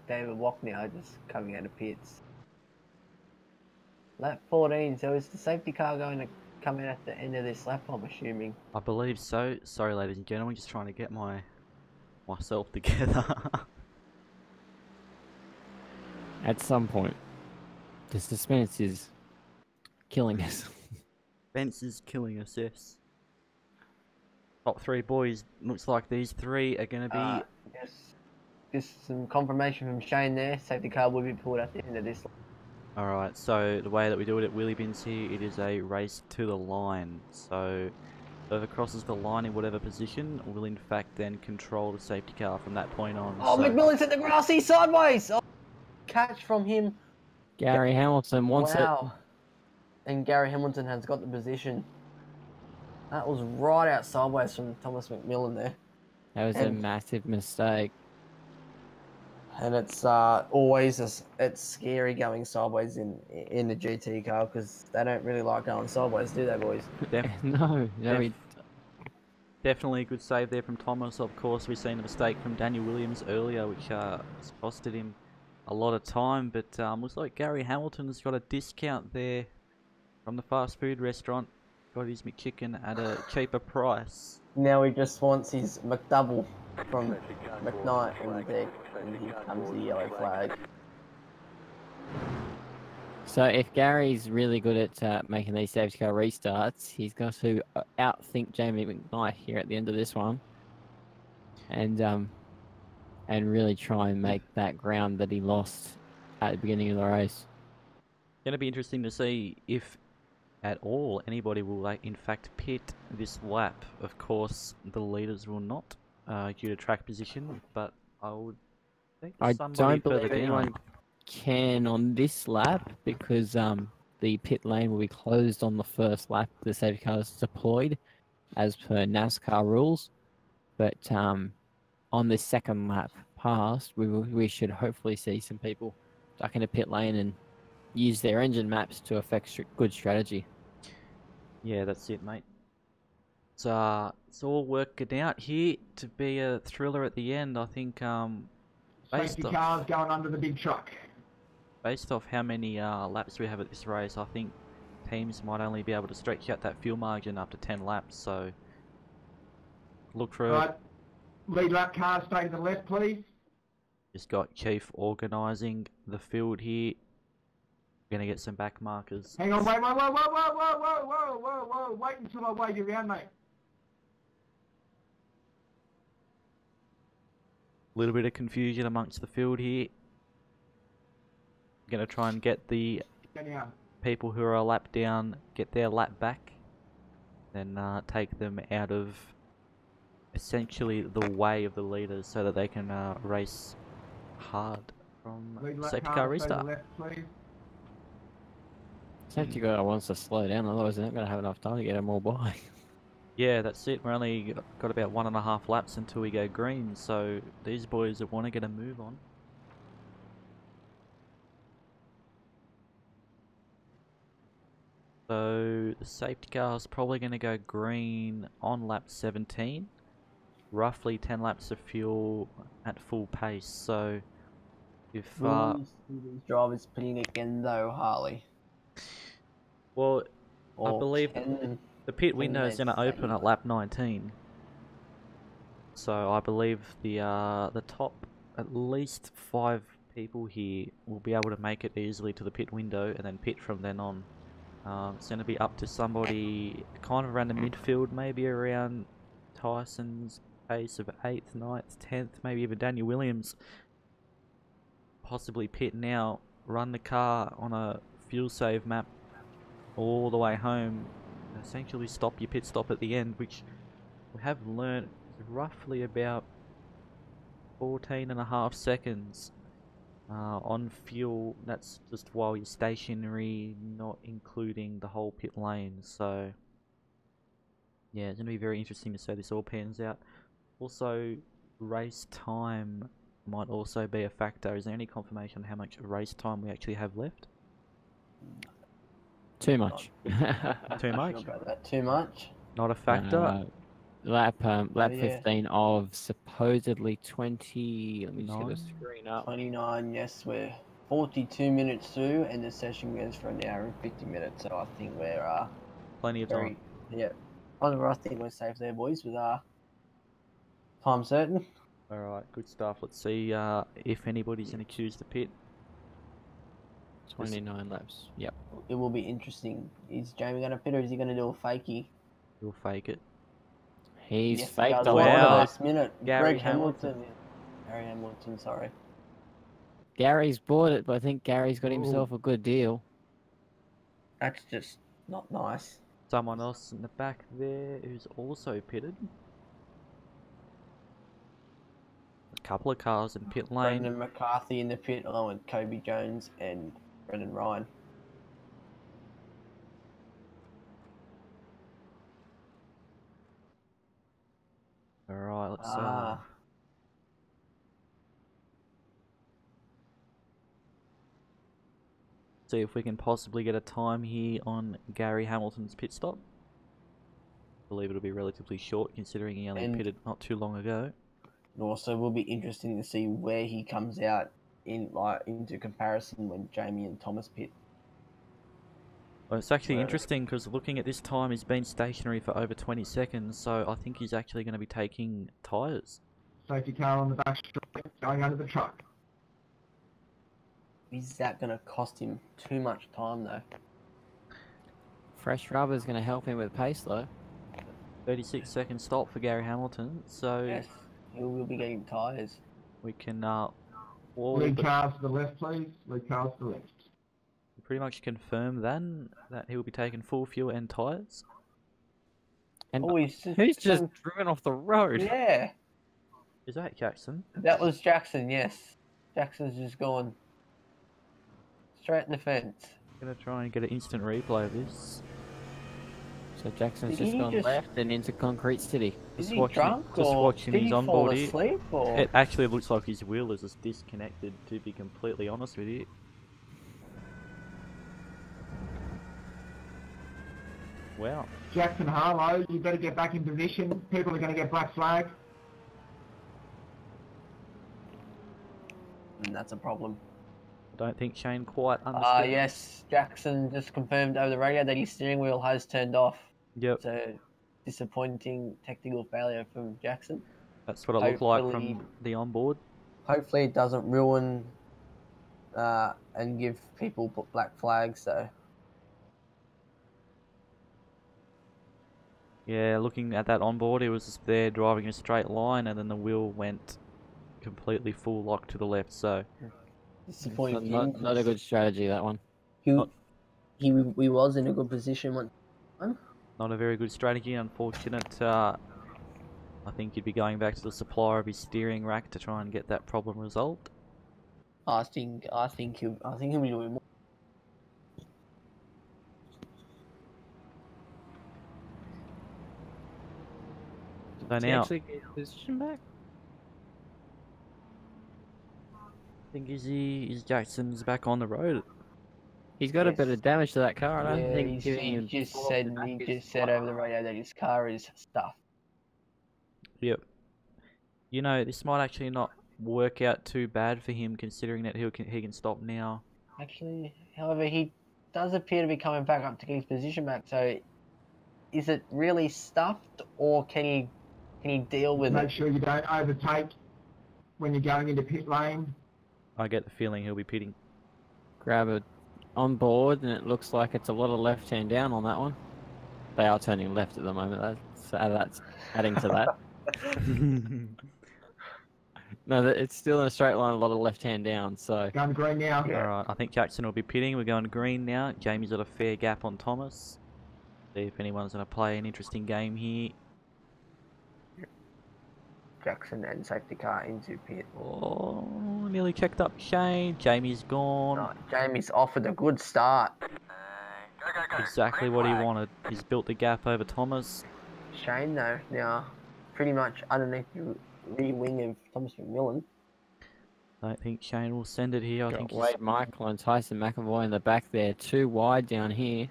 David Walk now just coming out of pits. Lap 14, so is the safety car going to come out at the end of this lap, I'm assuming? I believe so. Sorry, ladies and gentlemen, just trying to get myself together. At some point, the suspense is killing us. Suspense is killing us, yes. Top 3 boys, looks like these 3 are going to be... Yes. Just some confirmation from Shane there. Safety car will be pulled at the end of this lap. Alright, so the way that we do it at Wheelybins here, it is a race to the line. So whoever crosses the line in whatever position will in fact then control the safety car from that point on. Oh, so... McMillan's at the grassy sideways! Oh, catch from him. Gary Hamilton wants it. And Gary Hamilton has got the position. That was right out sideways from Thomas McMillan there. That was a massive mistake. And it's always it's scary going sideways in the GT car because they don't really like going sideways, do they, boys? No. Definitely a good save there from Thomas. Of course, we've seen a mistake from Daniel Williams earlier, which has costed him a lot of time. But looks like Gary Hamilton has got a discount there from the fast food restaurant. Got his McChicken at a cheaper price. Now he just wants his McDouble from McKnight, and there comes the yellow flag. So if Gary's really good at making these safety car restarts, he's got to outthink Jamie McKnight here at the end of this one, and really try and make that ground that he lost at the beginning of the race. Going to be interesting to see if at all anybody will in fact pit this lap. Of course, the leaders will not due to track position, but I would think I don't further believe anyone can on this lap because the pit lane will be closed on the first lap. The safety car is deployed as per NASCAR rules. But on this second lap past, we should hopefully see some people duck into pit lane and use their engine maps to affect good strategy. Yeah, that's it, mate. It's all working out here to be a thriller at the end. I think Safety cars going under the big truck. based off how many laps we have at this race, I think teams might only be able to stretch out that fuel margin up to 10 laps. So look for Right. Lead lap cars, stay to the left, please. Just got Chief organising the field here. Gonna get some back markers. Hang on, wait, wait until I wave you around, mate. A little bit of confusion amongst the field here. Gonna try and get the people who are a lap down, get their lap back, then take them out of essentially the way of the leaders so that they can race hard from safety car restart. Safety car wants to slow down, otherwise they're not going to have enough time to get them all by. Yeah, that's it. We're only got about 1.5 laps until we go green, so these boys want to get a move on. So the safety car is probably going to go green on lap 17. Roughly 10 laps of fuel at full pace. So if these drivers putting again though, Harley. Well, Or I believe 10 the pit window is going to open at lap 19. So I believe the top at least 5 people here will be able to make it easily to the pit window and then pit from then on. It's going to be up to somebody kind of around the midfield, maybe around Tyson's pace of 8th, 9th, 10th, maybe even Daniel Williams. Possibly pit now, run the car on a fuel save map all the way home, essentially stop your pit stop at the end, which we have learnt is roughly about 14.5 seconds on fuel. That's just while you're stationary, not including the whole pit lane. So yeah, it's going to be very interesting to see how this all pans out. Also, race time might also be a factor. Is there any confirmation on how much race time we actually have left? Too much. Too much? About that. Too much. Not a factor. Lap yeah. 15 of supposedly 20. Let me just get the screen up. 29. Yes, we're 42 minutes through, and the session goes for an hour and 50 minutes. So I think we're Plenty of time. Yeah, I think we're safe there, boys. With time certain. Alright, good stuff. Let's see if anybody's going to choose the pit. 29 laps. Yep. It will be interesting. Is Jamie going to pit, or is he going to do a fakie? He'll fake it. He's faked a a lot lot. last minute. Gary Greg Hamilton. Gary Hamilton, sorry. Gary's bought it, but I think Gary's got himself a good deal. That's just not nice. Someone else in the back there who's also pitted. A couple of cars in pit lane. Brendan McCarthy in the pit, along with Kobe Jones and Brendan Ryan. Alright, let's see if we can possibly get a time here on Gary Hamilton's pit stop. I believe it'll be relatively short considering he only pitted not too long ago. It also will be interesting to see where he comes out into comparison when Jamie and Thomas pit. Well, it's actually interesting because looking at this time, he's been stationary for over 20 seconds, so I think he's actually going to be taking tyres. Safety car on the back straight, going under the truck. Is that going to cost him too much time, though? Fresh rubber is going to help him with pace, though. 36-second stop for Gary Hamilton, so yes, he will be getting tyres. We can lead cars to the left, please. Lead cars to the left. Pretty much confirm then that he will be taking full fuel and tyres. And who's just driven off the road? Yeah. Is that Jackson? That was Jackson, yes. Jackson's just gone straight in the fence. Gonna try and get an instant replay of this. So Jackson's Did just he gone just- left and into Concrete City. Is Just he watching, drunk just or watching did his he fall onboard here. asleep or? It actually looks like his wheel is just disconnected, to be completely honest with you. Wow. Jackson Harlow, you better get back in position. People are going to get black flag. That's a problem. I don't think Shane quite understood. Yes, Jackson just confirmed over the radio that his steering wheel has turned off. Yep, So, disappointing technical failure from Jackson. that's what it looked like hopefully- from the onboard. Hopefully it doesn't ruin and give people black flags, so. Yeah, looking at that onboard, he was just there driving a straight line, and then the wheel went completely full lock to the left. So Disappointing. Not a good strategy, that one. He was in a good position one time. not a very good strategy. Unfortunate. I think he'd be going back to the supplier of his steering rack to try and get that problem resolved. I think he'll be doing more. So Did he now, actually get his position back? I think is Jackson's back on the road. He's got a Yes. bit of damage to that car. I don't Yeah, think giving he him just full said back he is just said over the radio that his car is stuffed. Yep. You know, this might actually not work out too bad for him, considering that he can stop now. Actually, however, he does appear to be coming back up to get his position back. So, is it really stuffed, or can he deal with Make it? sure you don't overtake when you're going into pit lane. I get the feeling he'll be pitting. grab it on board, and it looks like it's a lot of left hand down on that one. They are turning left at the moment. That's adding to that. No, it's still in a straight line. A lot of left hand down. So Going green now. Alright, I think Jackson will be pitting. We're going green now. Jamie's got a fair gap on Thomas. See if anyone's going to play an interesting game here. Jackson and safety car into pit. Oh, nearly checked up Shane. Jamie's gone. No, Jamie's offered a good start. Exactly what he wanted. He's built the gap over Thomas. Shane, though, now pretty much underneath the rear wing of Thomas McMillan. I don't think Shane will send it here. I got think he's... Wade Michael and Tyson Mcevoy in the back there. Too wide down here.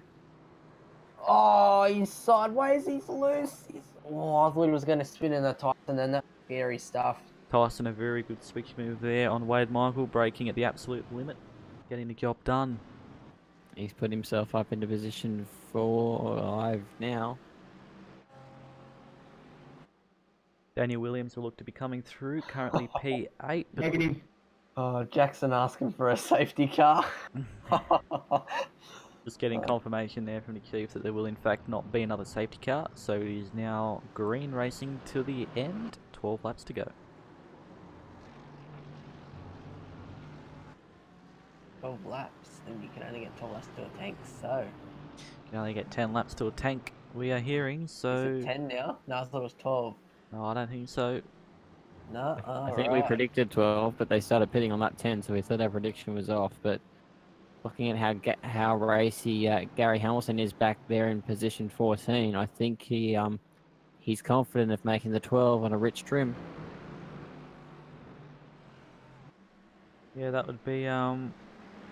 Oh, he's sideways, he's loose. Oh, I thought he was going to spin in the Tyson, and that's scary stuff. Tyson, a very good switch move there on Wade Michael, braking at the absolute limit, getting the job done. He's put himself up into position 5 now. Daniel Williams will look to be coming through, currently P8. But Negative. Oh, Jackson asking for a safety car. just getting confirmation there from the chief that there will in fact not be another safety car. So it is now green racing to the end, 12 laps to go. 12 laps, and you can only get 12 laps to a tank, so... You can only get 10 laps to a tank, we are hearing, so... Is it 10 now? No, I thought it was 12. No, I don't think so. No, I think we predicted 12, but they started pitting on that 10, so we thought our prediction was off. But looking at how racy Gary Hamilton is back there in position 14, I think he's confident of making the 12 on a rich trim. Yeah, that would be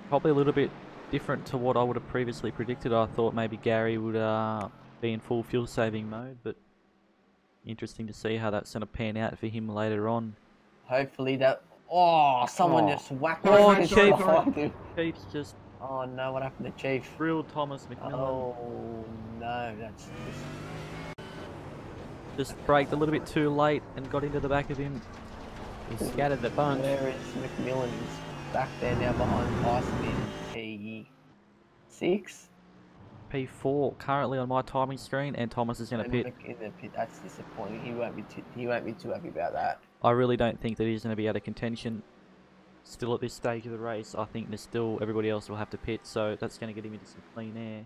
probably a little bit different to what I would have previously predicted. I thought maybe Gary would be in full fuel saving mode, but interesting to see how that's going to pan out for him later on. Hopefully that... Oh, someone just whacked Oh, his Chief. behind. Chief's just Oh no, what happened to Chief? drilled Thomas McMillan. Oh no, that's... Just braked a little bit too late and got into the back of him. He scattered the bunch. Where is McMillan? He's back there now behind Tyson in P6. P4 currently on my timing screen, and Thomas is going to pit. In the pit. That's disappointing. He won't be too happy about that. I really don't think that he's going to be out of contention still at this stage of the race. I think there's still everybody else will have to pit, so that's going to get him into some clean air.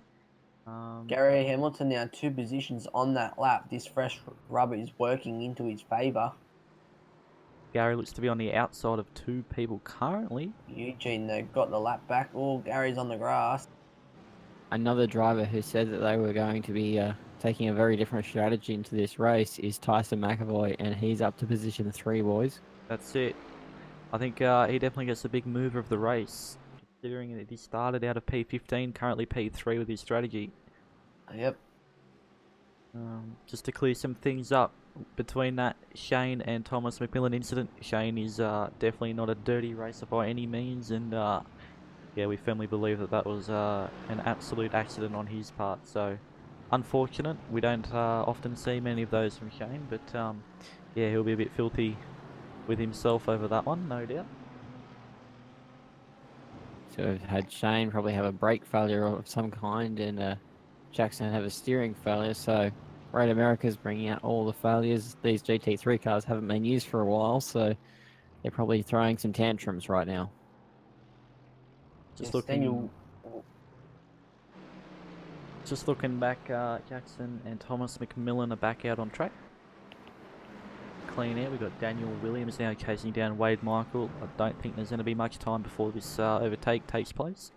Gary Hamilton now 2 positions on that lap. This fresh rubber is working into his favour. Gary looks to be on the outside of 2 people currently. Eugene though got the lap back. Oh, Gary's on the grass. another driver who said that they were going to be taking a very different strategy into this race is Tyson Mcevoy, and he's up to position 3, boys. That's it. I think he definitely gets the big mover of the race, considering that he started out of P15, currently P3 with his strategy. Yep. Just to clear some things up between that Shane and Thomas McMillan incident, Shane is definitely not a dirty racer by any means, and yeah, we firmly believe that that was an absolute accident on his part. So unfortunate. We don't often see many of those from Shane, but yeah, he'll be a bit filthy with himself over that one, no doubt. So we've had Shane probably have a brake failure of some kind, and Jackson have a steering failure. So Road America's bringing out all the failures. These GT3 cars haven't been used for a while, so they're probably throwing some tantrums right now. Just looking back, Jackson and Thomas McMillan are back out on track. Clean air. We've got Daniel Williams now chasing down Wade Michael. I don't think there's going to be much time before this overtake takes place.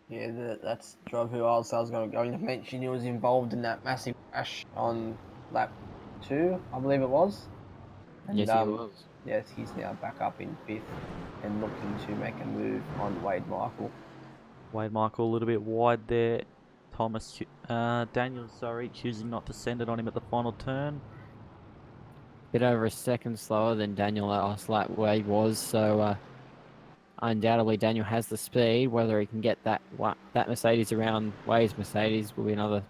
Yeah, that's the driver who I was going to mention. He was involved in that massive crash on lap 2, I believe it was. And, yes, he was. Yes, he's now back up in 5th and looking to make a move on Wade Michael. Wade Michael a little bit wide there. Daniel, choosing not to send it on him at the final turn. Bit over a second slower than Daniel last lap Wade was, so undoubtedly Daniel has the speed. Whether he can get that Mercedes around Wade's Mercedes will be another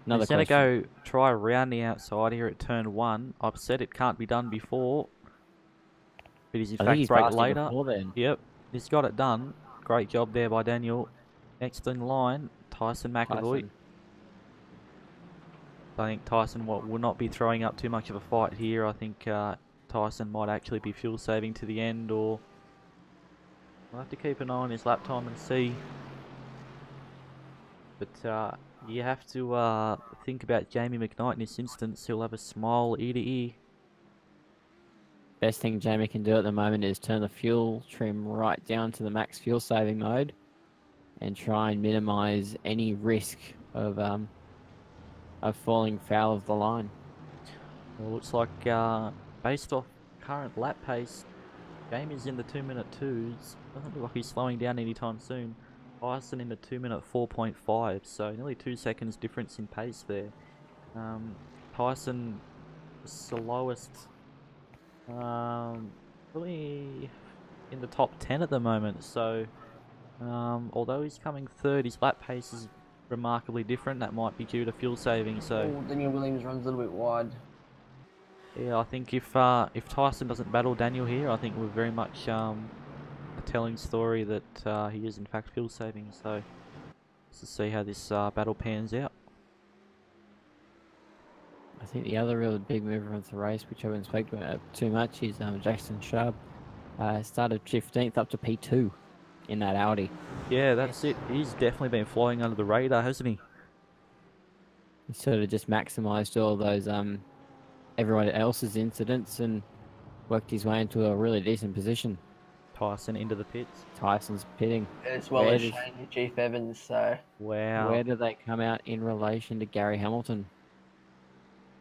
question. He's going to go try around the outside here at turn 1. I've said it can't be done before, but he's in fact brake later. Yep, he's got it done. Great job there by Daniel. Next in line, Tyson Mcevoy. I think Tyson will not be throwing up too much of a fight here. I think Tyson might actually be fuel saving to the end, or we'll have to keep an eye on his lap time and see. But you have to think about Jamie McKnight in this instance. He'll have a smile ear to ear. Best thing Jamie can do at the moment is turn the fuel trim right down to the max fuel saving mode and try and minimize any risk of falling foul of the line. Well, looks like based off current lap pace, Jamie's in the 2-minute 2s. Doesn't look like he's slowing down anytime soon. Tyson in the 2-minute 4.5, so nearly 2 seconds difference in pace there. Tyson, the slowest, really in the top 10 at the moment, so although he's coming third, his lap pace is remarkably different. That might be due to fuel saving. So Daniel Williams runs a little bit wide. Yeah, I think if Tyson doesn't battle Daniel here, I think we're very much a telling story that he is in fact fuel saving. So let's see how this battle pans out. I think the other really big mover of the race, which I haven't spoken about too much, is Jackson Sharp. Started 15th up to P2 in that Audi. Yeah, that's it. He's definitely been flying under the radar, hasn't he? He sort of just maximised all those everyone else's incidents and worked his way into a really decent position. Tyson into the pits. Tyson's pitting. As well as Shane and Chief Evans, so... Wow. Where do they come out in relation to Gary Hamilton?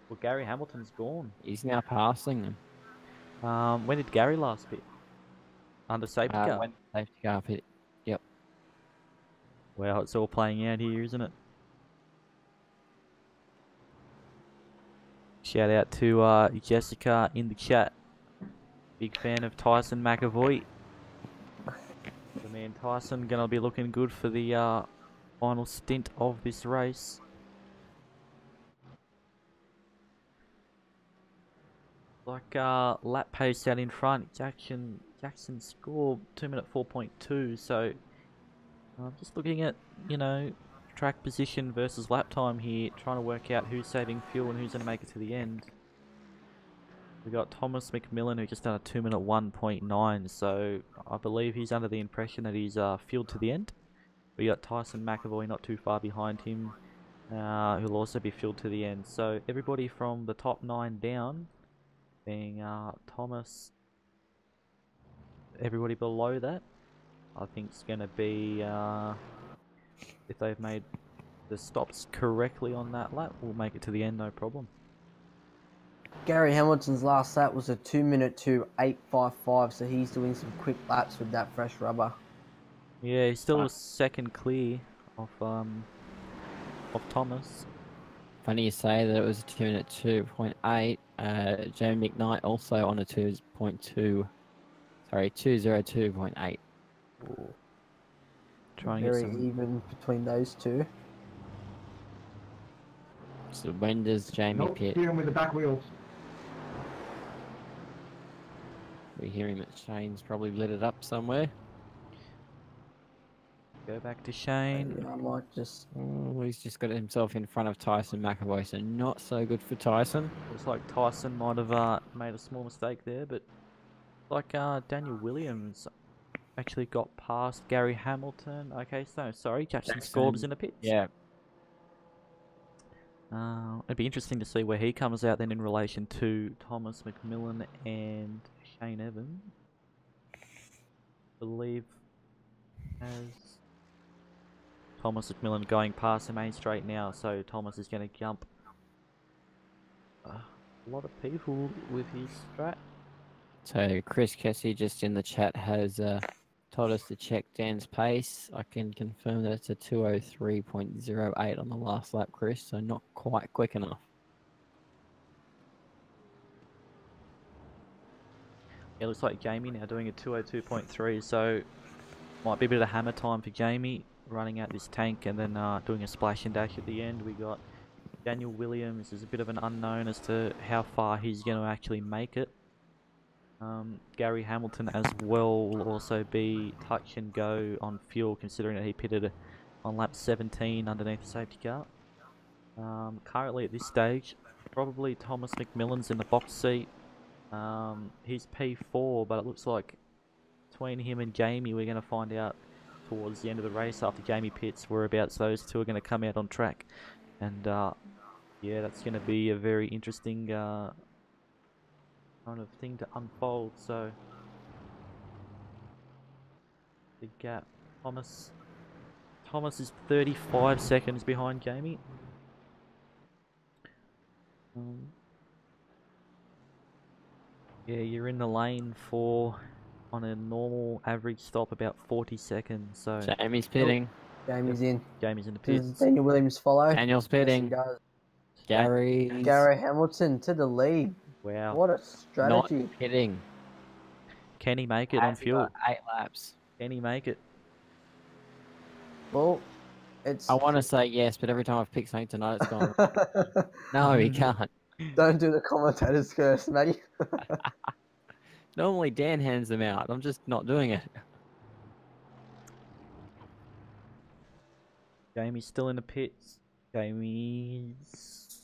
Well, Gary Hamilton's gone. He's now passing them. When did Gary last pit? Under safety car? When safety car pit. Yep. Wow, it's all playing out here, isn't it? Shout out to Jessica in the chat. Big fan of Tyson Mcevoy. The man Tyson gonna be looking good for the final stint of this race. Like lap pace out in front, Jackson scored 2-minute 4.2. So I'm just looking at, you know, track position versus lap time here, trying to work out who's saving fuel and who's going to make it to the end. We got Thomas McMillan, who just done a 2-minute 1.9, so I believe he's under the impression that he's fueled to the end. We got Tyson Mcevoy not too far behind him, who'll also be fueled to the end. So everybody from the top 9 down, being Thomas, everybody below that, I think it's going to be if they've made the stops correctly on that lap, we'll make it to the end, no problem. Gary Hamilton's last lap was a 2-minute 2:8.55, so he's doing some quick laps with that fresh rubber. Yeah, he's still a second clear of Thomas. Funny you say that it was a 2-minute 2.8. Jamie McKnight also on a 202.8. Trying to get Very some. even between those two. So when does Jamie Nope, pit? steering with the back wheels. We hear him at Shane's probably lit it up somewhere. Go back to Shane. Yeah, I might just. Oh, he's just got himself in front of Tyson Mcevoy, so not so good for Tyson. Looks like Tyson might have made a small mistake there, but like Daniel Williams actually got past Gary Hamilton. Okay, so sorry, Jackson Scorb's in the pits. Yeah. It'd be interesting to see where he comes out then in relation to Thomas McMillan and Shane Evans. I believe as Thomas McMillan going past the main straight now, so Thomas is going to jump a lot of people with his strat. So Chris Kessie just in the chat has told us to check Dan's pace. I can confirm that it's a 2:03.08 on the last lap, Chris, so not quite quick enough. It looks like Jamie now doing a 2:02.3, so might be a bit of hammer time for Jamie, running out this tank and then doing a splash and dash at the end. We got Daniel Williams is a bit of an unknown as to how far he's going to actually make it. Gary Hamilton as well will also be touch and go on fuel, considering that he pitted on lap 17 underneath the safety car. Currently at this stage, probably Thomas McMillan's in the box seat. He's P4, but it looks like between him and Jamie, we're going to find out towards the end of the race after Jamie pits whereabouts those two are going to come out on track. And yeah, that's going to be a very interesting kind of thing to unfold. So the gap, Thomas is 35 seconds behind Jamie. Yeah, you're in the lane for, on a normal average stop, about 40 seconds. So Jamie's pitting. Jamie's in. Jamie's in the Does pits. Daniel Williams follow? Daniel's Yes, he pitting. does. Gary Hamilton to the lead. Wow. What a strategy. not pitting. Can he make it on Has he fuel? got 8 laps. Can he make it? Well, it's. I want to say yes, but every time I've picked something tonight, it's gone. No, he can't. Don't do the commentator's curse, Matty. Normally Dan hands them out. I'm just not doing it. Jamie's still in the pits. Jamie's,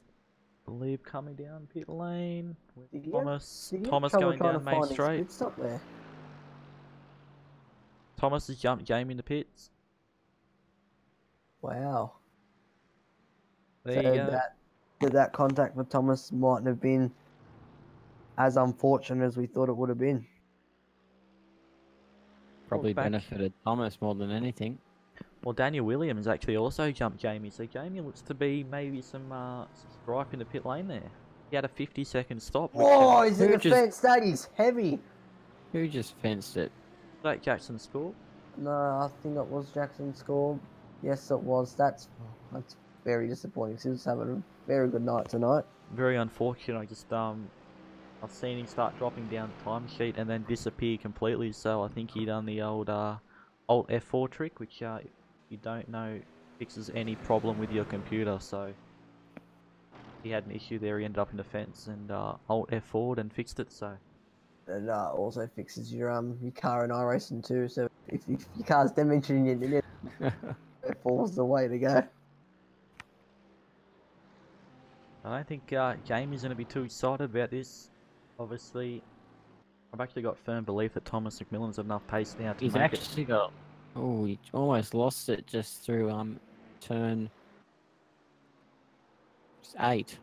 I believe, coming down pit lane. Did he Thomas have Thomas trouble going trying down to main find his straight. pit stop there? Thomas has jumped Jamie in the pits. Wow. There So you go. that contact with Thomas mightn't have been as unfortunate as we thought it would have been. Probably back. benefited Thomas more than anything. Well, Daniel Williams actually also jumped Jamie, so Jamie looks to be maybe some stripe in the pit lane there. He had a 50-second stop. Which, Oh, he's in who the just- fence. That is heavy. Who just fenced it? Blake Jackson scored. No, I think it was Jackson's score. Yes, it was. That's very disappointing. He was having a very good night tonight. Very unfortunate. I just I've seen him start dropping down the time sheet and then disappear completely. So I think he done the old Alt F4 trick, which if you don't know, fixes any problem with your computer. So he had an issue there. He ended up in the fence and Alt F4'd and fixed it. So. And also fixes your car in iRacing too. So if your car's damaged in your F4's the way to go. I don't think Jamie's going to be too excited about this. Obviously, I've actually got firm belief that Thomas McMillan's enough pace now to He's make it. actually got. Oh, he almost lost it just through turn 8.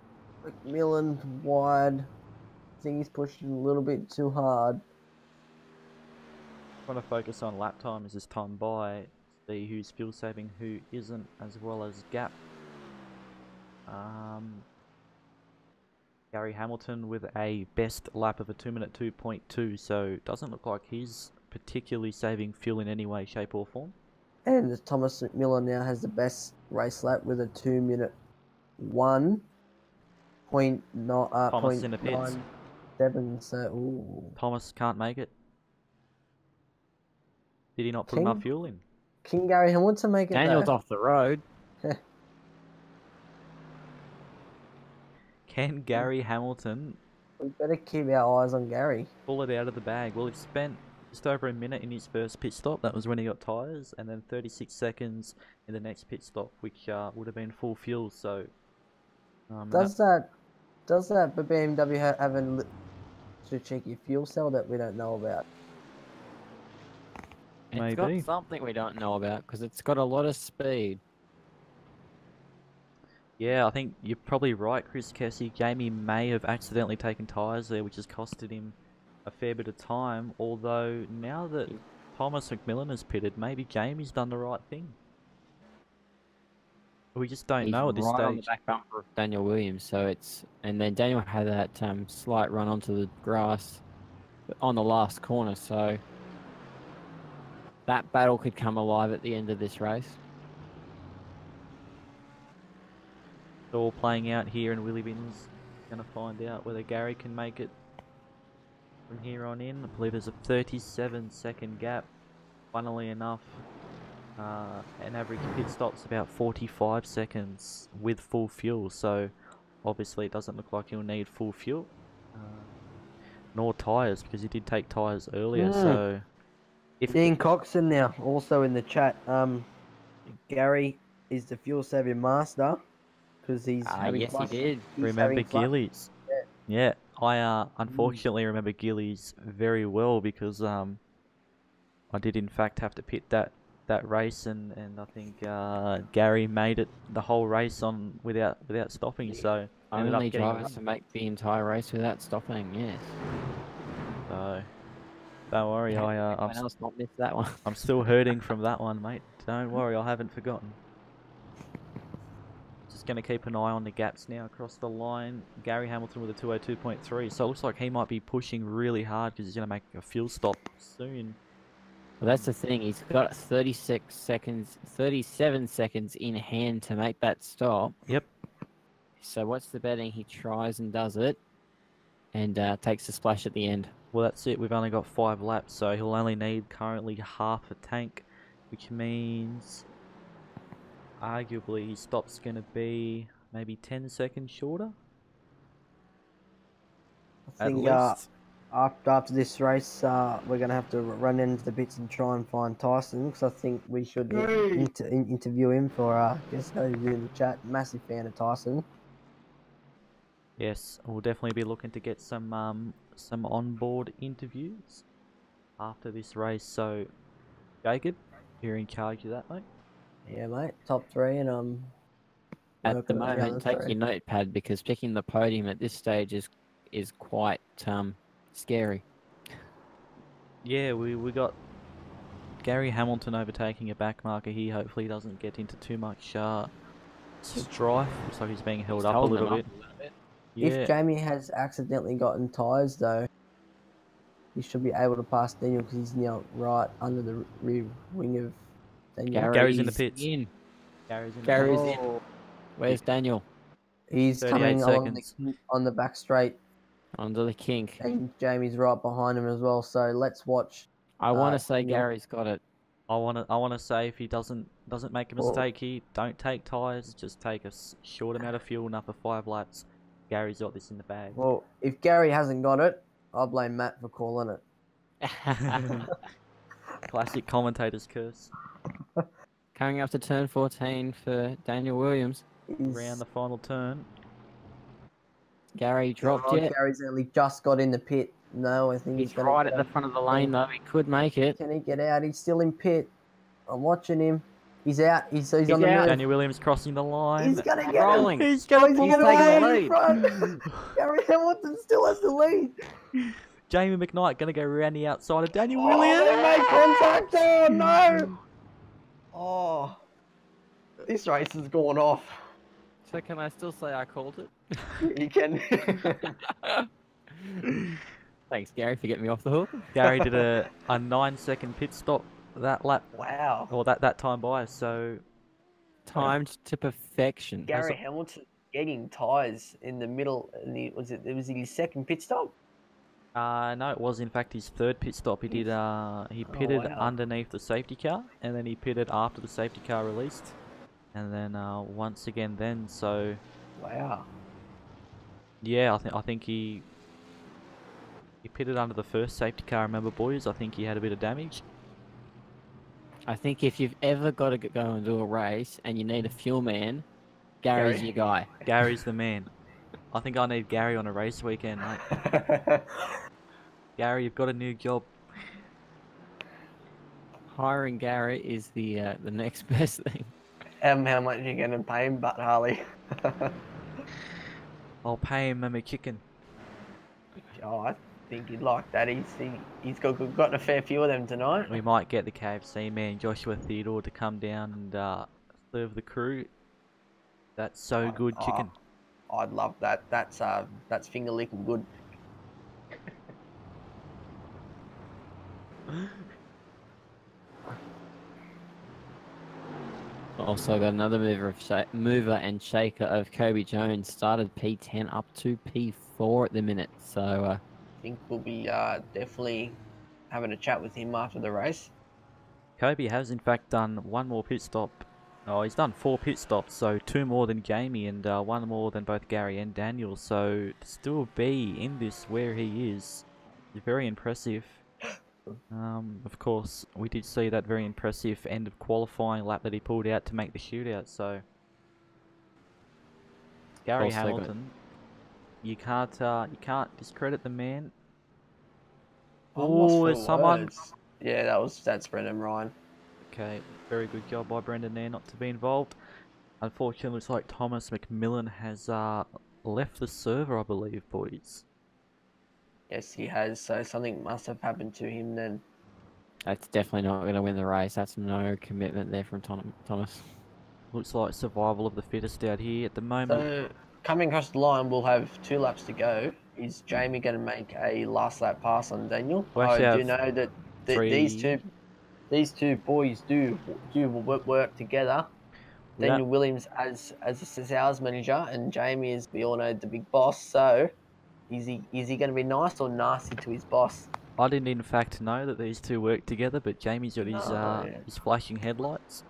McMillan wide. I think he's pushing a little bit too hard. Trying to focus on lap time as this time by. See who's fuel saving, who isn't, as well as gap. Gary Hamilton with a best lap of a 2-minute 2.2, so doesn't look like he's particularly saving fuel in any way, shape or form. And Thomas Miller now has the best race lap with a 2-minute 1.9 Thomas in the pits. 0.97. So, ooh. Thomas can't make it. Did he not put enough fuel in? Can Gary Hamilton make it? Daniel's though? off the road. Can Gary Hamilton We better keep our eyes on Gary. pull it out of the bag? Well, he spent just over a minute in his first pit stop. That was when he got tyres, and then 36 seconds in the next pit stop, which would have been full fuel. So, Does that BMW have a cheeky fuel cell that we don't know about? It's got something we don't know about because it's got a lot of speed. yeah, I think you're probably right, Chris Kessie. Jamie may have accidentally taken tyres there, which has costed him a fair bit of time. Although now that Thomas McMillan has pitted, maybe Jamie's done the right thing. We just don't know at this right stage. on the back bumper of Daniel Williams, so it's and then Daniel had that slight run onto the grass on the last corner, so that battle could come alive at the end of this race. It's all playing out here, and Wheelybins going to find out whether Gary can make it from here on in. I believe there's a 37-second gap. Funnily enough, an average pit stop's about 45 seconds with full fuel, so obviously it doesn't look like he'll need full fuel. Nor tyres, because he did take tyres earlier, so... Ian Coxon now, also in the chat. Gary is the fuel saving master because he's having yes, fun. he did. He's Remember having fun. Gillies? Yeah, I unfortunately remember Gillies very well because I did in fact have to pit that race, and I think Gary made it the whole race on without stopping. So ended up Only getting drivers to make the entire race without stopping. Yes. So don't worry, Anyone else not missed that one? I'm still hurting from that one, mate. Don't worry, I haven't forgotten. Just going to keep an eye on the gaps now across the line. Gary Hamilton with a 202.3, so it looks like he might be pushing really hard because he's going to make a fuel stop soon. Well, that's the thing. He's got 37 seconds in hand to make that stop. Yep. So what's the betting? He tries and does it, and takes a splash at the end. Well, that's it. We've only got 5 laps, so he'll only need currently half a tank, which means arguably his stop's going to be maybe 10 seconds shorter. I think after this race, we're going to have to run into the pits and try and find Tyson, because I think we should interview him for guest who's in the chat. Massive fan of Tyson. Yes, we'll definitely be looking to get some onboard interviews after this race. So, Jacob, you're in charge of that, mate. Yeah, mate. Top 3, and at the moment, take your notepad because picking the podium at this stage is quite scary. Yeah, we got Gary Hamilton overtaking a back marker here. Hopefully, he doesn't get into too much strife. Looks like he's being held up a little bit. Yeah. If Jamie has accidentally gotten tyres, though, he should be able to pass Daniel because he's now right under the rear wing of Daniel. Gary's in the pits. Gary's in. Where's Daniel? He's coming along on the back straight. Under the kink. And Jamie's right behind him as well, so let's watch. I want to say Gary's got it. I want to say if he doesn't make a mistake here, don't take tyres, just take a short amount of fuel, enough for 5 laps. Gary's got this in the bag. Well, if Gary hasn't got it, I'll blame Matt for calling it. Classic commentator's curse. Coming up to turn 14 for Daniel Williams. Around the final turn. Gary dropped it. Gary's only just got in the pit. No, I think he's right at the front of the lane though. He could make it. Can he get out? He's still in pit. I'm watching him. He's out. He's on the move. Daniel Williams crossing the line. He's gonna get rolling. He's gonna pull it away in front. Gary Hamilton still has the lead. Jamie McKnight gonna go around the outside of Daniel Oh, Williams. they make contact. Oh no! Oh, this race has gone off. So can I still say I called it? You can. Thanks, Gary, for getting me off the hook. Gary did a 9-second pit stop that lap, Wow. or that time by. So Timed to perfection. Gary Hamilton getting tyres in the middle, and it was his second pit stop. no, it was in fact his third pit stop. He did he pitted wow. underneath the safety car, and then he pitted after the safety car released, and then once again then. So Wow. yeah, I think he pitted under the first safety car. Remember, boys? I think he had a bit of damage. I think if you've ever got to go and do a race and you need a fuel man, Gary's your guy. Gary's the man. I think I need Gary on a race weekend, mate. Gary, you've got a new job. Hiring Gary is the next best thing. How much you going to pay him, but Harley? I'll pay him a McChicken. Oh, I think he'd like that. He's got a fair few of them tonight. We might get the KFC man, Joshua Theodore, to come down and serve the crew. That's so good chicken. I'd love that. That's finger licking good. Also got another mover and shaker of Kobe Jones. Started P10 up to P4 at the minute. So I think we'll be definitely having a chat with him after the race. Kobe has in fact done one more pit stop. Oh, he's done 4 pit stops, so 2 more than Jamie and 1 more than both Gary and Daniel. So to still be in this where he is very impressive. Of course, we did see that very impressive end of qualifying lap that he pulled out to make the shootout. So Gary Also Hamilton, you can't discredit the man. I'm lost Oh, for there's someone. words. Yeah, that's Brendan Ryan. Okay, very good job by Brendan there not to be involved. Unfortunately, looks like Thomas McMillan has left the server, I believe, boys. Yes, he has. So something must have happened to him then. that's definitely not going to win the race. That's no commitment there from Thomas. Looks like survival of the fittest out here at the moment. So coming across the line, we'll have 2 laps to go. Is Jamie going to make a last lap pass on Daniel? Well, I actually, do know that three- these two boys do work together. Yeah. Daniel Williams as a sales manager, and Jamie is, we all know, the big boss. So is he going to be nice or nasty to his boss? I didn't in fact know that these two work together, but Jamie's got his flashing headlights.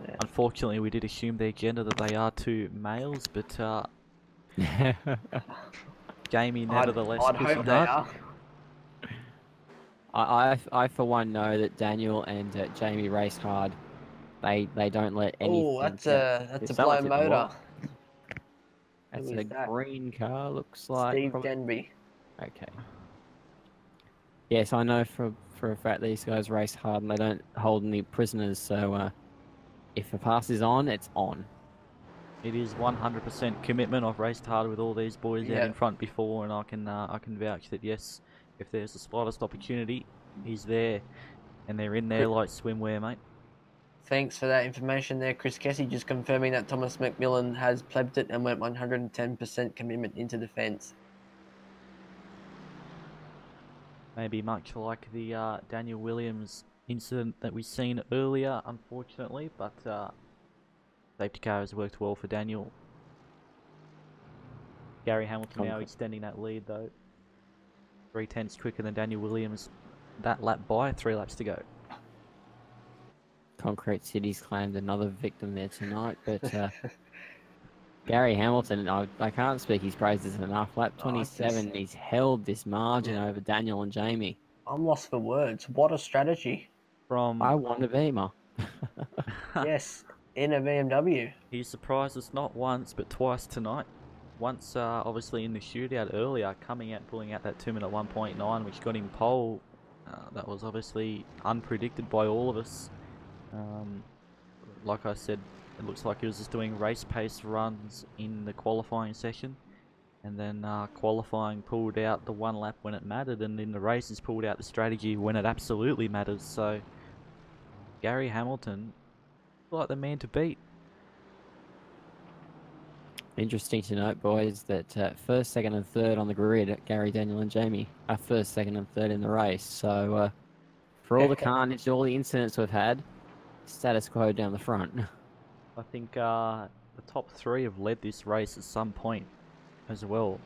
Yeah. Unfortunately, we did assume their gender that they are 2 males, but Jamie nevertheless I'd pushing hope they hard. are. I for one know that Daniel and Jamie race hard. They don't let anything. Oh, that's a If blown someone's hit the motor. wall- That's Who a is that? green car, looks like. Steve probably- Denby. Okay. Yes, I know for a fact these guys race hard and they don't hold any prisoners. So if a pass is on, it's on. It is 100% commitment. I've raced hard with all these boys out in front before, and I can vouch that yes, if there's the slightest opportunity, he's there, and they're in there like swimwear, mate. Thanks for that information there, Chris Kessie. Just confirming that Thomas McMillan has plebbed it and went 110% commitment into the fence. Maybe much like the Daniel Williams incident that we seen earlier, unfortunately, but safety car has worked well for Daniel. Gary Hamilton now extending that lead though. 3/10 quicker than Daniel Williams that lap by, 3 laps to go. Concrete City's claimed another victim there tonight, but Gary Hamilton, I can't speak his praises enough. Lap 27, he's held this margin over Daniel and Jamie. I'm lost for words. What a strategy. I want a Beamer. Yes, in a BMW. He surprised us not once but twice tonight. Once obviously in the shootout earlier, coming out pulling out that 2-minute 1.9 which got him pole. That was obviously unpredicted by all of us. Like I said, it looks like he was just doing race pace runs in the qualifying session, and then qualifying pulled out the 1 lap when it mattered, and in the races pulled out the strategy when it absolutely matters. So Gary Hamilton Like the man to beat. Interesting to note, boys, that first, second, and third on the grid, Gary, Daniel, and Jamie are first, second, and third in the race. So, for all the carnage, all the incidents we've had, status quo down the front. I think the top 3 have led this race at some point as well.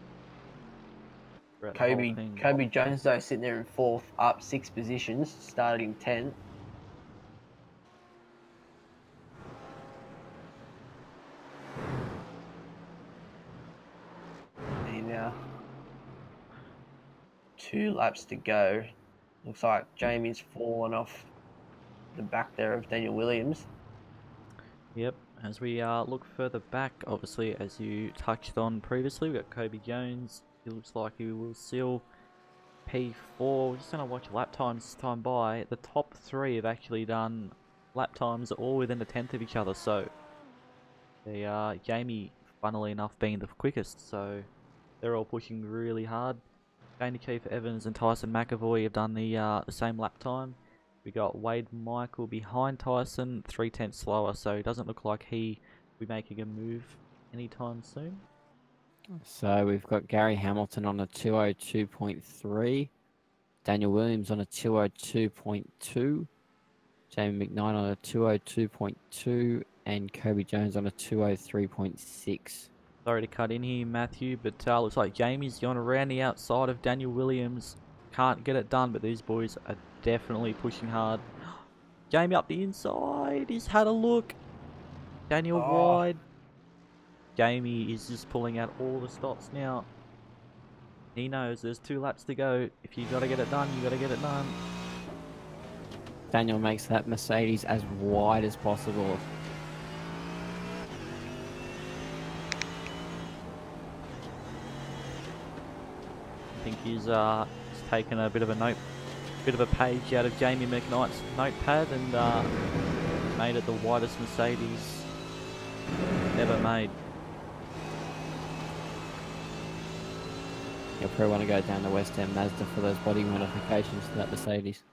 throughout the whole thing. Kobe Jones though sitting there in 4th, up 6 positions, started in 10th. Now 2 laps to go. Looks like Jamie's fallen off the back there of Daniel Williams. Yep, as we look further back, obviously, as you touched on previously, we've got Kobe Jones. He looks like he will seal P4. We're just going to watch lap times time by. The top 3 have actually done lap times all within a tenth of each other, so they are Jamie, funnily enough, being the quickest, so they're all pushing really hard. Danny Keith Evans and Tyson Mcevoy have done the same lap time. We got Wade Michael behind Tyson, 3/10 slower, so it doesn't look like he will be making a move anytime soon. So we've got Gary Hamilton on a 202.3, Daniel Williams on a 202.2, Jamie McKnight on a 202.2, and Kobe Jones on a 203.6. Sorry to cut in here, Matthew, but looks like Jamie's going around the outside of Daniel Williams. Can't get it done, but these boys are definitely pushing hard. Jamie up the inside. He's had a look. Daniel wide. Jamie is just pulling out all the stops now. He knows there's 2 laps to go. If you got to get it done, you got to get it done. Daniel makes that Mercedes as wide as possible. I think he's taken a bit of a page out of Jamie McKnight's notepad and made it the widest Mercedes ever made. You'll probably want to go down to West End Mazda for those body modifications to that Mercedes.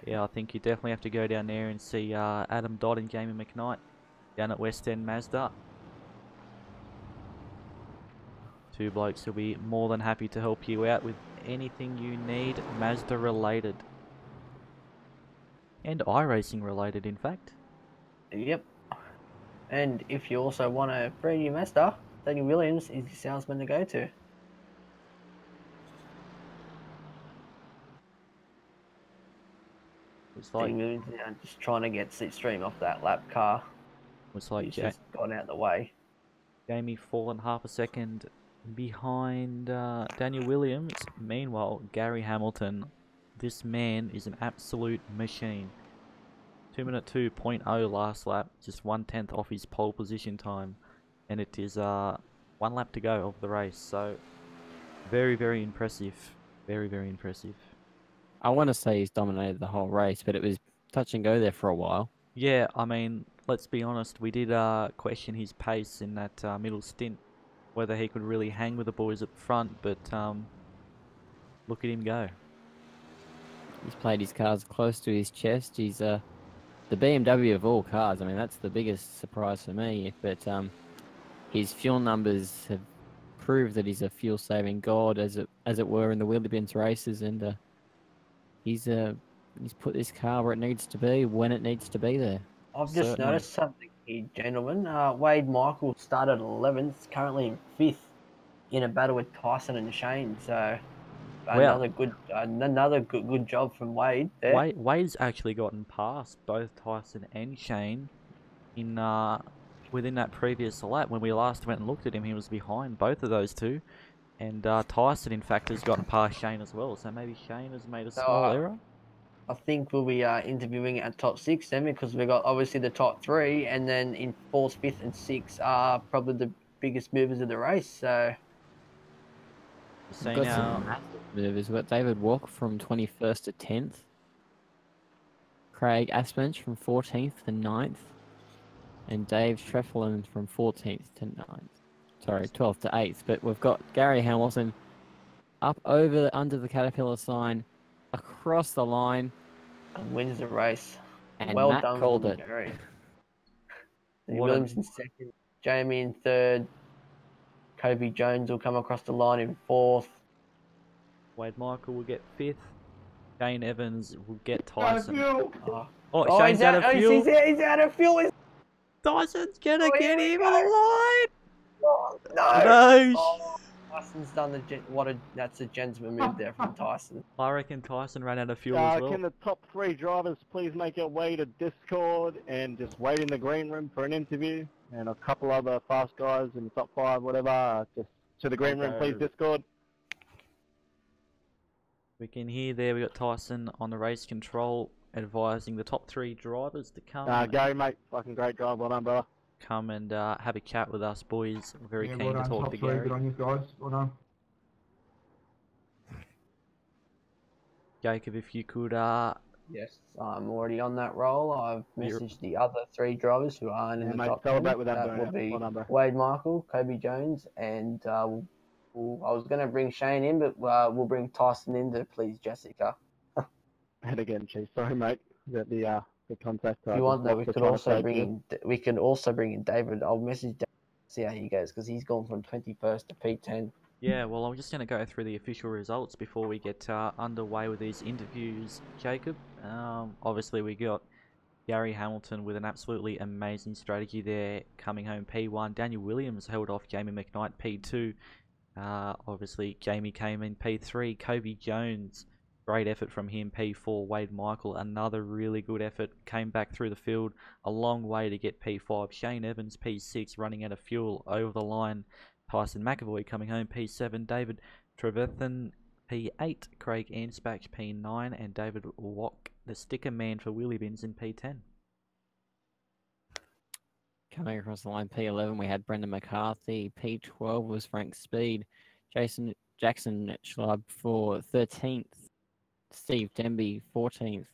Yeah, I think you definitely have to go down there and see Adam Dodd and Jamie McKnight down at West End Mazda. 2 blokes who'll be more than happy to help you out with anything you need Mazda related. And iRacing related, in fact. Yep. And if you also want a brand new Mazda, Daniel Williams is the salesman to go to. It's like Daniel Williams just trying to get slipstream off that lap car. It's like He's just gone out the way. Jamie fallen half a second behind Daniel Williams. Meanwhile, Gary Hamilton, this man is an absolute machine. 2:02 2.0 last lap, just 1/10 off his pole position time, and it is 1 lap to go of the race. So very, very impressive. Very, very impressive. I want to say he's dominated the whole race, but it was touch and go there for a while. Yeah, I mean, let's be honest, we did question his pace in that middle stint, whether he could really hang with the boys at the front, but look at him go. He's played his cards close to his chest. He's the BMW of all cars. I mean, that's the biggest surprise for me. But his fuel numbers have proved that he's a fuel-saving god, as it were, in the Wheelybins races, and he's put this car where it needs to be when it needs to be there. I've just noticed something here, gentlemen. Wade Michael started 11th, currently in 5th, in a battle with Tyson and Shane. So another good job from Wade there. Wade's actually gotten past both Tyson and Shane in within that previous lap. When we last went and looked at him, he was behind both of those 2, and Tyson, in fact, has gotten past Shane as well. So maybe Shane has made a small error. I think we'll be interviewing at top 6 then, because we've got obviously the top 3, and then in 4th, 5th, and 6th are probably the biggest movers of the race. So we've got some massive movers. We've got David Walker from 21st to 10th, Craig Aspench from 14th to 9th, and Dave Treflin from 14th to 9th. Sorry, 12th to 8th. But we've got Gary Hamilton up under the Caterpillar sign, across the line, and wins the race. And well Matt done, called it. Gary. Danny What a- Williams in second. Jamie in third. Kobe Jones will come across the line in fourth. Wade Michael will get fifth. Shane Evans will get Out of Tyson. fuel. Oh, Shane's out of fuel. He's out of fuel. Tyson's gonna Oh, here get we him go. on the line. Oh, no. No. Oh, Tyson's done that's a gentleman move there from Tyson. I reckon Tyson ran out of fuel as well. Can the top 3 drivers please make their way to Discord and just wait in the green room for an interview? And a couple other fast guys in the top 5, whatever, just to the green room, please, Discord. We can hear there we got Tyson on the race control advising the top 3 drivers to come. Gary, mate, fucking great drive, well done, brother. Come and have a chat with us, boys. We're very Yeah, keen well to done, talk top to three. Gary. Good on you guys. Well done. Jacob, if you could, Yes, I'm already on that roll. I've messaged the other 3 drivers who aren't in Yeah, the mate, top 10. celebrate with that, That bro. will be Well done, bro. Wade Michael, Kobe Jones, and I was going to bring Shane in, but we'll bring Tyson in to please Jessica. And again, Chief, sorry, mate, that the contact. If you want that, we could also bring in David. I'll message David to see how he goes because he's gone from 21st to P10. yeah, well, I'm just going to go through the official results before we get underway with these interviews, Jacob. Obviously, we got Gary Hamilton with an absolutely amazing strategy there, coming home P1. Daniel Williams held off Jamie McKnight P2. Obviously, Jamie came in P3. Kobe Jones, great effort from him, P4. Wade Michael, another really good effort, came back through the field a long way to get P5. Shane Evans, P6, running out of fuel over the line. Tyson Mcevoy coming home P7. David Trevethan, P8. Craig Anspach, P9. And David Wack, the sticker man for Wheelybins, in P10. Coming across the line, P11, we had Brendan McCarthy. P12 was Frank Speed. Jackson Schlab for 13th. Steve Denby, 14th.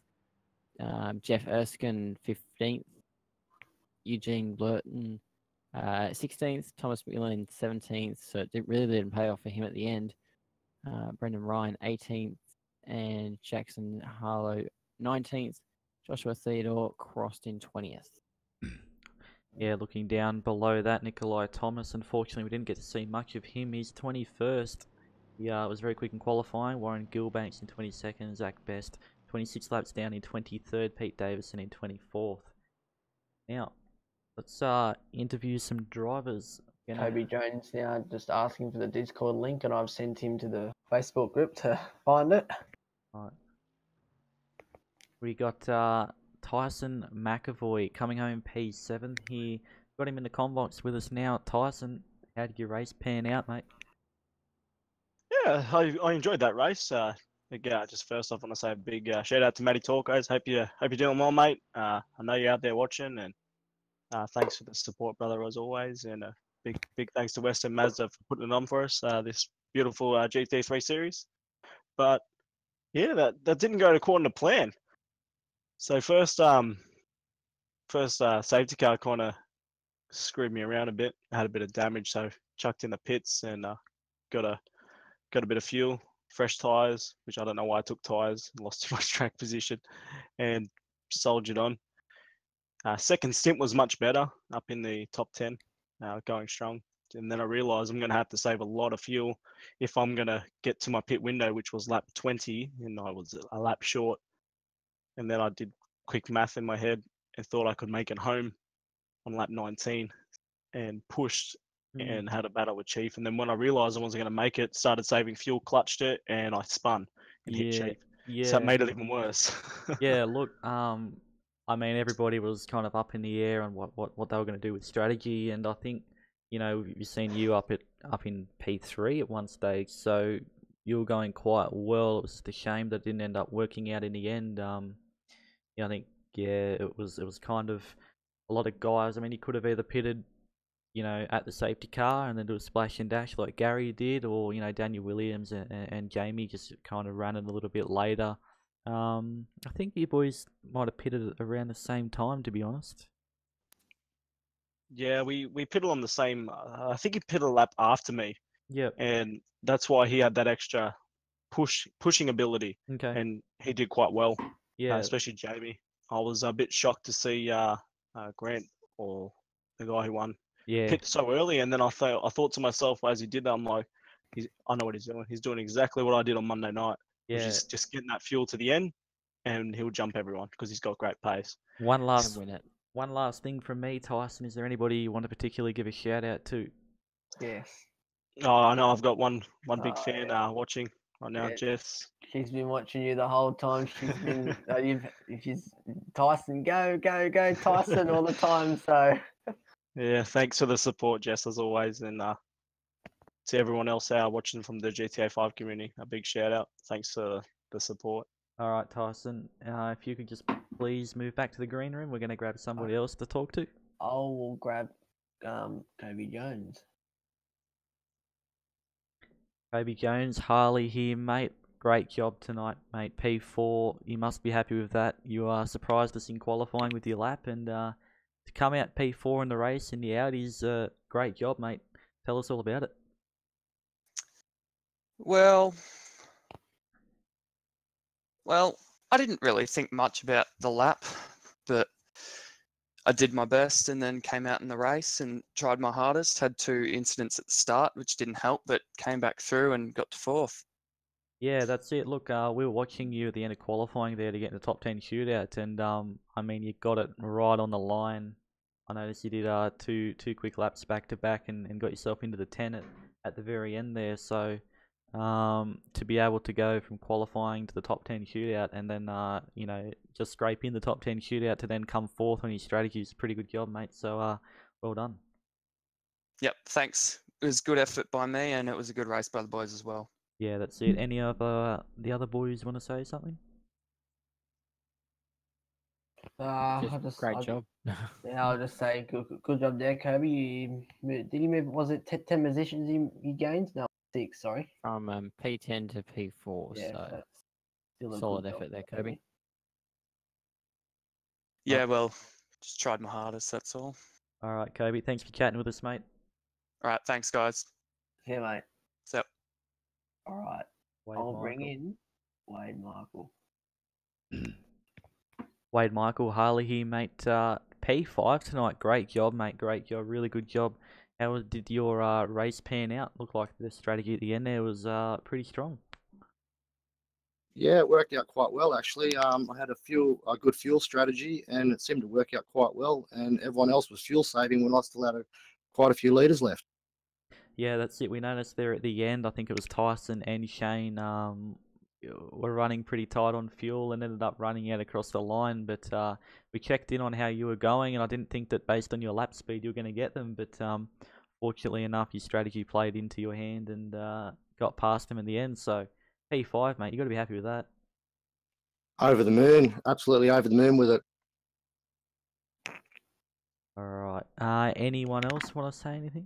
Jeff Erskine, 15th. Eugene Blurton, 16th. Thomas McMillan, 17th. So it really didn't pay off for him at the end. Brendan Ryan, 18th. And Jackson Harlow, 19th. Joshua Theodore crossed in 20th. Yeah, looking down below that, Nikolai Thomas, unfortunately we didn't get to see much of him. He's 21st. He was very quick in qualifying. Warren Gilbanks in 22nd, Zach Best 26 laps down in 23rd, Pete Davison in 24th. Now, let's interview some drivers. Kobe Jones now just asking for the Discord link, and I've sent him to the Facebook group to find it. Right. We got Tyson Mcevoy coming home P7 here. Got him in the convox with us now. Tyson, how did your race pan out, mate? Yeah, I enjoyed that race. Just first off, I want to say a big shout out to Matty Talkos. Hope you're doing well, mate. I know you're out there watching, and thanks for the support, brother, as always. And a big thanks to End Mazda for putting it on for us. This beautiful GT3 series. But yeah, that didn't go according to plan. So first safety car kind of screwed me around a bit. I had a bit of damage, so chucked in the pits and got a bit of fuel, fresh tyres, which I don't know why I took tyres, lost too much track position, and soldiered on. Second stint was much better, up in the top 10, going strong. And then I realised I'm going to have to save a lot of fuel if I'm going to get to my pit window, which was lap 20, and I was a lap short. And then I did quick math in my head and thought I could make it home on lap 19 and pushed and had a battle with Chief. And then when I realised I wasn't going to make it, started saving fuel, clutched it, and I spun and hit Chief. Yeah. So it made it even worse. Yeah, look, I mean, everybody was kind of up in the air on what they were going to do with strategy, and I think, you know, we've seen you up in P3 at one stage, so you were going quite well. It was just a shame that it didn't end up working out in the end. I think, it was kind of a lot of guys. I mean, he could have either pitted, you know, at the safety car and then do a splash and dash like Gary did, or, you know, Daniel Williams and Jamie just kind of ran it a little bit later. I think you boys might have pitted around the same time, to be honest. Yeah, we pitted on the same. I think he pitted a lap after me. Yeah. And that's why he had that extra pushing ability. Okay. And he did quite well. Yeah. Especially Jamie. I was a bit shocked to see Grant or the guy who won, Yeah. hit so early, and then I thought to myself as he did that, I'm like, I know what he's doing. He's doing exactly what I did on Monday night, which Yeah. is just getting that fuel to the end, and he'll jump everyone because he's got great pace. One last win it. one last thing from me, Tyson. Is there anybody you want to particularly give a shout out to? Yes. Oh, I know I've got one big Oh, fan yeah. watching right now, Yeah. Jess. She's been watching you the whole time. She's been, she's Tyson, go, Tyson all the time. So Yeah, thanks for the support, Jess, as always, and to everyone else watching from the GTA 5 community, a big shout out. Thanks for the support. All right, Tyson. If you could just please move back to the green room, we're going to grab somebody else to talk to. I will grab Kobe Jones. Kobe Jones, Harley here, mate. Great job tonight, mate. P4, you must be happy with that. You surprised us in qualifying with your lap, and to come out P4 in the race in the Audis, great job, mate. Tell us all about it. Well, I didn't really think much about the lap, but I did my best and then came out in the race and tried my hardest. Had 2 incidents at the start, which didn't help, but came back through and got to 4th. Yeah, that's it. Look, we were watching you at the end of qualifying there to get in the top 10 shootout, and I mean, you got it right on the line. I noticed you did two quick laps back to back and got yourself into the 10 at the very end there. So to be able to go from qualifying to the top 10 shootout and then you know, just scrape in the top 10 shootout to then come 4th on your strategy is a pretty good job, mate. So well done. Yep, thanks. It was good effort by me, and it was a good race by the boys as well. Yeah, that's it. Any of the other boys want to say something? Great job. Yeah, I'll just say good job there, Kobe. Did he move? Was it 10 positions he gained? No, 6. Sorry. From P10 to P4. Yeah, So that's still a solid good effort job, there, Kobe. Yeah, well, just tried my hardest, that's all. All right, Kobe. Thanks for chatting with us, mate. All right, thanks, guys. Yeah, mate. Yep. All right. I'll bring in Wade Michael. Wade Michael, Harley here, mate. P5 tonight. Great job, mate. Great job. Really good job. How did your race pan out? Looked like the strategy at the end there was pretty strong. Yeah, it worked out quite well, actually. I had a good fuel strategy, and it seemed to work out quite well. And everyone else was fuel saving when I still had quite a few litres left. Yeah, that's it. We noticed there at the end, I think it was Tyson and Shane were running pretty tight on fuel and ended up running out across the line. But we checked in on how you were going, and I didn't think that based on your lap speed you were going to get them. But fortunately enough, your strategy played into your hand and got past them in the end. So P5, mate, you got to be happy with that. Over the moon, absolutely over the moon with it. All right. Anyone else want to say anything?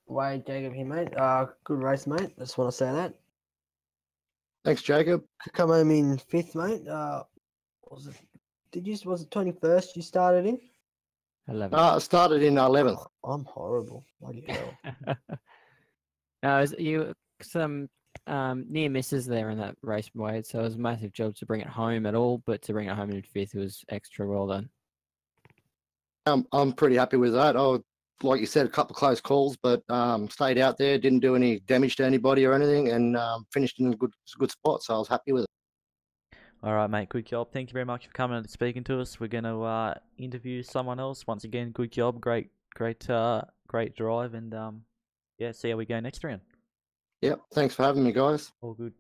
Wade, Jacob here, mate. Good race, mate. Just want to say that. Thanks, Jacob. Come home in 5th, mate. Was it 21st you started in? 11th. I started in 11th. I'm horrible. Bloody hell. No, you some near misses there in that race, Wade. So it was a massive job to bring it home at all, but to bring it home in 5th was extra well done. I'm pretty happy with that. Like you said, a couple of close calls, but stayed out there, didn't do any damage to anybody or anything, and finished in a good spot. So I was happy with it. All right, mate. Good job. Thank you very much for coming and speaking to us. We're going to interview someone else. Once again, good job. Great drive, and yeah, see how we go next round. Yep. Thanks for having me, guys. All good.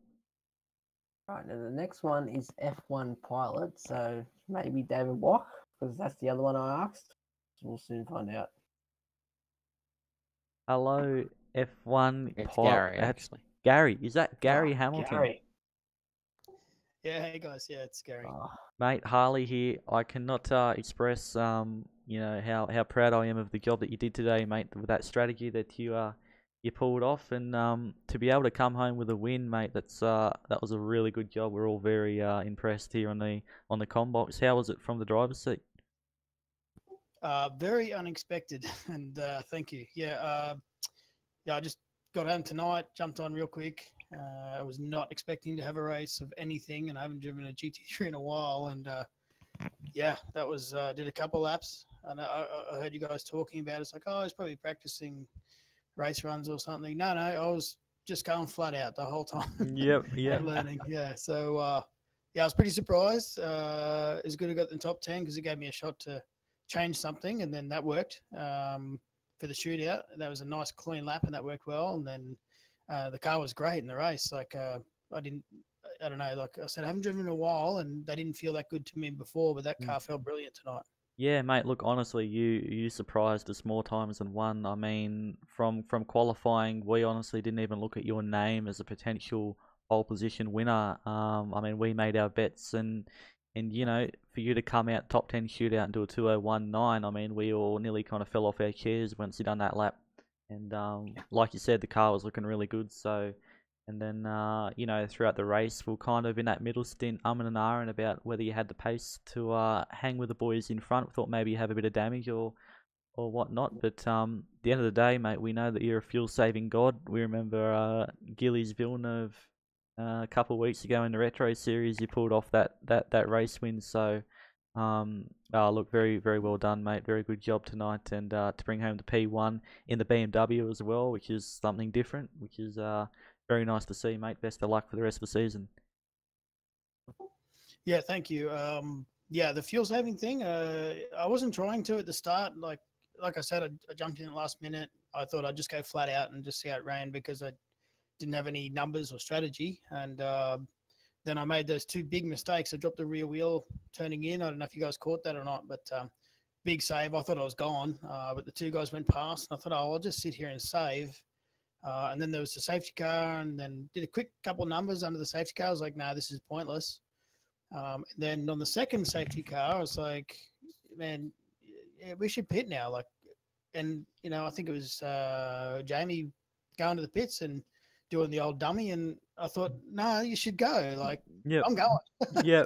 Right, now the next one is F1 pilot, so maybe David Walk, because that's the other one I asked. We'll soon find out. Hello, F1 It's pilot. Gary, actually. Gary, is that Gary Hamilton? Gary. Yeah, hey guys, yeah, it's Gary. Mate, Harley here. I cannot express, you know, how proud I am of the job that you did today, mate, with that strategy that you pulled off, and to be able to come home with a win, mate. That was a really good job. We're all very impressed here on the Combox. How was it from the driver's seat? Very unexpected, and thank you. Yeah, I just got home tonight, jumped on real quick. I was not expecting to have a race of anything, and I haven't driven a GT3 in a while. And yeah, that was did a couple laps. And I heard you guys talking about it. It's like, oh, I was probably practicing race runs or something. No, I was just going flat out the whole time. Yep, yep. And learning, yeah. So, yeah, I was pretty surprised. It's good I got in the top 10 because it gave me a shot to change something, and then that worked for the shootout. That was a nice, clean lap, and that worked well. And then the car was great in the race. Like, I don't know, like I said, I haven't driven in a while, and they didn't feel that good to me before, but that car felt brilliant tonight. Yeah, mate. Look, honestly, you surprised us more times than one. I mean, from qualifying, we honestly didn't even look at your name as a potential pole position winner. I mean, we made our bets, and you know, for you to come out top 10 shootout and do a 2:01.9, I mean, we all nearly kind of fell off our chairs once you done that lap. And like you said, the car was looking really good. So, and then you know, throughout the race, we're kind of in that middle stint, and ahhing about whether you had the pace to hang with the boys in front. We thought maybe you have a bit of damage or whatnot. But at the end of the day, mate, we know that you're a fuel-saving god. We remember Gillies Villeneuve a couple of weeks ago in the Retro Series. You pulled off that race win. So, look, very, very well done, mate. Very good job tonight. And to bring home the P1 in the BMW as well, which is something different, which is very nice to see, mate. Best of luck for the rest of the season. Yeah, thank you. Yeah, the fuel saving thing, I wasn't trying to at the start. Like I said, I jumped in at the last minute. I thought I'd just go flat out and just see how it ran because I didn't have any numbers or strategy. And then I made those two big mistakes. I dropped the rear wheel turning in. I don't know if you guys caught that or not, but big save. I thought I was gone, but the two guys went past. And I thought, oh, I'll just sit here and save. And then there was the safety car, and then did a quick couple of numbers under the safety car. I was like, nah, this is pointless. And then on the second safety car, I was like, man, yeah, we should pit now. Like, and you know, I think it was Jamie going to the pits and doing the old dummy, and I thought, no, you should go. Like, Yep. I'm going. Yeah.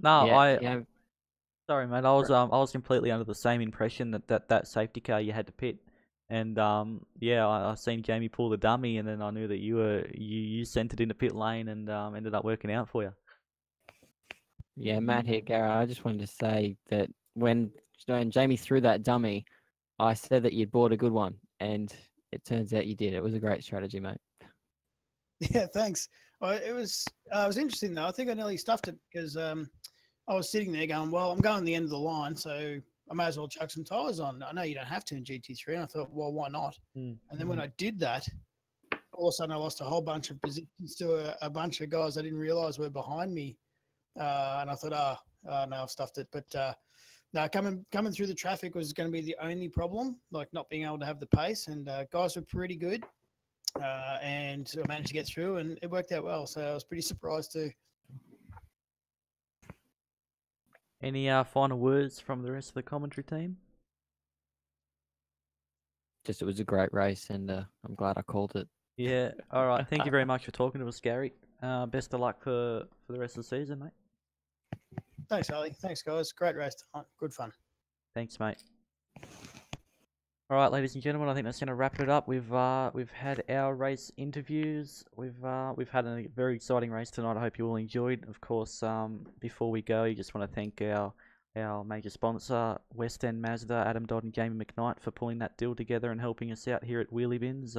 No, Yeah. sorry, mate. I was completely under the same impression that safety car you had to pit. And yeah, I seen Jamie pull the dummy, and then I knew that you sent it into pit lane, and ended up working out for you. Yeah, Matt here, Garrett. I just wanted to say that when Jamie threw that dummy, I said that you'd bought a good one, and it turns out you did. It was a great strategy, mate. Yeah, thanks. It was interesting though. I think I nearly stuffed it because I was sitting there going, well, I'm going to the end of the line, so I may as well chuck some tyres on. I know you don't have to in GT3, and I thought, well, why not? And then when I did that, all of a sudden I lost a whole bunch of positions to a bunch of guys I didn't realise were behind me, and I thought, no, I've stuffed it. But no, coming through the traffic was going to be the only problem, like not being able to have the pace. And guys were pretty good, and I managed to get through, and it worked out well. So I was pretty surprised too. Any final words from the rest of the commentary team? Just it was a great race, and I'm glad I called it. Yeah. All right. Thank you very much for talking to us, Gary. Best of luck for the rest of the season, mate. Thanks, Ali. Thanks, guys. Great race tonight. Good fun. Thanks, mate. All right, ladies and gentlemen, I think that's going to wrap it up. We've had our race interviews. We've had a very exciting race tonight. I hope you all enjoyed. Of course, before we go, you just want to thank our major sponsor, End Mazda, Adam Dodd and Jamie McKnight, for pulling that deal together and helping us out here at Wheelybins.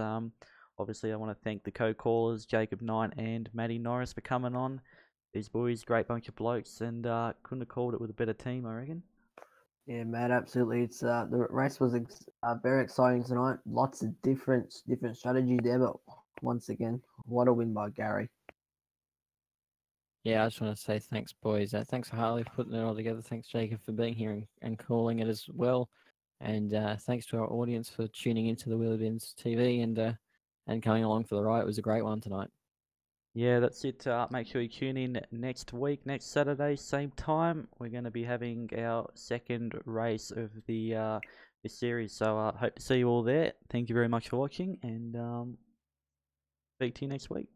Obviously, I want to thank the co-callers, Jacob Knight and Matty Norris, for coming on. These boys, great bunch of blokes, and couldn't have called it with a better team, I reckon. Yeah, Matt, absolutely. It's the race was very exciting tonight. Lots of different strategy there, but once again, what a win by Gary. Yeah, I just want to say thanks, boys. Thanks, Harley, for putting it all together. Thanks, Jacob, for being here and calling it as well. And thanks to our audience for tuning into the Wheelybins TV and coming along for the ride. It was a great one tonight. Yeah, that's it. Make sure you tune in next week, next Saturday, same time. We're going to be having our second race of the this series. So hope to see you all there. Thank you very much for watching, and speak to you next week.